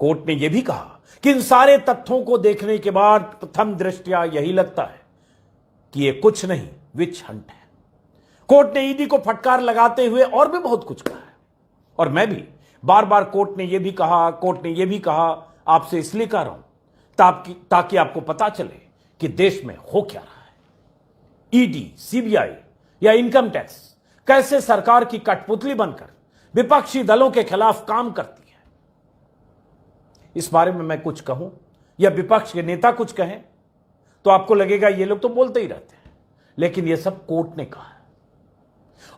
कोर्ट ने यह भी कहा कि इन सारे तथ्यों को देखने के बाद प्रथम दृष्टया यही लगता है कि यह कुछ नहीं, विच हंट है। कोर्ट ने ईडी को फटकार लगाते हुए और भी बहुत कुछ कहा है, और मैं भी बार बार कोर्ट ने यह भी कहा आपसे इसलिए कह रहा हूं ताकि आपको पता चले कि देश में हो क्या रहा है। ईडी, सीबीआई या इनकम टैक्स कैसे सरकार की कठपुतली बनकर विपक्षी दलों के खिलाफ काम करती है। इस बारे में मैं कुछ कहूं या विपक्ष के नेता कुछ कहें तो आपको लगेगा ये लोग तो बोलते ही रहते हैं, लेकिन यह सब कोर्ट ने कहा है।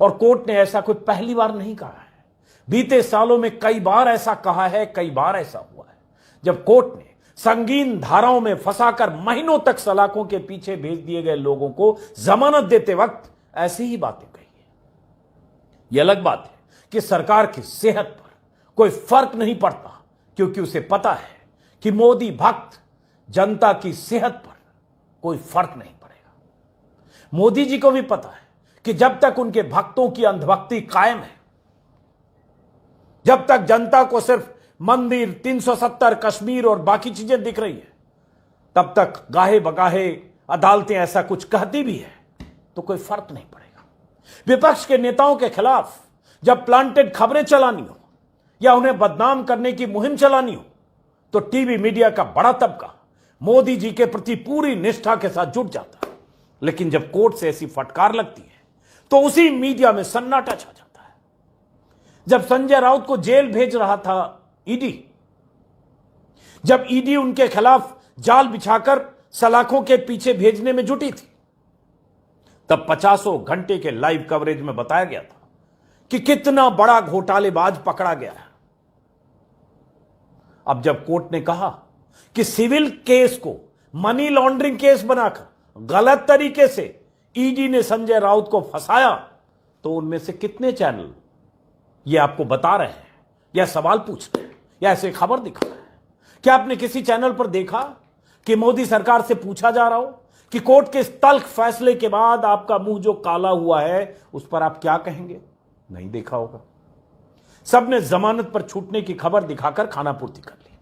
और कोर्ट ने ऐसा कोई पहली बार नहीं कहा है, बीते सालों में कई बार ऐसा कहा है, कई बार ऐसा हुआ है जब कोर्ट ने संगीन धाराओं में फंसाकर महीनों तक सलाखों के पीछे भेज दिए गए लोगों को जमानत देते वक्त ऐसी ही बातें कही है। यह अलग बात है कि सरकार की सेहत पर कोई फर्क नहीं पड़ता, क्योंकि उसे पता है कि मोदी भक्त जनता की सेहत पर कोई फर्क नहीं पड़ेगा। मोदी जी को भी पता है कि जब तक उनके भक्तों की अंधभक्ति कायम है, जब तक जनता को सिर्फ मंदिर, 370, कश्मीर और बाकी चीजें दिख रही है, तब तक गाहे बगाहे अदालतें ऐसा कुछ कहती भी है तो कोई फर्क नहीं पड़ेगा। विपक्ष के नेताओं के खिलाफ जब प्लांटेड खबरें चलानी हो या उन्हें बदनाम करने की मुहिम चलानी हो तो टीवी मीडिया का बड़ा तबका मोदी जी के प्रति पूरी निष्ठा के साथ जुट जाता है। लेकिन जब कोर्ट से ऐसी फटकार लगती है तो उसी मीडिया में सन्नाटा छा जाता है। जब संजय राउत को जेल भेज रहा था ईडी, जब ईडी उनके खिलाफ जाल बिछाकर सलाखों के पीछे भेजने में जुटी थी, तब 50 घंटे के लाइव कवरेज में बताया गया था कि कितना बड़ा घोटालेबाज पकड़ा गया है। अब जब कोर्ट ने कहा कि सिविल केस को मनी लॉन्ड्रिंग केस बनाकर गलत तरीके से ईडी ने संजय राउत को फंसाया, तो उनमें से कितने चैनल ये आपको बता रहे हैं या सवाल पूछ रहे हैं या ऐसे खबर दिखा रहे हैं? क्या आपने किसी चैनल पर देखा कि मोदी सरकार से पूछा जा रहा हो कि कोर्ट के इस तल्ख फैसले के बाद आपका मुंह जो काला हुआ है उस पर आप क्या कहेंगे? नहीं देखा होगा। सबने जमानत पर छूटने की खबर दिखाकर खानापूर्ति कर ली।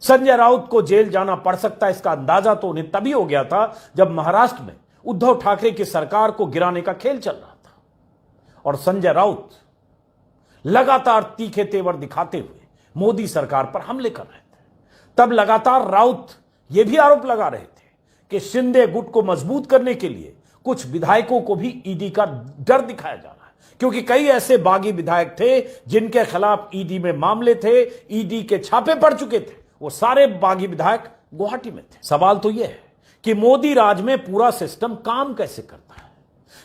संजय राउत को जेल जाना पड़ सकता है, इसका अंदाजा तो उन्हें तभी हो गया था जब महाराष्ट्र में उद्धव ठाकरे की सरकार को गिराने का खेल चल रहा था और संजय राउत लगातार तीखे तेवर दिखाते हुए मोदी सरकार पर हमले कर रहे थे। तब लगातार राउत यह भी आरोप लगा रहे थे कि शिंदे गुट को मजबूत करने के लिए कुछ विधायकों को भी ईडी का डर दिखाया जा रहा है, क्योंकि कई ऐसे बागी विधायक थे जिनके खिलाफ ईडी में मामले थे, ईडी के छापे पड़ चुके थे। वो सारे बागी विधायक गुवाहाटी में थे। सवाल तो यह है कि मोदी राज में पूरा सिस्टम काम कैसे करता है,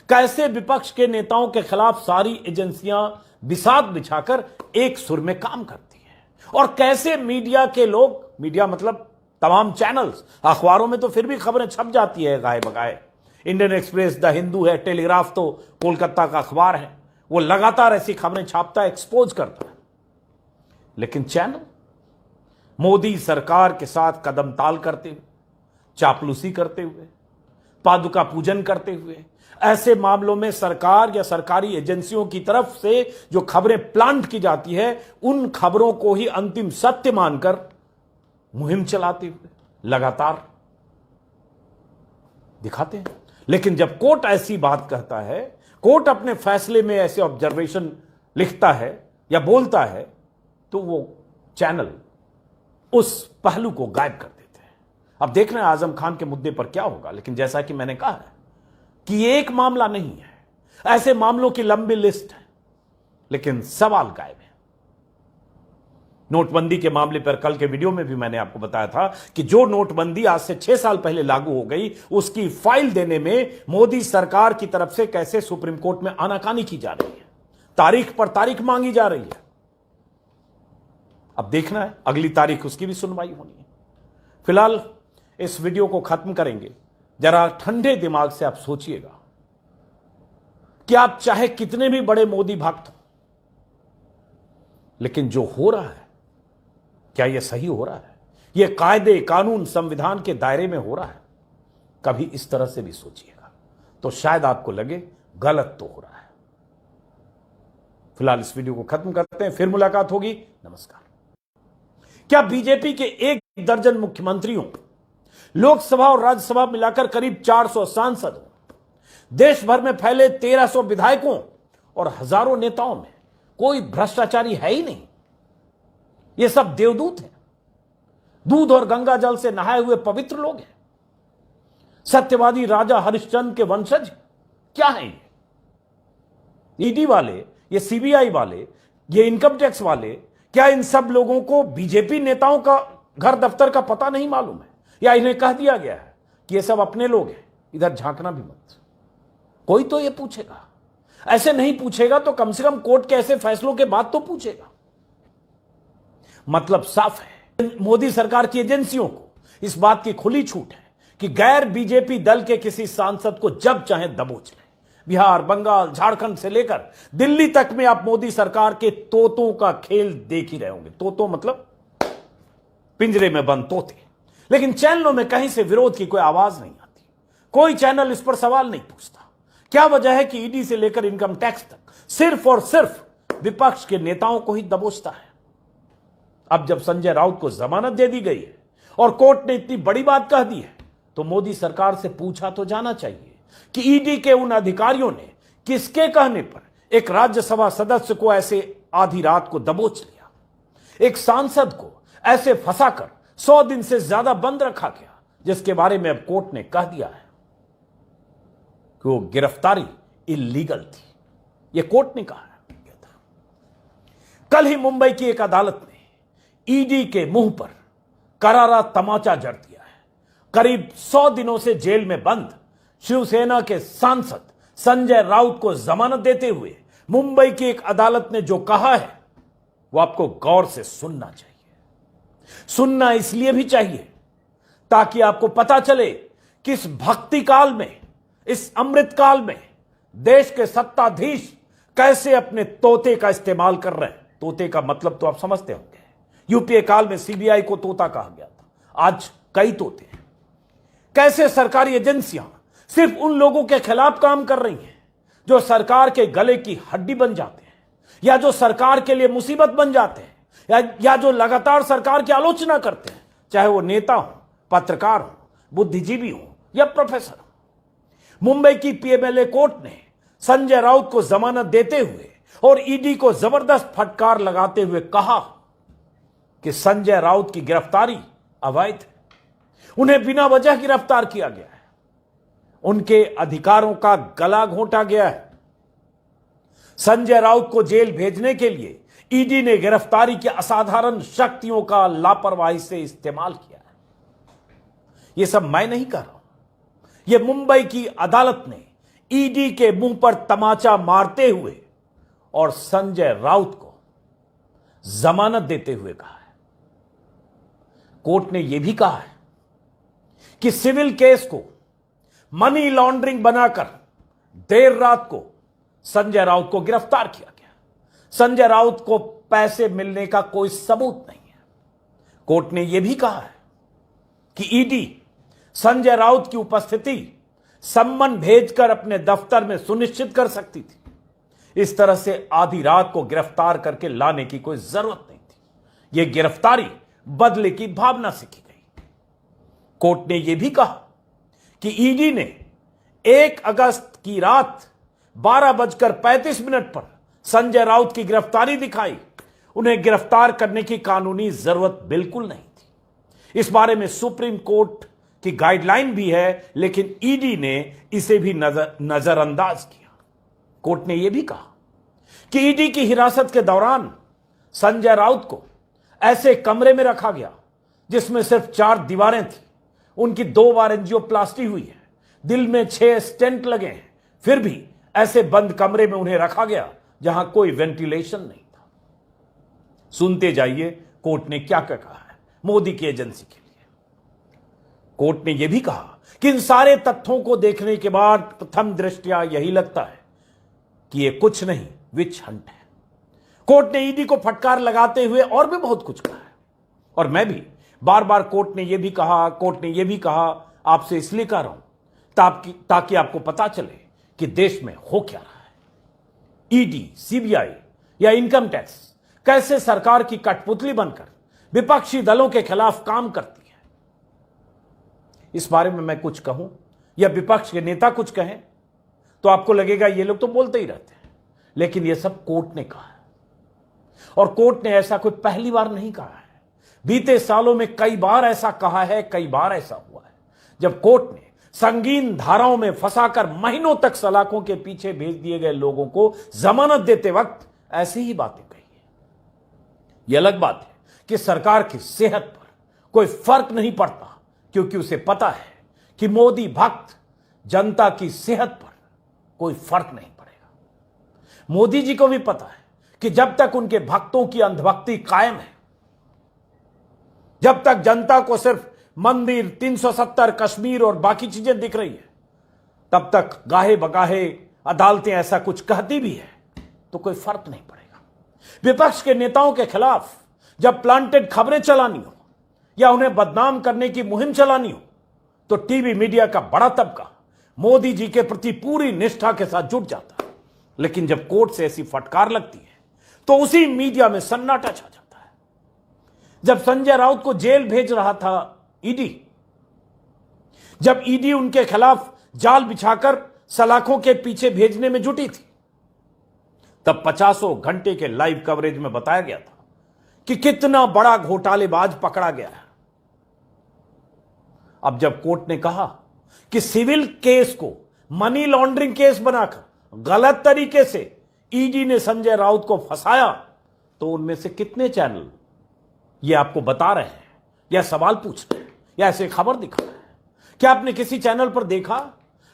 कैसे विपक्ष के नेताओं के खिलाफ सारी एजेंसियां बिसात बिछाकर एक सुर में काम करती है, और कैसे मीडिया के लोग, मीडिया मतलब तमाम चैनल्स, अखबारों में तो फिर भी खबरें छप जाती है गाए बगाए। इंडियन एक्सप्रेस, द हिंदू है, टेलीग्राफ तो कोलकाता का अखबार है, वो लगातार ऐसी खबरें छापता है, एक्सपोज करता है। लेकिन चैनल मोदी सरकार के साथ कदम ताल करते हुए, चापलूसी करते हुए, पादुका पूजन करते हुए, ऐसे मामलों में सरकार या सरकारी एजेंसियों की तरफ से जो खबरें प्लांट की जाती है, उन खबरों को ही अंतिम सत्य मानकर मुहिम चलाते हुए लगातार दिखाते हैं। लेकिन जब कोर्ट ऐसी बात कहता है, कोर्ट अपने फैसले में ऐसे ऑब्जर्वेशन लिखता है या बोलता है, तो वो चैनल उस पहलू को गायब कर देते हैं। अब देख रहे हैं आजम खान के मुद्दे पर क्या होगा, लेकिन जैसा कि मैंने कहा है कि एक मामला नहीं है, ऐसे मामलों की लंबी लिस्ट है। लेकिन सवाल गायब है। नोटबंदी के मामले पर कल के वीडियो में भी मैंने आपको बताया था कि जो नोटबंदी आज से 6 साल पहले लागू हो गई, उसकी फाइल देने में मोदी सरकार की तरफ से कैसे सुप्रीम कोर्ट में आनाकानी की जा रही है, तारीख पर तारीख मांगी जा रही है। अब देखना है अगली तारीख उसकी भी सुनवाई होनी है। फिलहाल इस वीडियो को खत्म करेंगे। जरा ठंडे दिमाग से आप सोचिएगा कि आप चाहे कितने भी बड़े मोदी भक्त हो, लेकिन जो हो रहा है क्या यह सही हो रहा है? यह कायदे कानून संविधान के दायरे में हो रहा है? कभी इस तरह से भी सोचिएगा तो शायद आपको लगे गलत तो हो रहा है। फिलहाल इस वीडियो को खत्म करते हैं, फिर मुलाकात होगी। नमस्कार। क्या बीजेपी के 1 दर्जन मुख्यमंत्रियों, लोकसभा और राज्यसभा मिलाकर करीब 400 सांसदों, देश भर में फैले 1300 विधायकों और हजारों नेताओं में कोई भ्रष्टाचारी है ही नहीं? ये सब देवदूत हैं, दूध और गंगा जल से नहाए हुए पवित्र लोग हैं, सत्यवादी राजा हरिश्चंद्र के वंशज क्या हैं ये? ईडी वाले, ये सीबीआई वाले, ये इनकम टैक्स वाले, क्या इन सब लोगों को बीजेपी नेताओं का घर दफ्तर का पता नहीं मालूम है? या इन्हें कह दिया गया है कि ये सब अपने लोग हैं, इधर झांकना भी मत? कोई तो ये पूछेगा। ऐसे नहीं पूछेगा तो कम से कम कोर्ट के ऐसे फैसलों के बाद तो पूछेगा। मतलब साफ है, मोदी सरकार की एजेंसियों को इस बात की खुली छूट है कि गैर बीजेपी दल के किसी सांसद को जब चाहे दबोच लें। बिहार, बंगाल, झारखंड से लेकर दिल्ली तक में आप मोदी सरकार के तोतों का खेल देख ही रहे होंगे। तोतों मतलब पिंजरे में बंद तोते। लेकिन चैनलों में कहीं से विरोध की कोई आवाज नहीं आती, कोई चैनल इस पर सवाल नहीं पूछता। क्या वजह है कि ईडी से लेकर इनकम टैक्स तक सिर्फ और सिर्फ विपक्ष के नेताओं को ही दबोचता है? अब जब संजय राउत को जमानत दे दी गई है और कोर्ट ने इतनी बड़ी बात कह दी है, तो मोदी सरकार से पूछा तो जाना चाहिए कि ईडी के उन अधिकारियों ने किसके कहने पर एक राज्यसभा सदस्य को ऐसे आधी रात को दबोच लिया, एक सांसद को ऐसे फंसाकर 100 दिन से ज्यादा बंद रखा गया, जिसके बारे में अब कोर्ट ने कह दिया है कि वो गिरफ्तारी इलीगल थी। यह कोर्ट ने कहा है। कल ही मुंबई की एक अदालत ने ईडी के मुंह पर करारा तमाचा जड़ दिया है। करीब 100 दिनों से जेल में बंद शिवसेना के सांसद संजय राउत को जमानत देते हुए मुंबई की एक अदालत ने जो कहा है वो आपको गौर से सुनना चाहिए। सुनना इसलिए भी चाहिए ताकि आपको पता चले कि इस भक्ति काल में, इस अमृत काल में देश के सत्ताधीश कैसे अपने तोते का इस्तेमाल कर रहे हैं। तोते का मतलब तो आप समझते होंगे। यूपीए काल में सीबीआई को तोता कहा गया था, आज कई तोते हैं। कैसे सरकारी एजेंसियां सिर्फ उन लोगों के खिलाफ काम कर रही हैं जो सरकार के गले की हड्डी बन जाते हैं, या जो सरकार के लिए मुसीबत बन जाते हैं, या जो लगातार सरकार की आलोचना करते हैं, चाहे वो नेता हो, पत्रकार हो, बुद्धिजीवी हो या प्रोफेसर हो। मुंबई की पीएमएलए कोर्ट ने संजय राउत को जमानत देते हुए और ईडी को जबरदस्त फटकार लगाते हुए कहा कि संजय राउत की गिरफ्तारी अवैध है, उन्हें बिना वजह गिरफ्तार किया गया है, उनके अधिकारों का गला घोंटा गया है। संजय राउत को जेल भेजने के लिए ईडी ने गिरफ्तारी की असाधारण शक्तियों का लापरवाही से इस्तेमाल किया है। यह सब मैं नहीं कह रहा हूं, यह मुंबई की अदालत ने ईडी के मुंह पर तमाचा मारते हुए और संजय राउत को जमानत देते हुए कहा है। कोर्ट ने यह भी कहा है कि सिविल केस को मनी लॉन्ड्रिंग बनाकर देर रात को संजय राउत को गिरफ्तार किया गया। संजय राउत को पैसे मिलने का कोई सबूत नहीं है। कोर्ट ने यह भी कहा है कि ईडी संजय राउत की उपस्थिति सम्मन भेजकर अपने दफ्तर में सुनिश्चित कर सकती थी। इस तरह से आधी रात को गिरफ्तार करके लाने की कोई जरूरत नहीं थी। यह गिरफ्तारी बदले की भावना से की गई। कोर्ट ने यह भी कहा कि ईडी ने 1 अगस्त की रात 12:35 पर संजय राउत की गिरफ्तारी दिखाई। उन्हें गिरफ्तार करने की कानूनी जरूरत बिल्कुल नहीं थी। इस बारे में सुप्रीम कोर्ट की गाइडलाइन भी है, लेकिन ईडी ने इसे भी नजरअंदाज किया। कोर्ट ने यह भी कहा कि ईडी की हिरासत के दौरान संजय राउत को ऐसे कमरे में रखा गया जिसमें सिर्फ 4 दीवारें थी, उनकी 2 बार एंजियोप्लास्टी हुई है, दिल में 6 स्टेंट लगे हैं, फिर भी ऐसे बंद कमरे में उन्हें रखा गया जहां कोई वेंटिलेशन नहीं था। सुनते जाइए कोर्ट ने क्या क्या कहा है मोदी की एजेंसी के लिए। कोर्ट ने यह भी कहा कि इन सारे तथ्यों को देखने के बाद प्रथम दृष्टया यही लगता है कि यह कुछ नहीं, विच हंट है। कोर्ट ने ईडी को फटकार लगाते हुए और भी बहुत कुछ कहा है, और मैं भी बार बार कोर्ट ने यह भी कहा आपसे इसलिए कह रहा हूं ताकि आपको पता चले कि देश में हो क्या रहा है। ईडी, सीबीआई या इनकम टैक्स कैसे सरकार की कठपुतली बनकर विपक्षी दलों के खिलाफ काम करती है। इस बारे में मैं कुछ कहूं या विपक्ष के नेता कुछ कहें तो आपको लगेगा ये लोग तो बोलते ही रहते हैं, लेकिन यह सब कोर्ट ने कहा है, और कोर्ट ने ऐसा कोई पहली बार नहीं कहा है। बीते सालों में कई बार ऐसा कहा है, कई बार ऐसा हुआ है जब कोर्ट ने संगीन धाराओं में फंसाकर महीनों तक सलाखों के पीछे भेज दिए गए लोगों को जमानत देते वक्त ऐसी ही बातें कही है। यह अलग बात है कि सरकार की सेहत पर कोई फर्क नहीं पड़ता, क्योंकि उसे पता है कि मोदी भक्त जनता की सेहत पर कोई फर्क नहीं पड़ेगा। मोदी जी को भी पता है कि जब तक उनके भक्तों की अंधभक्ति कायम है, जब तक जनता को सिर्फ मंदिर, 370 कश्मीर और बाकी चीजें दिख रही है, तब तक गाहे बगाहे अदालतें ऐसा कुछ कहती भी है तो कोई फर्क नहीं पड़ेगा। विपक्ष के नेताओं के खिलाफ जब प्लांटेड खबरें चलानी हो या उन्हें बदनाम करने की मुहिम चलानी हो तो टीवी मीडिया का बड़ा तबका मोदी जी के प्रति पूरी निष्ठा के साथ जुट जाता है। लेकिन जब कोर्ट से ऐसी फटकार लगती है तो उसी मीडिया में सन्नाटा छा जाता है। जब संजय राउत को जेल भेज रहा था ईडी, जब ईडी उनके खिलाफ जाल बिछाकर सलाखों के पीछे भेजने में जुटी थी, तब 50 घंटे के लाइव कवरेज में बताया गया था कि कितना बड़ा घोटालेबाज पकड़ा गया है। अब जब कोर्ट ने कहा कि सिविल केस को मनी लॉन्ड्रिंग केस बनाकर गलत तरीके से ईडी ने संजय राउत को फंसाया, तो उनमें से कितने चैनल ये आपको बता रहे हैं या सवाल पूछ रहे हैं या ऐसे खबर दिखा रहे हैं? क्या आपने किसी चैनल पर देखा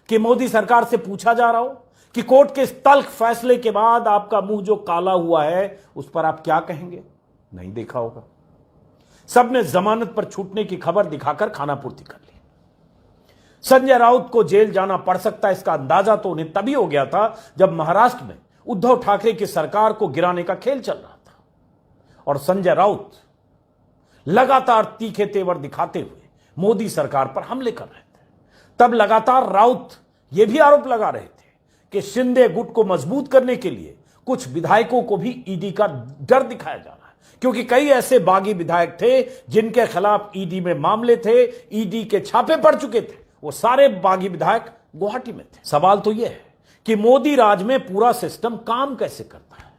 कि मोदी सरकार से पूछा जा रहा हो कि कोर्ट के इस तल्ख फैसले के बाद आपका मुंह जो काला हुआ है उस पर आप क्या कहेंगे? नहीं देखा होगा। सबने जमानत पर छूटने की खबर दिखाकर खानापूर्ति कर ली। संजय राउत को जेल जाना पड़ सकता है, इसका अंदाजा तो उन्हें तभी हो गया था जब महाराष्ट्र में उद्धव ठाकरे की सरकार को गिराने का खेल चल रहा था और संजय राउत लगातार तीखे तेवर दिखाते हुए मोदी सरकार पर हमले कर रहे थे। तब लगातार राउत यह भी आरोप लगा रहे थे कि शिंदे गुट को मजबूत करने के लिए कुछ विधायकों को भी ईडी का डर दिखाया जा रहा है, क्योंकि कई ऐसे बागी विधायक थे जिनके खिलाफ ईडी में मामले थे, ईडी के छापे पड़ चुके थे। वो सारे बागी विधायक गुवाहाटी में थे। सवाल तो यह है कि मोदी राज में पूरा सिस्टम काम कैसे करता है,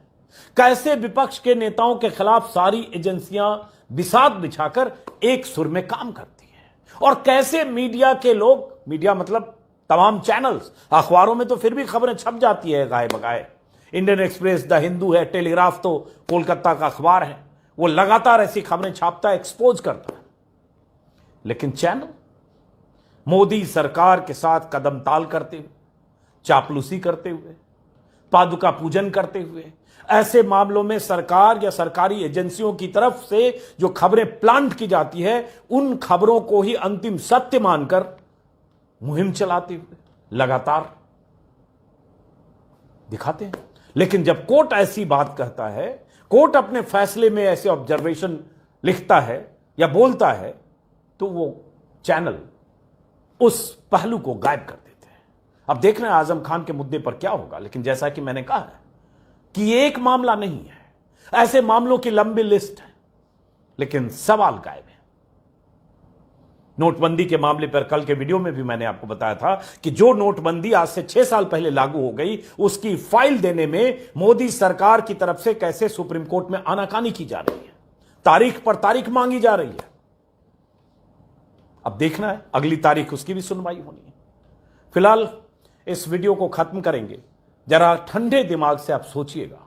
कैसे विपक्ष के नेताओं के खिलाफ सारी एजेंसियां बिसात बिछाकर एक सुर में काम करती है, और कैसे मीडिया के लोग, मीडिया मतलब तमाम चैनल्स, अखबारों में तो फिर भी खबरें छप जाती है गाए बगाए। इंडियन एक्सप्रेस, द हिंदू है, टेलीग्राफ तो कोलकाता का अखबार है, वो लगातार ऐसी खबरें छापता है, एक्सपोज करता है। लेकिन चैनल मोदी सरकार के साथ कदम ताल करते हुए, चापलूसी करते हुए, पादुका पूजन करते हुए, ऐसे मामलों में सरकार या सरकारी एजेंसियों की तरफ से जो खबरें प्लांट की जाती है उन खबरों को ही अंतिम सत्य मानकर मुहिम चलाते हुए लगातार दिखाते हैं। लेकिन जब कोर्ट ऐसी बात कहता है, कोर्ट अपने फैसले में ऐसे ऑब्जर्वेशन लिखता है या बोलता है, तो वो चैनल उस पहलू को गायब कर देते हैं। अब देख रहे हैं आजम खान के मुद्दे पर क्या होगा, लेकिन जैसा कि मैंने कहा है कि ये एक मामला नहीं है, ऐसे मामलों की लंबी लिस्ट है, लेकिन सवाल गायब है। नोटबंदी के मामले पर कल के वीडियो में भी मैंने आपको बताया था कि जो नोटबंदी आज से 6 साल पहले लागू हो गई, उसकी फाइल देने में मोदी सरकार की तरफ से कैसे सुप्रीम कोर्ट में आनाकानी की जा रही है, तारीख पर तारीख मांगी जा रही है। अब देखना है अगली तारीख उसकी भी सुनवाई होनी है। फिलहाल इस वीडियो को खत्म करेंगे। जरा ठंडे दिमाग से आप सोचिएगा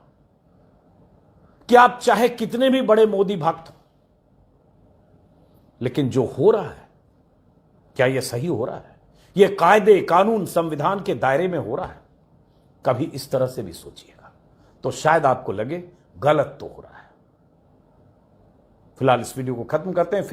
कि आप चाहे कितने भी बड़े मोदी भक्त हो, लेकिन जो हो रहा है क्या यह सही हो रहा है? यह कायदे कानून संविधान के दायरे में हो रहा है? कभी इस तरह से भी सोचिएगा तो शायद आपको लगे गलत तो हो रहा है। फिलहाल इस वीडियो को खत्म करते हैं।